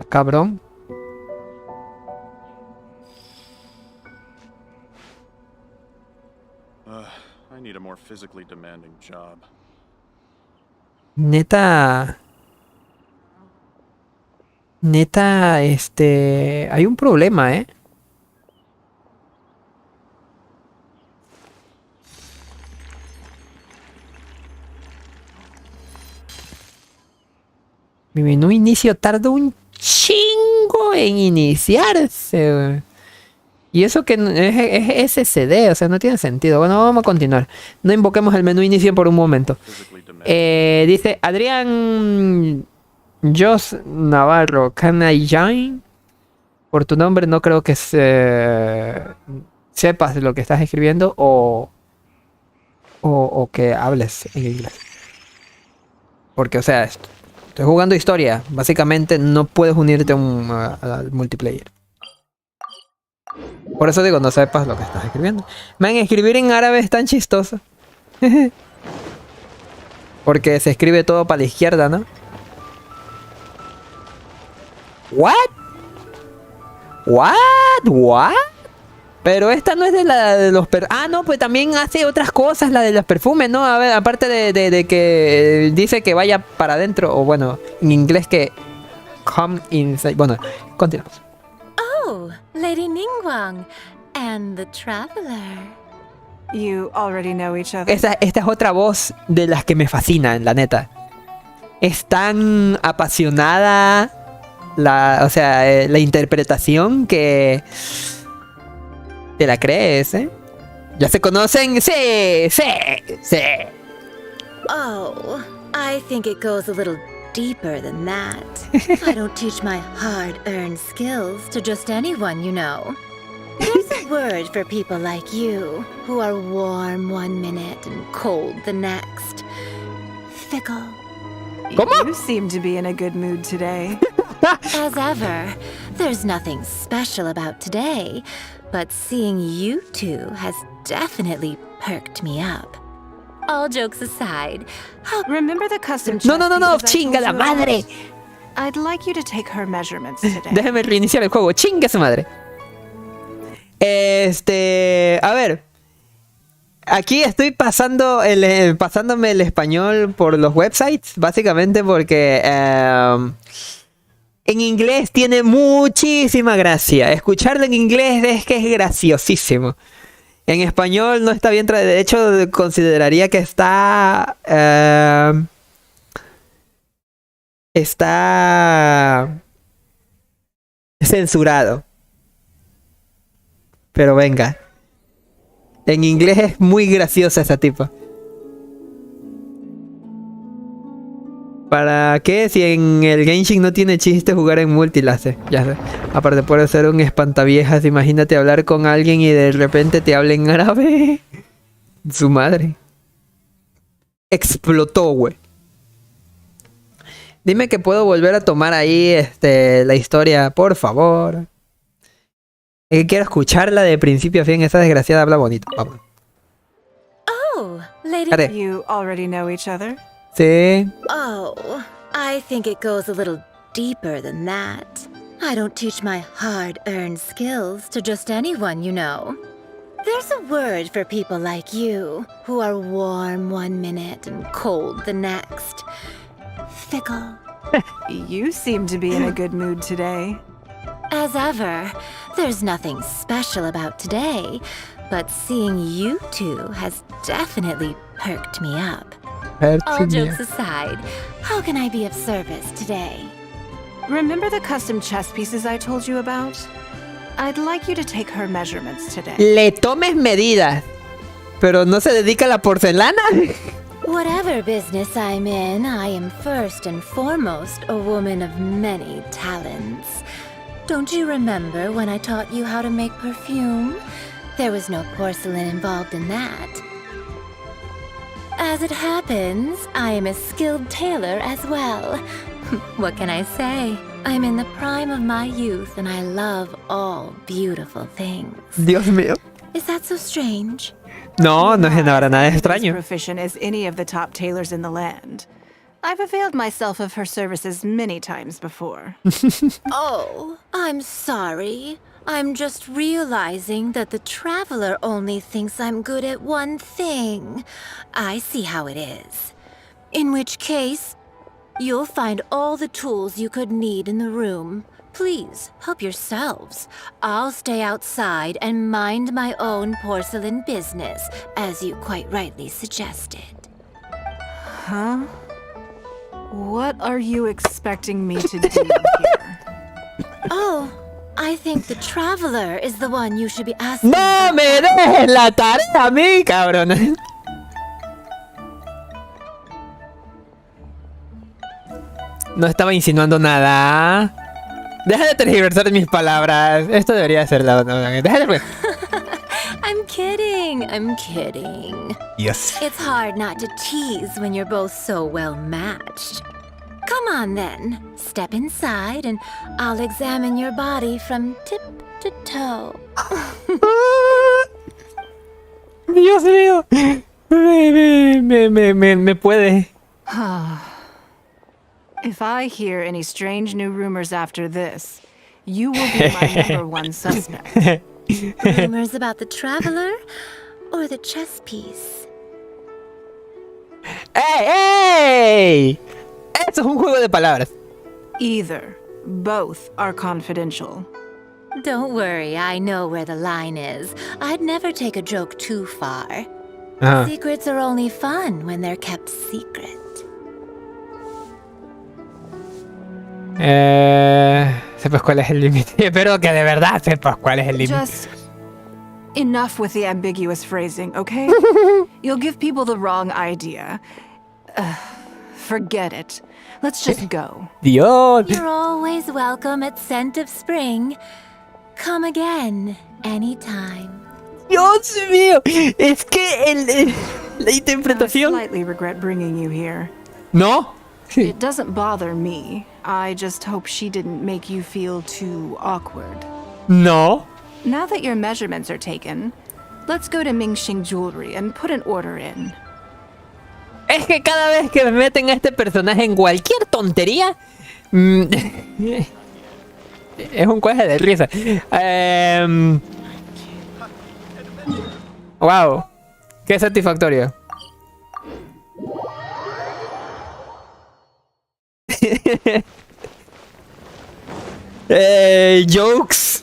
Cabrón. Neta, hay un problema, ¿eh? Mi menú inicio tarda un chingo en iniciarse, güey. Y eso que es SSD, o sea, no tiene sentido. Bueno, vamos a continuar. No invoquemos el menú inicio por un momento. Dice Adrián Jos Navarro, ¿can I join? Por tu nombre no creo que sepas lo que estás escribiendo o que hables en inglés. Porque, o sea, estoy jugando historia. Básicamente no puedes unirte al multiplayer. Por eso digo, no sepas lo que estás escribiendo. Man, escribir en árabe es tan chistoso. Porque se escribe todo para la izquierda, ¿no? ¿What? Pero esta no es de los perfumes. Ah, no, pues también hace otras cosas, la de los perfumes, ¿no? A ver, aparte de que dice que vaya para adentro, o bueno, en inglés que come inside. Bueno, continuamos. Oh, Lady Ningguang and the Traveler. You already know each other. Esta es otra voz de las que me fascinan, la neta. Es tan apasionada la interpretación que te la crees, ¿eh? ¿Ya se conocen? Sí. Oh, I think it goes a little deeper than that. I don't teach my hard-earned skills to just anyone, you know. There's a word for people like you, who are warm one minute and cold the next. Fickle. ¿Cómo? You seem to be in a good mood today. As ever, there's nothing special about today, but seeing you two has definitely perked me up. All jokes aside, remember the custom No, chinga la madre. I'd like you to take her measurements today. Déjeme reiniciar el juego, chinga su madre. A ver. Aquí estoy pasándome el español por los websites, básicamente porque en inglés tiene muchísima gracia. Escucharlo en inglés es que es graciosísimo. En español no está bien de hecho, consideraría que está censurado. Pero venga. En inglés es muy graciosa esa tipa. ¿Para qué? Si en el Genshin no tiene chiste jugar en multilace. Ya sé. Aparte puede ser un espantaviejas. Imagínate hablar con alguien y de repente te habla en árabe. Su madre. Explotó, güey. Dime que puedo volver a tomar ahí la historia, por favor. Quiero escucharla de principio a fin. Esa desgraciada habla bonito. Vamos. Oh, lady. You already know each other? Sí. Oh, I think it goes a little deeper than that. I don't teach my hard-earned skills to just anyone, you know. There's a word for people like you, who are warm one minute and cold the next. Fickle. You seem to be in a good mood today. As ever, there's nothing special about today, but seeing you two has definitely perked me up. All jokes aside, how can I be of service today? Remember the custom chess pieces I told you about? I'd like you to take her measurements today. Le tomes medidas, pero no se dedica a la porcelana. Whatever business I'm in, I am first and foremost a woman of many talents. Don't you remember when I taught you how to make perfume? There was no porcelain involved in that. As it happens, I am a skilled tailor as well. What can I say? I'm in the prime of my youth and I love all beautiful things. Dios mío. Is that so strange? No, no es nada extraño. As proficient as any of the top tailors in the land. I've availed myself of her services many times before. Oh, I'm sorry. I'm just realizing that the traveler only thinks I'm good at one thing. I see how it is. In which case, you'll find all the tools you could need in the room. Please, help yourselves. I'll stay outside and mind my own porcelain business, as you quite rightly suggested. Huh? What are you expecting me to do here? Oh, I think the traveler is the one you should be asking. No me dejes la tarea a mí, cabrón. No estaba insinuando nada. Deja de tergiversar mis palabras. Esto debería ser la... Deja de... I'm kidding. Yes. It's hard not to tease when you're both so well matched. Come on then, step inside and I'll examine your body from tip to toe. Dios mío. Me puede. If I hear any strange new rumors after this, you will be my number one suspect. Rumors about the traveler or the chess piece? ¡Ey! Eso es un juego de palabras. Either. Both are confidential. Don't worry, I know where the line is. I'd never take a joke too far. Secrets are only fun when they're kept secret. Sepas cuál es el límite. Espero que de verdad sepas cuál es el límite. Just enough with the ambiguous phrasing, okay? You'll give people the wrong idea. Forget it. Let's just go. Dios. You're always welcome at Scent of Spring. Come again, anytime. Dios mío. Es que la interpretación... I slightly regret bringing you here. ¿No? It doesn't bother me. I just hope she didn't make you feel too awkward. No. Now that your measurements are taken, let's go to Mingxing Jewelry and put an order in. Es que cada vez que me meten a este personaje en cualquier tontería, es un cueje de risa. Wow, qué satisfactorio. Jokes.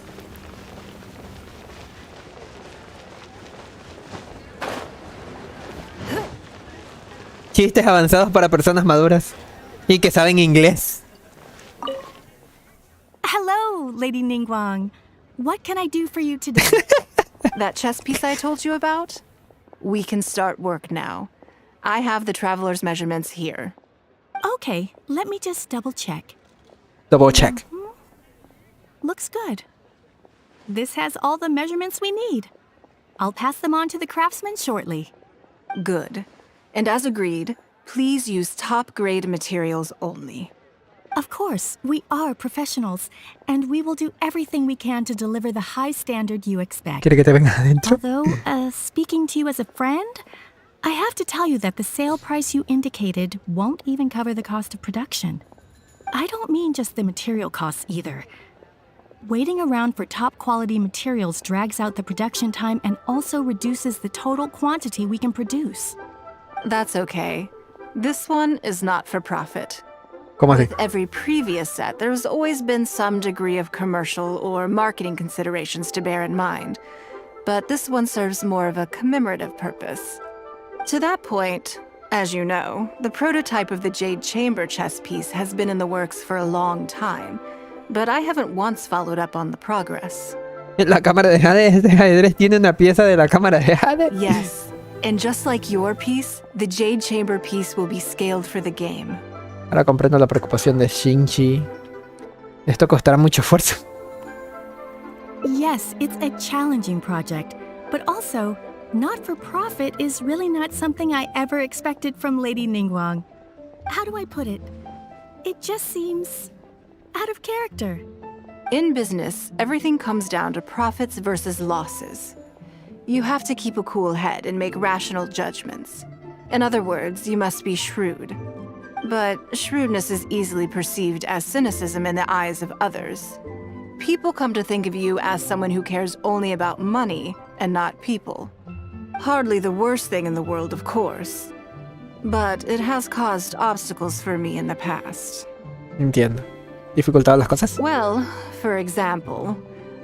Chistes avanzados para personas maduras y que saben inglés. Hello, Lady Ningguang. What can I do for you today? That chess piece I told you about? We can start work now. I have the traveler's measurements here. Okay, let me just double check. Double check. Looks good. This has all the measurements we need. I'll pass them on to the craftsman shortly. Good. And as agreed, please use top-grade materials only. Of course, we are professionals, and we will do everything we can to deliver the high standard you expect. ¿Quiere que te venga adentro? Although, speaking to you as a friend, I have to tell you that the sale price you indicated won't even cover the cost of production. I don't mean just the material costs either. Waiting around for top-quality materials drags out the production time and also reduces the total quantity we can produce. That's okay. This one is not for profit. ¿Cómo así? With every previous set, there's always been some degree of commercial or marketing considerations to bear in mind. But this one serves more of a commemorative purpose. To that point, as you know, the prototype of the Jade Chamber chess piece has been in the works for a long time, but I haven't once followed up on the progress. La cámara de Jade de ajedrez tiene una pieza de la cámara de Jade. Yes, and just like your piece, the Jade Chamber piece will be scaled for the game. Ahora comprendo la preocupación de Shinji. Esto costará mucho esfuerzo. Yes, it's a challenging project, but also, not for profit is really not something I ever expected from Lady Ningguang. How do I put it? It just seems out of character. In business, everything comes down to profits versus losses. You have to keep a cool head and make rational judgments. In other words, you must be shrewd. But shrewdness is easily perceived as cynicism in the eyes of others. People come to think of you as someone who cares only about money and not people. Hardly the worst thing in the world, of course. But it has caused obstacles for me in the past. Entiendo. ¿Dificultado las cosas? Well, for example,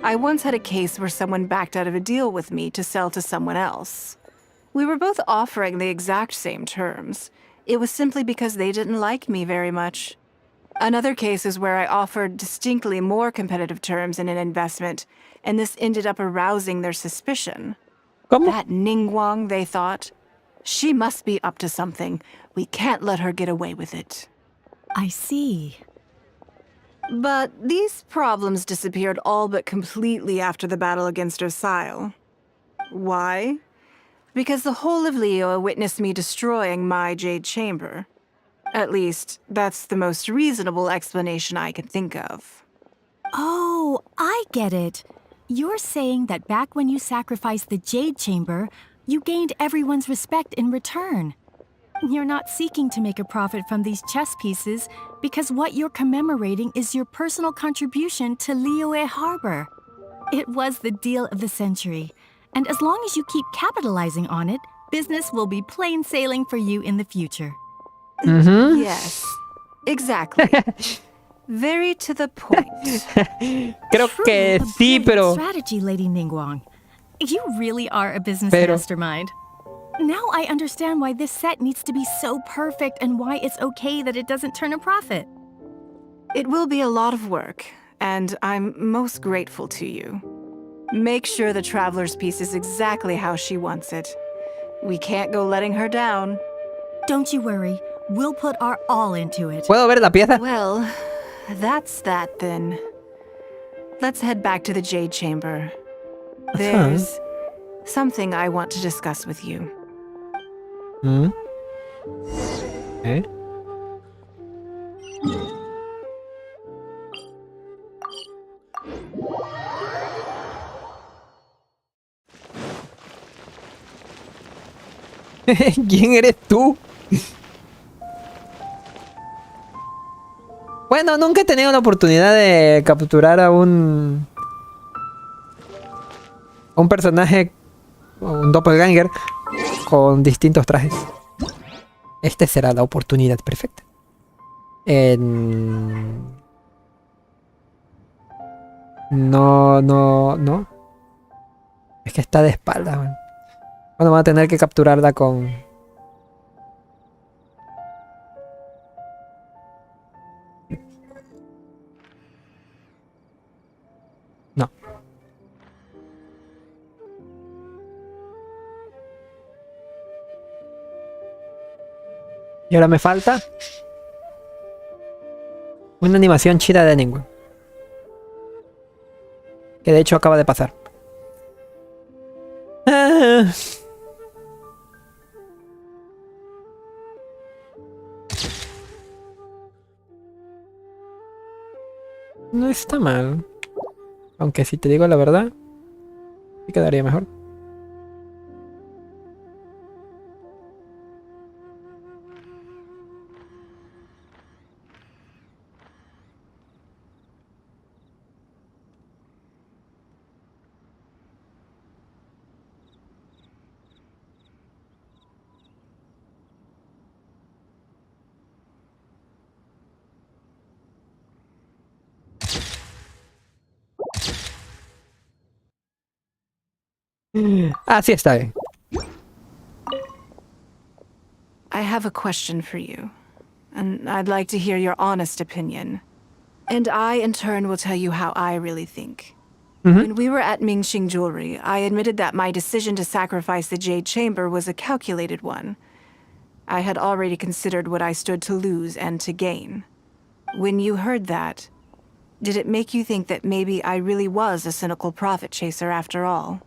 I once had a case where someone backed out of a deal with me to sell to someone else. We were both offering the exact same terms. It was simply because they didn't like me very much. Another case is where I offered distinctly more competitive terms in an investment, and this ended up arousing their suspicion. ¿Cómo? That Ningguang, they thought. She must be up to something. We can't let her get away with it. I see. But these problems disappeared all but completely after the battle against Osile. Why? Because the whole of Liyue witnessed me destroying my Jade Chamber. At least, that's the most reasonable explanation I can think of. Oh, I get it. You're saying that back when you sacrificed the Jade Chamber, you gained everyone's respect in return. You're not seeking to make a profit from these chess pieces because what you're commemorating is your personal contribution to Liyue Harbor. It was the deal of the century, and as long as you keep capitalizing on it, business will be plain sailing for you in the future. Mm-hmm. Yes, exactly. Very to the point. Creo que sí, pero... Strategy, Lady Ningguang. You really are a business Pero... mastermind. Now I understand why this set needs to be so perfect and why it's okay that it doesn't turn a profit. It will be a lot of work, and I'm most grateful to you. Make sure the Traveler's piece is exactly how she wants it. We can't go letting her down. Don't you worry. We'll put our all into it. ¿Puedo ver la pieza? Well, that's that then. Let's head back to the Jade Chamber. There's something I want to discuss with you. Hmm? ¿Eh? ¿Quién eres tú? Bueno, nunca he tenido la oportunidad de capturar a un personaje, un doppelganger, con distintos trajes. Este será la oportunidad perfecta. No. Es que está de espalda, man. Bueno, vamos a tener que capturarla con... No. Y ahora me falta Una animación chida de Ningguang. Que de hecho acaba de pasar. Ah. No está mal. Aunque si te digo la verdad, sí quedaría mejor. Así está bien. I have a question for you, and I'd like to hear your honest opinion. And I, in turn, will tell you how I really think. When we were at Mingxing Jewelry, I admitted that my decision to sacrifice the Jade Chamber was a calculated one. I had already considered what I stood to lose and to gain. When you heard that, did it make you think that maybe I really was a cynical profit chaser after all?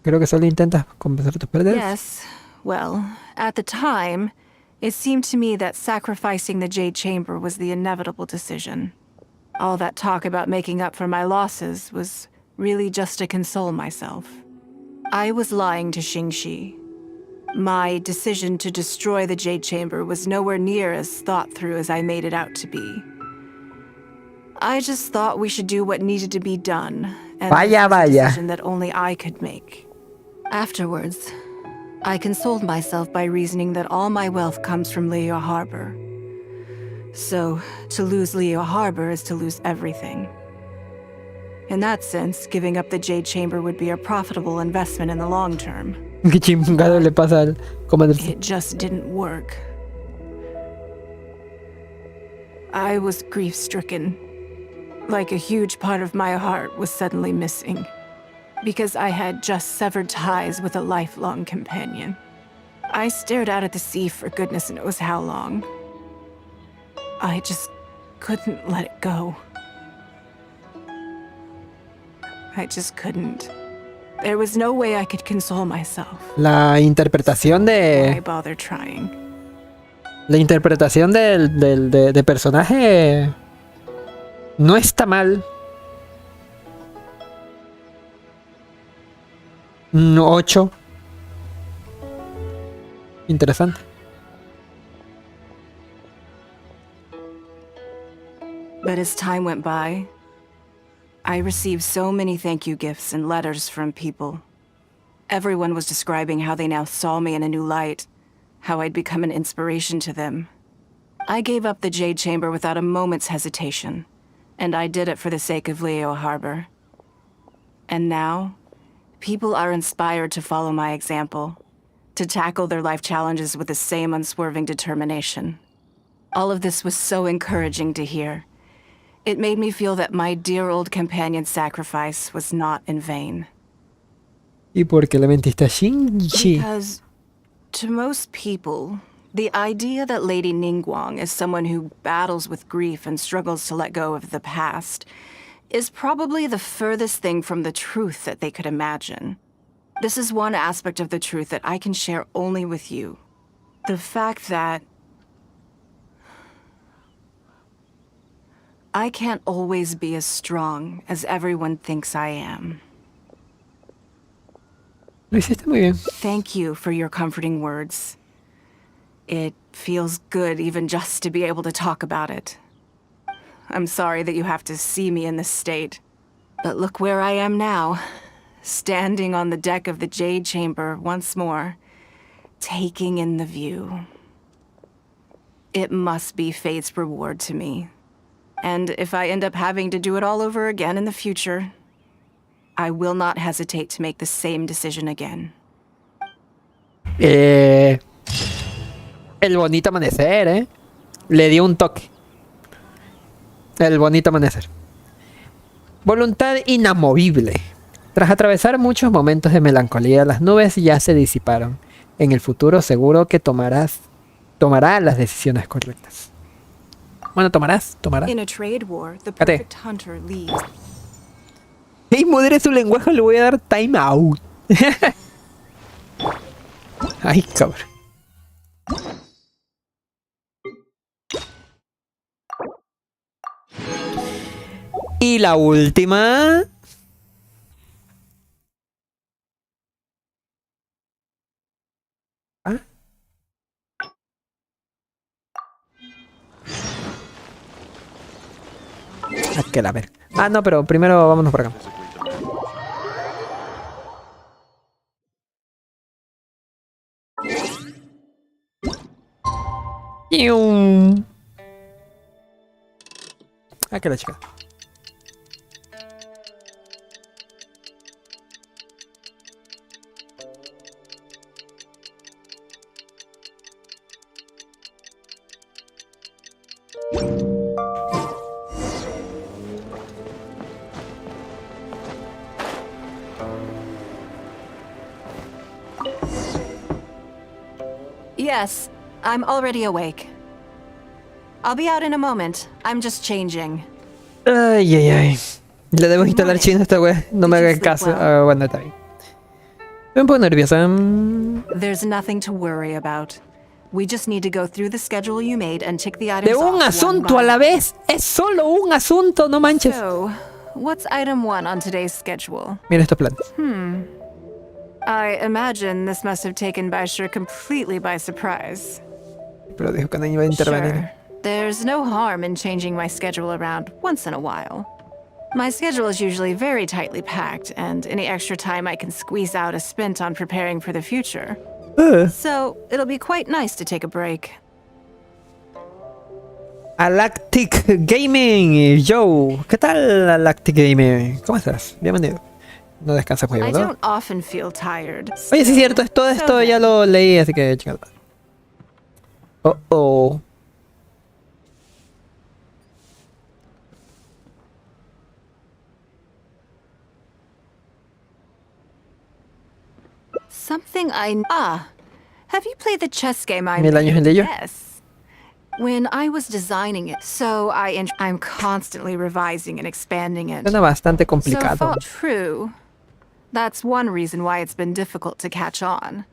Creo que solo intentas compensar tus pérdidas. Yes. Well, at the time, it seemed to me that sacrificing the Jade Chamber was the inevitable decision. All that talk about making up for my losses was really just to console myself. I was lying to Xingxi. My decision to destroy the Jade Chamber was nowhere near as thought through as I made it out to be. I just thought we should do what needed to be done, and Vaya, this was a vaya. decision that only I could make. Afterwards, I consoled myself by reasoning that all my wealth comes from Leo Harbor. So, to lose Leo Harbor is to lose everything. In that sense, giving up the Jade Chamber would be a profitable investment in the long term. ¿Qué chingado le pasa al comandante? It just didn't work. I was grief-stricken. Like a huge part of my heart was suddenly missing. Because I had just severed ties with a lifelong companion. I stared out at the sea for goodness knows how long. I just couldn't let it go. I just couldn't. There was no way I could console myself. La interpretación Why de... bother trying? La interpretación de personaje no está mal. 8. Interesante. But as time went by, I received so many thank you gifts and letters from people. Everyone was describing how they now saw me in a new light, how I'd become an inspiration to them. I gave up the Jade Chamber without a moment's hesitation, and I did it for the sake of Leo Harbor. And now, people are inspired to follow my example, to tackle their life challenges with the same unswerving determination. All of this was so encouraging to hear. It made me feel that my dear old companion's sacrifice was not in vain. ¿Y por qué le mentiste a Xingxi? Because, to most people, the idea that Lady Ningguang is someone who battles with grief and struggles to let go of the past is probably the furthest thing from the truth that they could imagine. This is one aspect of the truth that I can share only with you. The fact that I can't always be as strong as everyone thinks I am. Lo hiciste muy bien. Thank you for your comforting words. It feels good even just to be able to talk about it. I'm sorry that you have to see me in this state. But look where I am now, standing on the deck of the Jade Chamber once more, taking in the view. It must be fate's reward to me. And if I end up having to do it all over again in the future, I will not hesitate to make the same decision again. El bonito amanecer, ¿eh? Le dio un toque. El bonito amanecer. Voluntad inamovible. Tras atravesar muchos momentos de melancolía, las nubes ya se disiparon. En el futuro seguro que tomará las decisiones correctas. Bueno, tomarás. In a trade war, the perfect hunter leads. Hey, modere su lenguaje, le voy a dar time out. Ay, cabrón. Y la última. ¿Ah? Aquel, a ver. Ah, no, pero primero vámonos por acá. Aquí la chica. Yes, I'm already awake. I'll be out in a moment. I'm just changing. Ay, ay, ay. Le debo instalar chino a esta wea. No me haga caso. Bueno, está bien. Estoy un poco nerviosa. There's nothing to worry about. We just need to go through the schedule you made and tick the items De un asunto a la vez. Es solo un asunto, no manches. So, what's item 1 on today's schedule? Mira estos planes. I imagine this must have taken Baishir completely by surprise. Pero dijo que no iba a intervenir. Sure. There's no harm in changing my schedule around once in a while. My schedule is usually very tightly packed, and any extra time I can squeeze out is spent on preparing for the future. So, it'll be quite nice to take a break. Galactic Gaming, yo. ¿Qué tal, Galactic Gaming? ¿Cómo estás? Bienvenido. No descansa juego, I ¿no? don't often feel tired. Oye, sí es cierto, todo esto ya lo leí, así que chingada. Oh. Something have you played the chess game I ¿Mil años en ello? Yes. When I was designing it, so I'm constantly revising and expanding it. Suena bastante complicado. True. That's one reason why it's been difficult to catch on.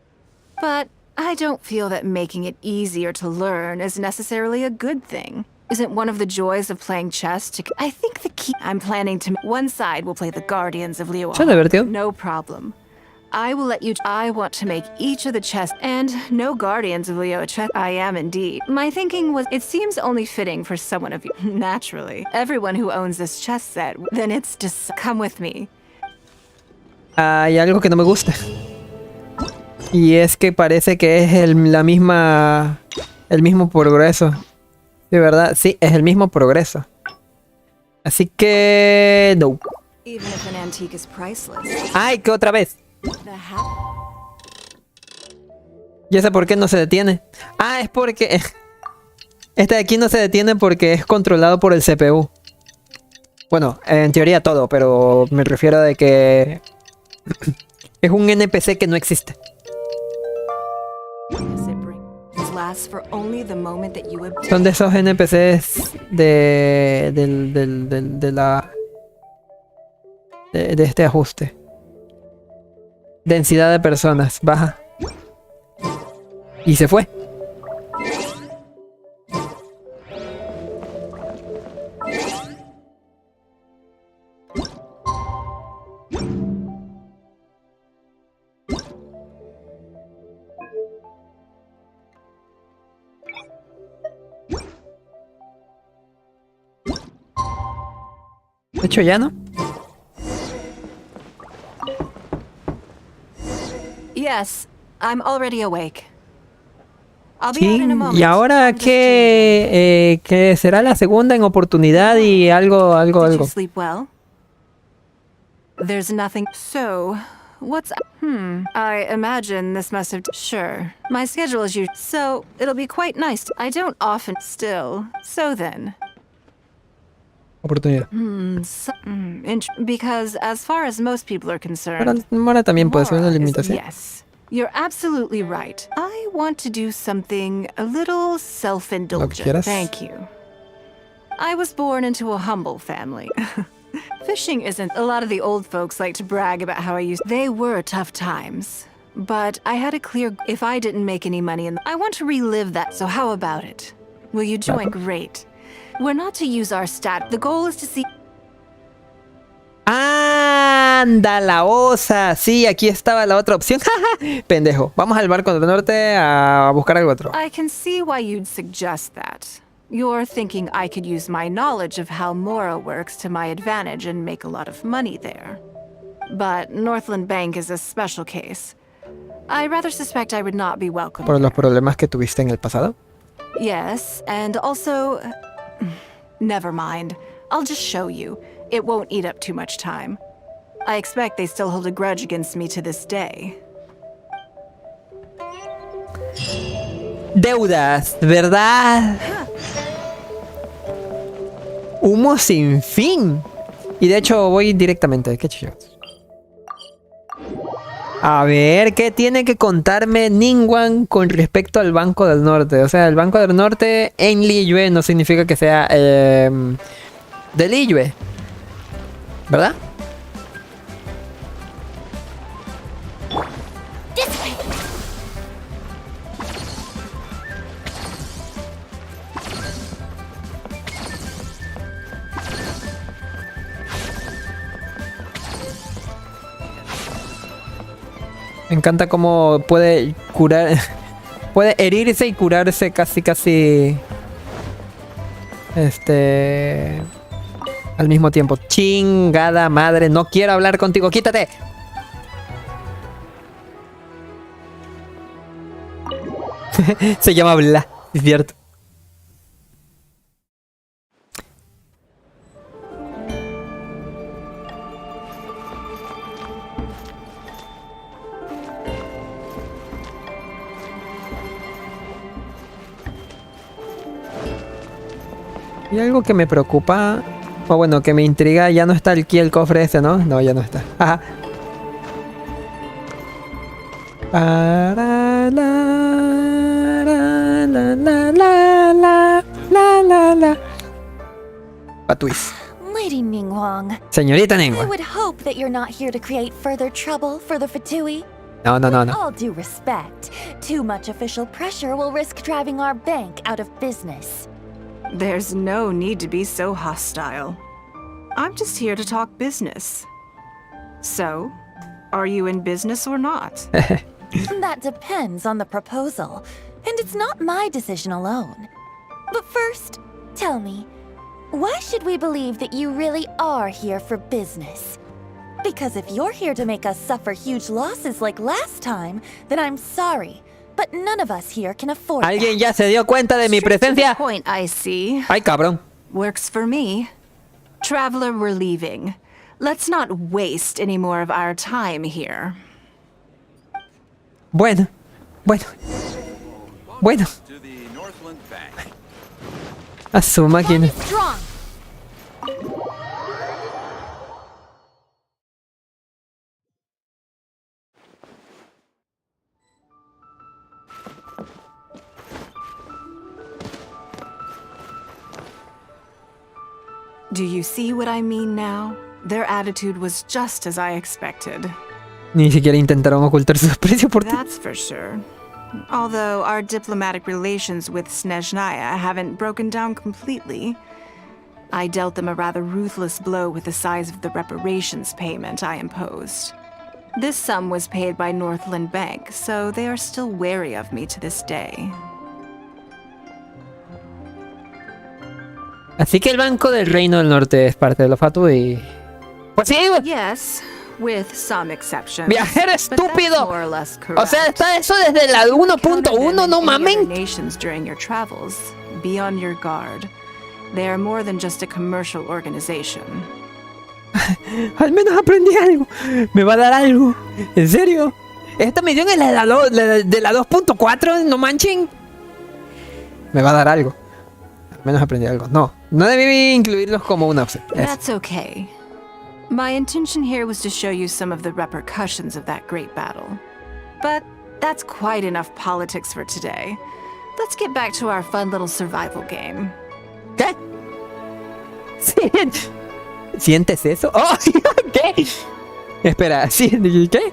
But I don't feel that making it easier to learn is necessarily a good thing. Isn't one of the joys of playing chess to... I think the key... I'm planning to... One side will play the Guardians of Liyue. Divertido. No problem. I will let you... I want to make each of the chess... And no Guardians of Liyue chess... I am indeed. My thinking was... It seems only fitting for someone of you... Naturally. Everyone who owns this chess set... Then it's just... Come with me. Hay algo que no me gusta. Y es que parece que es el mismo progreso. De verdad, sí, es el mismo progreso. Así que... No. ¡Ay, que otra vez! Ya sé por qué no se detiene. Ah, es porque... Este de aquí no se detiene porque es controlado por el CPU. Bueno, en teoría todo, pero me refiero a de que... Es un NPC que no existe. Son de esos NPCs de este ajuste. Densidad de personas, baja. Y se fue. De hecho ya, ¿no? Yes, I'm already awake. I'll be out Sí, in a moment. y ahora que será la segunda en oportunidad y algo. Did you sleep well? There's nothing. So, what's... I imagine this must have... Sure. My schedule is usually... So, it'll be quite nice. I don't often... Still. So then... oportunidad. Because as far as most people are concerned, Pero Mora también puede ser una limitación. yes, you're absolutely right. I want to do something a little self-indulgent. Thank you. I was born into a humble family. Fishing isn't. A lot of the old folks like to brag about how I used. They were tough times. But I had a clear. If I didn't make any money, I want to relive that. So how about it? Will you join? Great. We're not to use our stat. The goal is to see. ¡Anda la osa! Sí, aquí estaba la otra opción. Pendejo. Vamos al barco del norte a buscar algo otro. I can see why you'd suggest that. You're thinking I could use my knowledge of how Mora works to my advantage and make a lot of money there. But Northland Bank is a special case. I rather suspect I would not be welcome. ¿Por los problemas que tuviste en el pasado? Yes, and also... Never mind. I'll just show you. It won't eat up too much time. I expect they still hold a grudge against me to this day. Deudas, ¿verdad? Humo sin fin. Y de hecho voy directamente. ¿Qué chido? A ver, ¿qué tiene que contarme Ningguang con respecto al Banco del Norte? O sea, el Banco del Norte en Liyue no significa que sea de Liyue, ¿verdad? Me encanta cómo puede curar, puede herirse y curarse casi al mismo tiempo. Chingada madre, no quiero hablar contigo, quítate. Se llama Bla, es cierto. Y algo que me preocupa, o bueno, que me intriga, ya no está aquí el cofre ese, ¿no? No, ya no está. Ajá. Para la. Patuis. Lady Ningguang. Señorita Ningguang. I would hope that you're not here to create further trouble for the Fatui. No. With all due respect, too much official pressure will risk driving our bank out of business. There's no need to be so hostile. I'm just here to talk business. So, are you in business or not? That depends on the proposal, and it's not my decision alone. But first, tell me, why should we believe that you really are here for business? Because if you're here to make us suffer huge losses like last time, then I'm sorry. But none of us here can afford ¿Alguien ya se dio cuenta de mi presencia? Point, I see. Ay, cabrón. Works for me. Traveler, we're leaving. Let's not waste any more of our time here. Bueno. A su máquina. Do you see what I mean now? Their attitude was just as I expected. Ni siquiera intentaron ocultar su desprecio por ti. That's for sure. Although our diplomatic relations with Snezhnaya haven't broken down completely. I dealt them a rather ruthless blow with the size of the reparations payment I imposed. This sum was paid by Northland Bank, so they are still wary of me to this day. Así que el Banco del Reino del Norte es parte de los Fatui. Pues sí, Yes, with some exceptions. ¡Viajero estúpido! O sea, está eso desde la 1.1, no mamen. Nations during your travels. Be on your guard. They are more than just a commercial organization. Al menos aprendí algo. Me va a dar algo. ¿En serio? Esta misión es de la 2.4, no manchen. Me va a dar algo. Al menos aprendí algo. No. No debí incluirlos como una opción. Eso. That's okay. My intention here was to show you some of the repercussions of that great battle. But that's quite enough politics for today. Let's get back to our fun little survival game. ¿Qué? ¿Sientes eso? Oh, ¿qué? Espera, ¿qué?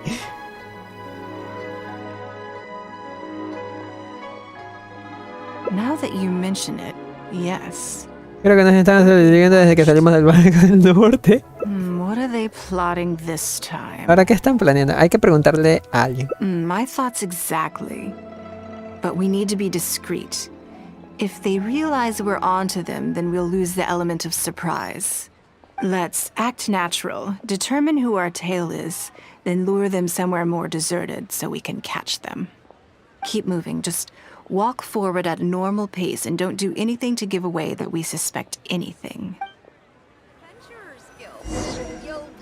Now that you mention it, yes. Creo que nos están siguiendo desde que salimos del barco del norte. What are they plotting this time? ¿Ahora qué están planeando? Hay que preguntarle a alguien. My thoughts exactly. But we need to be discreet. If they realize we're onto them, then we'll lose the element of surprise. Let's act natural, determine who our tail is, then lure them somewhere more deserted so we can catch them. Keep moving, just walk forward at a normal pace and don't do anything to give away that we suspect anything.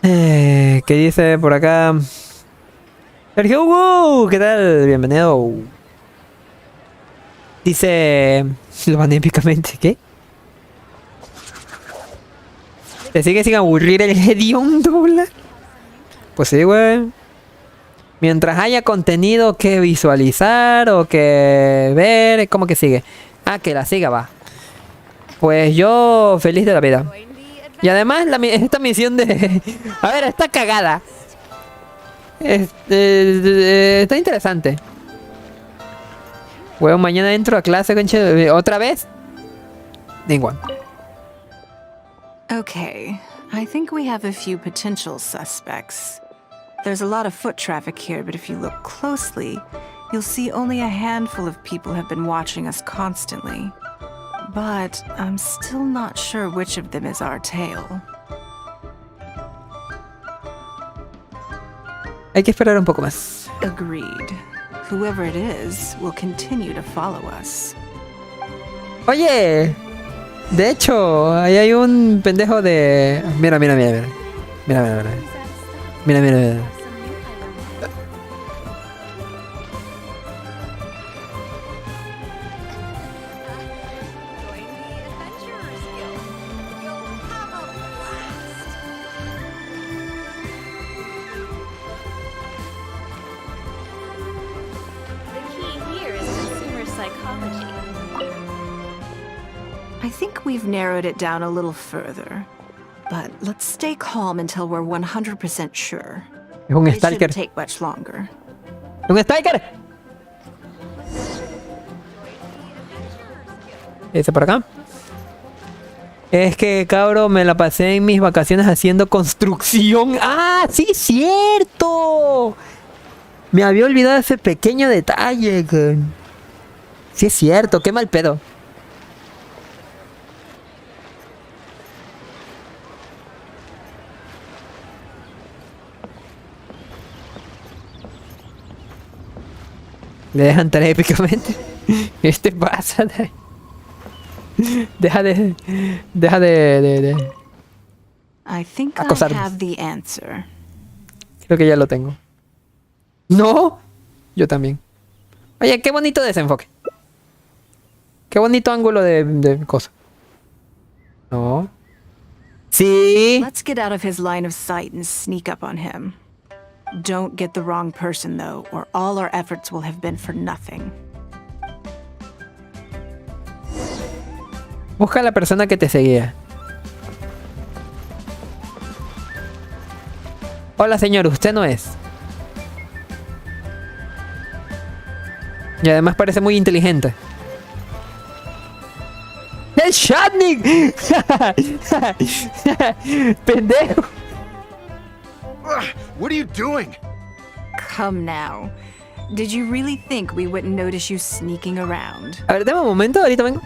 ¿Qué dice por acá? Sergio Hugo, ¿qué tal? Bienvenido. Dice... Lo van épicamente, ¿qué? ¿Te sigue sin aburrir el hediondo dólar? Pues sí, güey. Mientras haya contenido que visualizar o que ver, ¿cómo que sigue? Ah, que la siga, va. Pues yo feliz de la vida. Y además esta misión de... A ver, está cagada. Está interesante. Bueno, mañana entro a clase, Genshin. ¿Otra vez? Ningguang. Okay, I think we have a few potential suspects. There's a lot of foot traffic here, but if you look closely, you'll see only a handful of people have been watching us constantly. But I'm still not sure which of them is our tail. Hay que esperar un poco más. Agreed. Whoever it is will continue to follow us. Oye, de hecho, ahí hay un pendejo de... Mira. I think we've narrowed it down a little further. But let's stay calm until we're 100% sure. Es un It stalker. shouldn't take much longer. ¡Un stalker! Ese por acá. Es que, cabro, me la pasé en mis vacaciones haciendo construcción. ¡Ah, sí, cierto! Me había olvidado ese pequeño detalle. Sí, es cierto, qué mal pedo. Le dejan tan épicamente. Este pasa. Deja de I think I acosarme. have the answer. Creo que ya lo tengo. ¡No! Yo también. Oye, qué bonito desenfoque. Qué bonito ángulo de cosa. No. Sí. Let's get out of his line of sight and sneak up on him. Don't get the wrong person, though, or all our efforts will have been for nothing. Busca a la persona que te seguía. Hola, señor, usted no es. Y además parece muy inteligente. ¡El Shatnik! ¡Pendejo! What are you doing? Come now. Did you really think we wouldn't notice you sneaking around? A ver, dame un momento, ahorita vengo.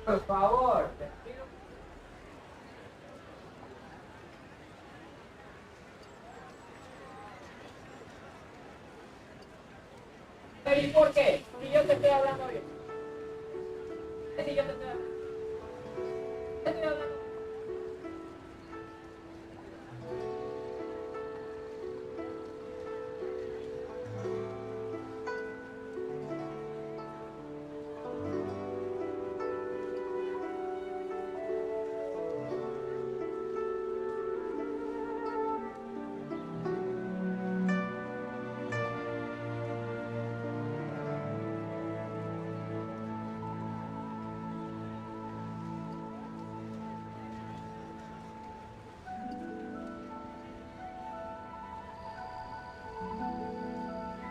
Por favor. ¿Y por qué? Si yo te estoy hablando bien. Si yo te estoy hablando. Te estoy hablando.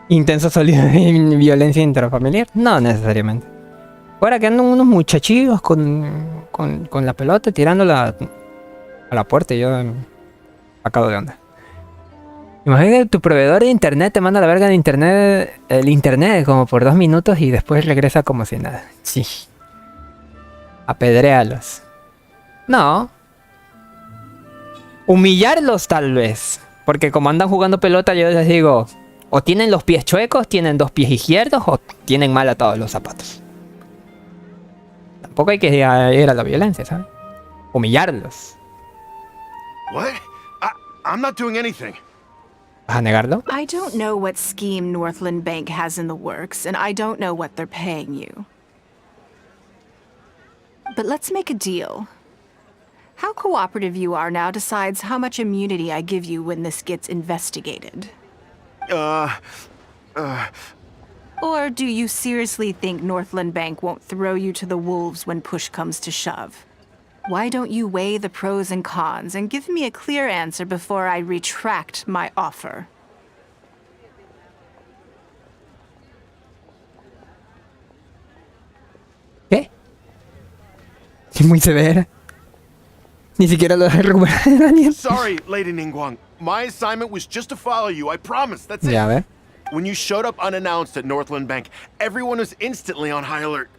¿Intenso sólido y violencia intrafamiliar? No necesariamente. Ahora que andan unos muchachillos con la pelota tirándola a la puerta y yo sacado de onda. Imagina que tu proveedor de internet te manda a la verga de internet, el internet como por 2 minutos y después regresa como si nada. Sí. Apedréalos. No. Humillarlos tal vez. Porque como andan jugando pelota yo les digo... O tienen los pies chuecos, tienen 2 pies izquierdos, o tienen mal atados los zapatos. Tampoco hay que ir a la violencia, ¿sabes? Humillarlos. What? I'm not doing anything. ¿Vas a negarlo? I don't know what scheme Northland Bank has in the works, and I don't know what they're paying you. But let's make a deal. How cooperative you are now decides how much immunity I give you when this gets investigated. Or do you seriously think Northland Bank won't throw you to the wolves when push comes to shove? Why don't you weigh the pros and cons and give me a clear answer before I retract my offer? ¿Qué? Es muy severa. Ni siquiera lo dejé recuperar, Daniel. Sorry, Lady Ningguang. My assignment was just to follow you, I promise. That's it. Ya, a ver. When you showed up unannounced at Northland Bank, everyone was instantly on high alert.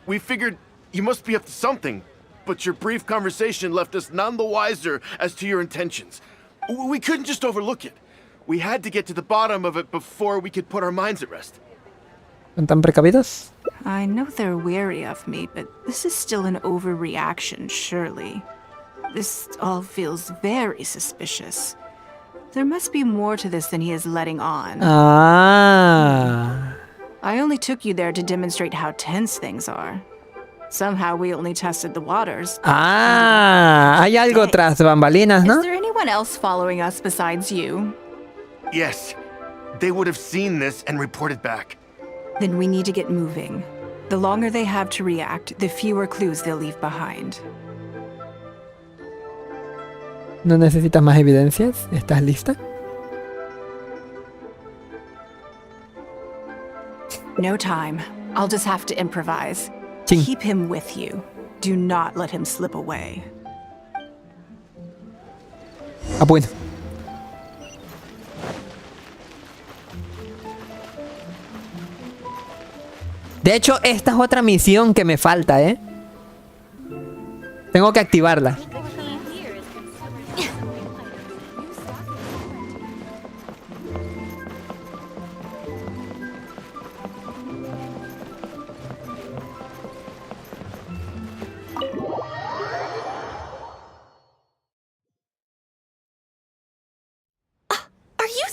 We figured you must be up to something, but your brief conversation left us none the wiser as to your intentions. We couldn't just overlook it. We had to get to the bottom of it before we could put our minds at rest. ¿Son tan precavidos? I know they're wary of me, but this is still an overreaction, surely. This all feels very suspicious. There must be more to this than he is letting on. Ah. I only took you there to demonstrate how tense things are. Somehow we only tested the waters. Ah, hay algo tras bambalinas, ¿no? Is there anyone else following us besides you? Yes. They would have seen this and reported back. Then we need to get moving. The longer they have to react, the fewer clues they'll leave behind. ¿No necesitas más evidencias? ¿Estás lista? No time. I'll just have to improvise. Ching. Keep him with you. Do not let him slip away. Ah, bueno. De hecho, esta es otra misión que me falta, ¿eh? Tengo que activarla.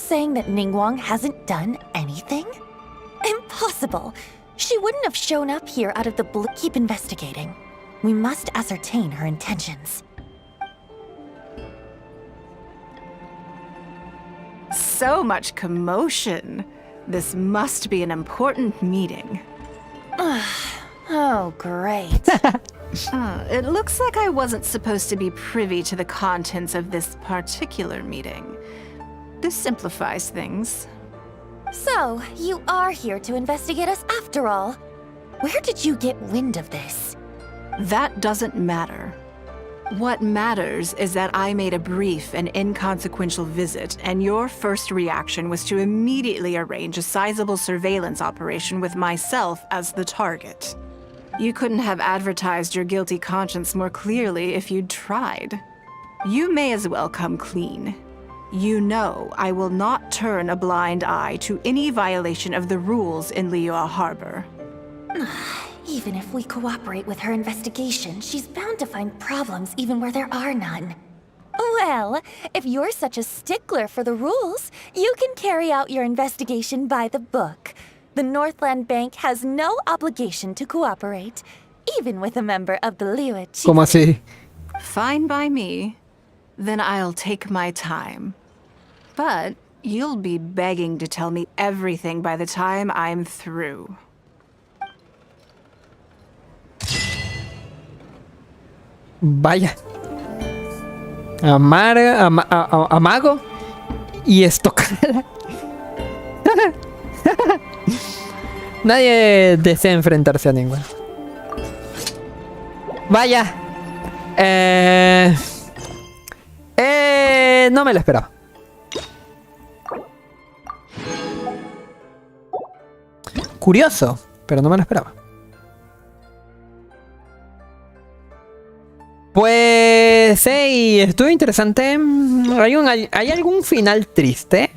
Saying that Ningguang hasn't done anything? Impossible! She wouldn't have shown up here out of the blue. Keep investigating. We must ascertain her intentions. So So much commotion. This must be an important meeting. Oh, great. It looks like I wasn't supposed to be privy to the contents of this particular meeting. This simplifies things. So, you are here to investigate us after all. Where did you get wind of this? That doesn't matter. What matters is that I made a brief and inconsequential visit, and your first reaction was to immediately arrange a sizable surveillance operation with myself as the target. You couldn't have advertised your guilty conscience more clearly if you'd tried. You may as well come clean. You know I will not turn a blind eye to any violation of the rules in Liyue Harbor. Even if we cooperate with her investigation, she's bound to find problems even where there are none. Well, if you're such a stickler for the rules, you can carry out your investigation by the book. The Northland Bank has no obligation to cooperate, even with a member of the Liyue Chief. ¿Cómo así? Fine by me. Then I'll take my time. But you'll be begging to tell me everything by the time I'm through. Vaya. Amago y estocada. Nadie desea enfrentarse a Ningguang. Vaya. No me lo esperaba. Curioso, pero no me lo esperaba. Pues, hey, estuvo interesante. ¿Hay algún final triste?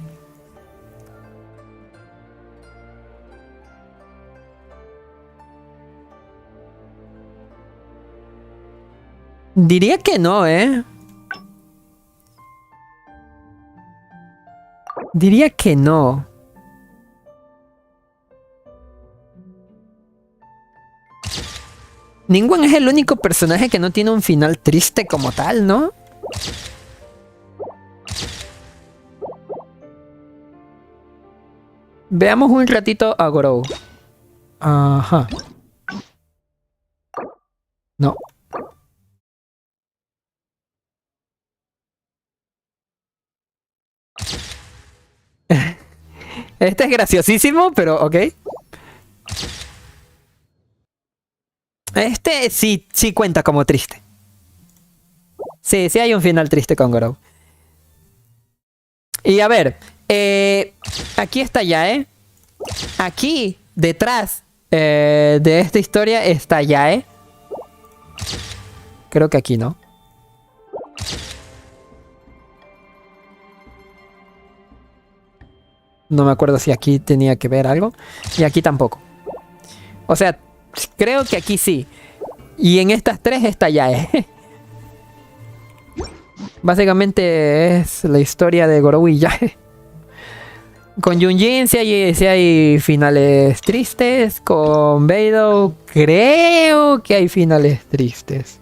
Diría que no, ¿eh? Diría que no. Ningguang es el único personaje que no tiene un final triste como tal, ¿no? Veamos un ratito a Gorou. Ajá. No. Este es graciosísimo, pero ok. Este sí cuenta como triste. Sí hay un final triste con Gorou. Y a ver, aquí está Jade. Aquí, detrás de esta historia está Jade. Creo que aquí no. No me acuerdo si aquí tenía que ver algo. Y aquí tampoco. O sea, creo que aquí sí. Y en estas tres está Jade. Básicamente es la historia de Gorou y Jade. Con Yunjin sí hay finales tristes. Con Beidou creo que hay finales tristes.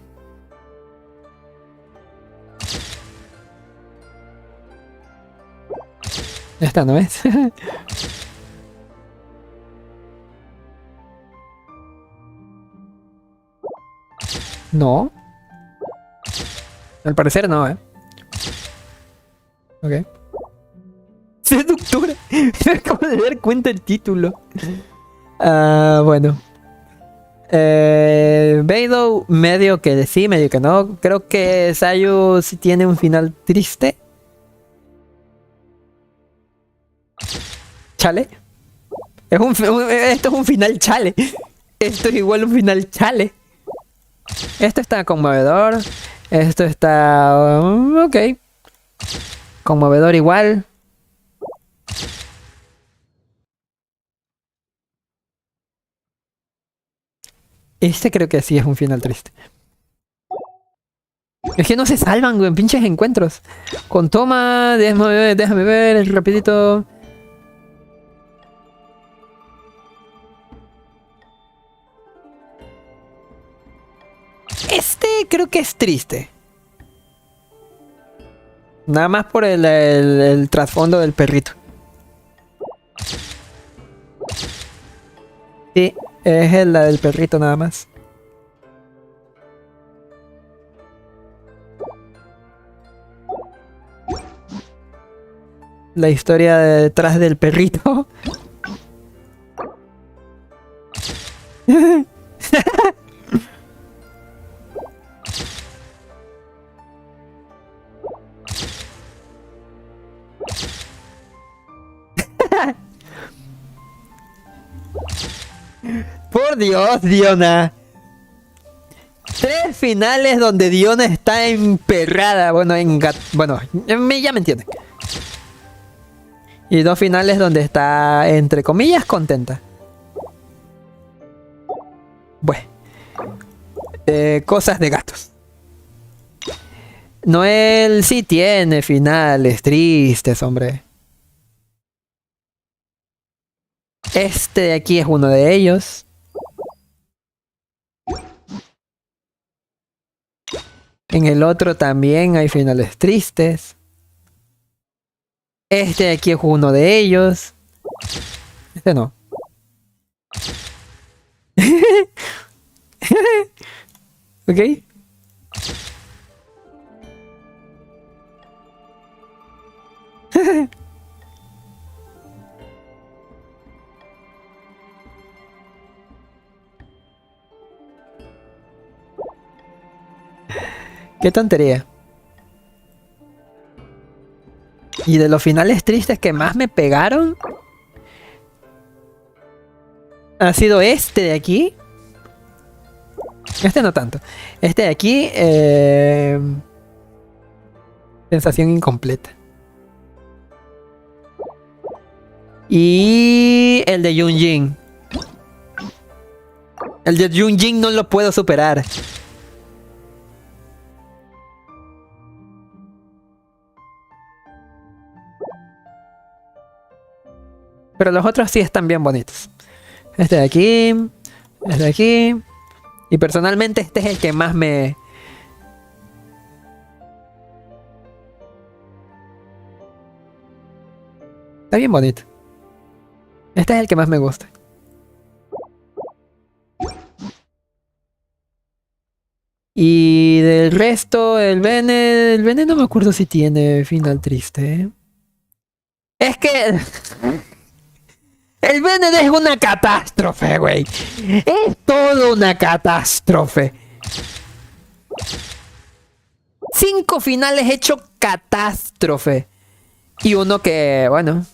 Esta no es. No. Al parecer no, Ok. Seductora. Me acabo de dar cuenta el título. Bueno. Beidou, medio que sí, medio que no. Creo que Sayu sí tiene un final triste. Chale. Esto es un final chale. Esto es igual un final chale. Esto está conmovedor. Esto está... ok. Conmovedor igual. Este creo que sí es un final triste. Es que no se salvan, güey, pinches encuentros. Con toma, déjame ver, rapidito. Este creo que es triste. Nada más por el trasfondo del perrito. Sí, es la del perrito nada más. La historia detrás del perrito. Por Dios, Diona. 3 finales donde Diona está emperrada. Bueno, ya me entienden. Y 2 finales donde está, entre comillas, contenta. Bueno. Cosas de gatos. Noel sí tiene finales tristes, hombre. Este de aquí es uno de ellos. En el otro también hay finales tristes. Este de aquí es uno de ellos. Este no. ¿Ok? Qué tontería. Y de los finales tristes que más me pegaron ha sido este de aquí. Este no tanto. Este de aquí, sensación incompleta. Y el de Yunjin. El de Yunjin no lo puedo superar. Pero los otros sí están bien bonitos. Este de aquí. Este de aquí. Y personalmente este es el que más me... Está bien bonito. Este es el que más me gusta. Y del resto, el Bene no me acuerdo si tiene final triste, ¿eh? Es que... El Bene es una catástrofe, güey. Es todo una catástrofe. 5 finales hecho catástrofe. Y uno que, bueno.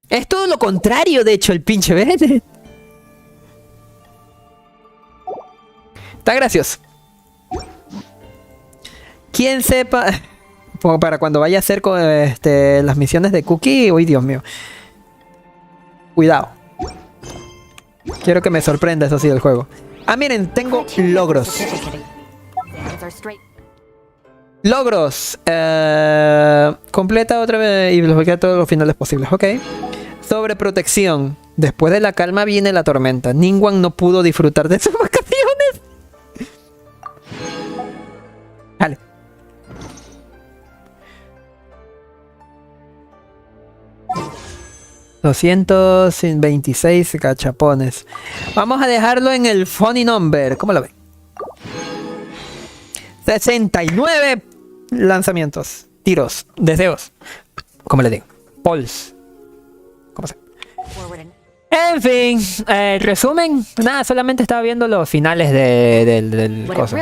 Es todo lo contrario, de hecho, el pinche Bene. Está gracioso. Quien sepa... Para cuando vaya a hacer con las misiones de Cookie. Uy, Dios mío. Cuidado. Quiero que me sorprenda, eso sí, el juego. Ah, miren, tengo logros. Logros. Completa otra vez y desbloquea todos los finales posibles. Ok. Sobre protección. Después de la calma viene la tormenta. Ningguang no pudo disfrutar de sus vacaciones. Vale. $226 gachapones. Vamos a dejarlo en el funny number. ¿Cómo lo ven? 69 lanzamientos, tiros, deseos. ¿Cómo le digo? Polls. ¿Cómo se? En fin, resumen. Nada, solamente estaba viendo los finales del coso.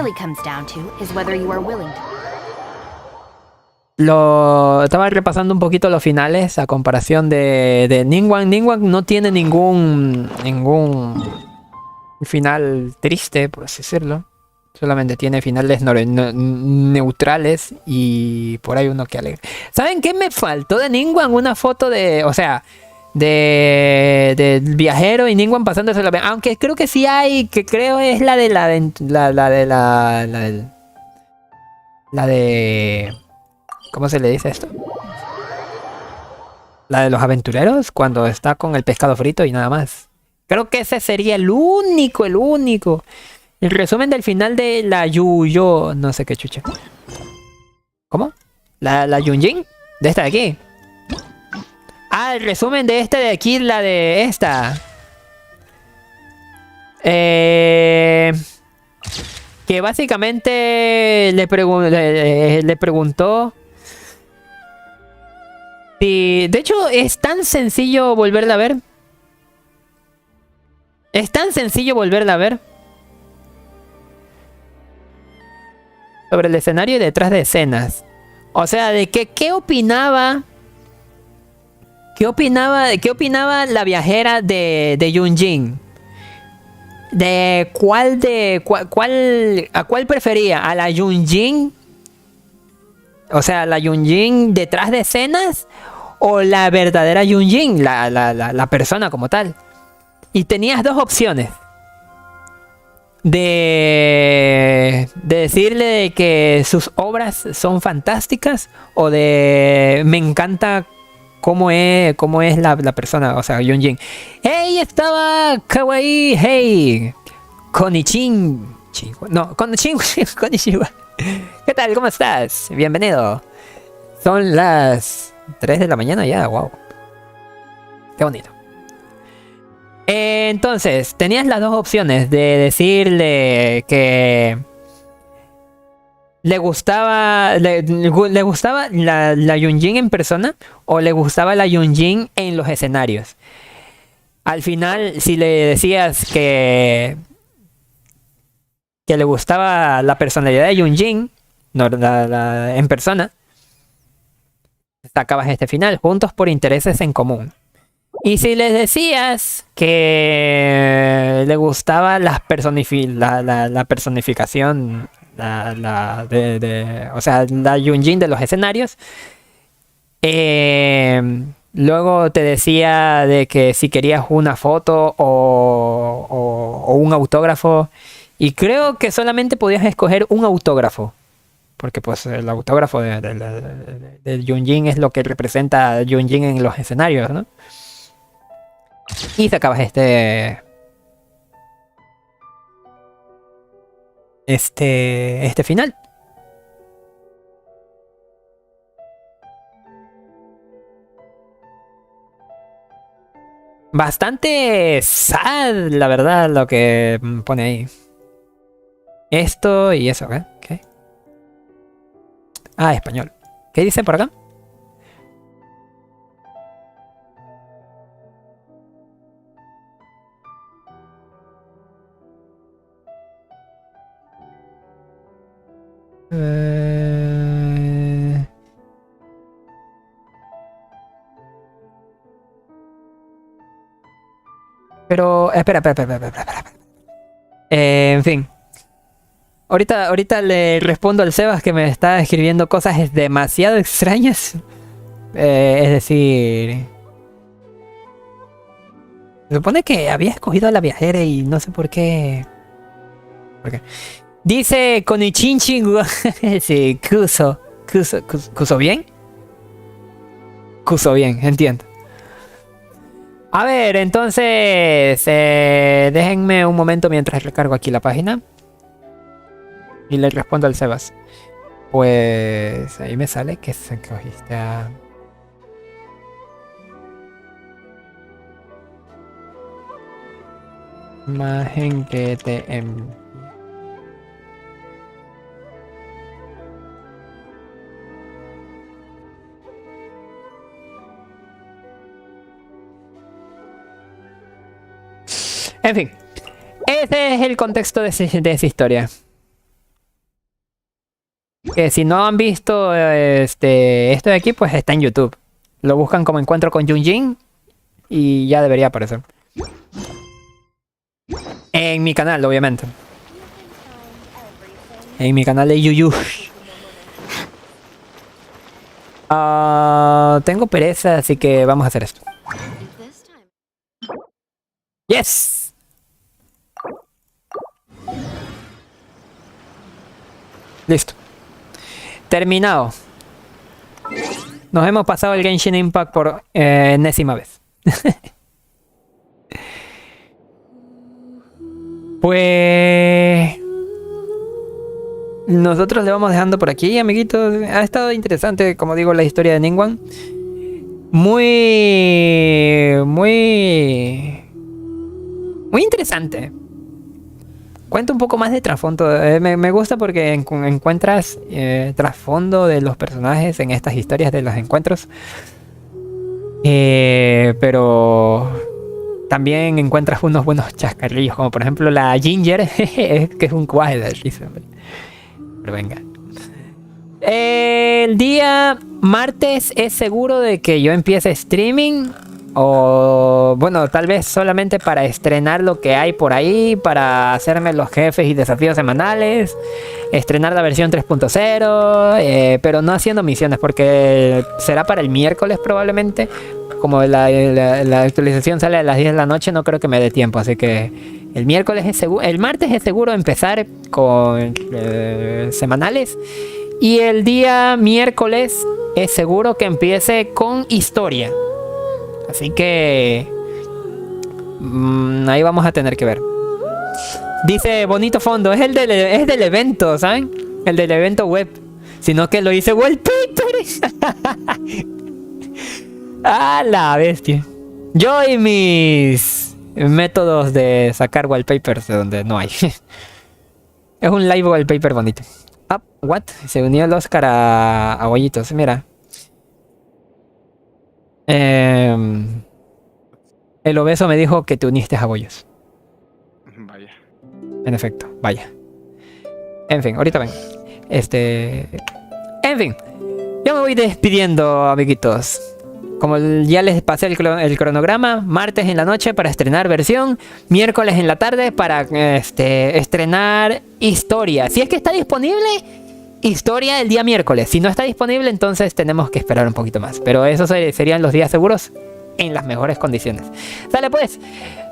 Estaba repasando un poquito los finales a comparación de Ningguang. Ningguang no tiene ningún final triste, por así decirlo. Solamente tiene finales neutrales y por ahí uno que alegre. ¿Saben qué me faltó de Ningguang? Una foto de... O sea, del viajero y Ningguang pasándose la... Aunque creo que sí hay, que creo es la de... ¿Cómo se le dice esto? La de los aventureros, cuando está con el pescado frito y nada más. Creo que ese sería el único. El resumen del final de la Yuyo... No sé qué chucha. ¿Cómo? ¿La Yunjin? De esta de aquí. Ah, el resumen de este de aquí, la de esta. Que básicamente le preguntó si... De hecho, es tan sencillo volverla a ver. Es tan sencillo volverla a ver. Sobre el escenario y detrás de escenas. O sea, de que qué opinaba... ¿Qué opinaba la viajera de Yunjin? ¿A cuál prefería? ¿A la Yunjin? O sea, ¿la Yunjin detrás de escenas? ¿O la verdadera Yunjin? La persona como tal. Y tenías dos opciones. De decirle de que sus obras son fantásticas. O de me encanta cómo es la persona, o sea, Yunjin. ¡Hey! Estaba kawaii, hey. Konnichin. No, konnichiwa. ¿Qué tal? ¿Cómo estás? Bienvenido. Son las 3 de la mañana ya, wow. Qué bonito. Entonces, tenías las dos opciones de decirle que le gustaba la Yunjin en persona o le gustaba la Yunjin en los escenarios. Al final, si le decías que le gustaba la personalidad de Yunjin, no, en persona, sacabas este final, juntos por intereses en común. Y si les decías que le gustaba la personificación, o sea, la Yunjin de los escenarios, luego te decía de que si querías una foto o un autógrafo, y creo que solamente podías escoger un autógrafo, porque pues el autógrafo de Yunjin es lo que representa a Yunjin en los escenarios, ¿no? Y sacabas este final. Bastante sad, la verdad, lo que pone ahí. Esto y eso, ¿eh? ¿Qué? Ah, español. ¿Qué dice por acá? Pero, espera. En fin. Ahorita le respondo al Sebas que me está escribiendo cosas demasiado extrañas. Es decir... Se supone que había escogido a la viajera y no sé por qué... Dice Konichinchi... Sí, ¿Kuso bien? Kuso bien, entiendo. A ver, entonces... déjenme un momento mientras recargo aquí la página. Y le respondo al Sebas. Pues... ahí me sale que se cogiste a... imagen que te En fin, ese es el contexto de esa historia. Que si no han visto esto de aquí, pues está en YouTube. Lo buscan como Encuentro con Yunjin y ya debería aparecer. En mi canal, obviamente. En mi canal de Yuyu. Tengo pereza, así que vamos a hacer esto. ¡Yes! Listo. Terminado. Nos hemos pasado el Genshin Impact por enésima vez. Pues... nosotros le vamos dejando por aquí, amiguitos. Ha estado interesante, como digo, la historia de Ningguang. muy interesante. Cuenta un poco más de trasfondo. Me gusta porque encuentras trasfondo de los personajes en estas historias de los encuentros. Pero también encuentras unos buenos chascarrillos, como por ejemplo la Ginger, que es un cuaje de risa. Pero venga. El día martes es seguro de que yo empiece streaming. O bueno, tal vez solamente para estrenar lo que hay por ahí, para hacerme los jefes y desafíos semanales, estrenar la versión 3.0, pero no haciendo misiones porque será para el miércoles probablemente. Como la actualización sale a las 10 de la noche, no creo que me dé tiempo, así que el miércoles es seguro, el martes es seguro empezar con semanales y el día miércoles es seguro que empiece con historia. Así que ahí vamos a tener que ver. Dice bonito fondo, es del evento, ¿saben? El del evento web. Sino que lo hice wallpaper. ¡Ah, la bestia! Yo y mis métodos de sacar wallpapers de donde no hay. Es un live wallpaper bonito. Ah, what? Se unió el Oscar a Bollitos, mira. El obeso me dijo que te uniste a Bollos. Vaya. En efecto, vaya. En fin, ahorita ven. En fin. Yo me voy despidiendo, amiguitos. Como ya les pasé el cronograma, martes en la noche para estrenar versión, miércoles en la tarde para estrenar historia. Si es que está disponible, historia el día miércoles. Si no está disponible, entonces tenemos que esperar un poquito más. Pero esos serían los días seguros en las mejores condiciones. Sale pues,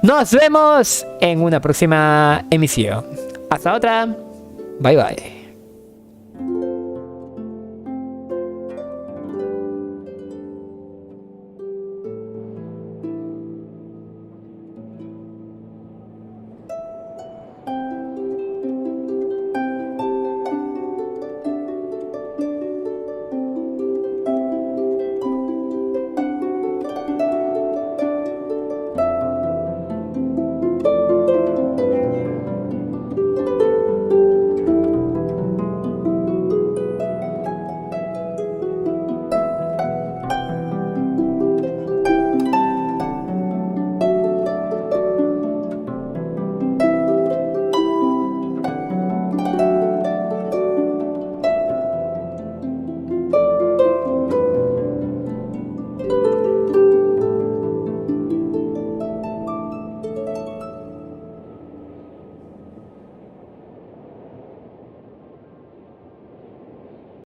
nos vemos en una próxima emisión. Hasta otra. Bye bye.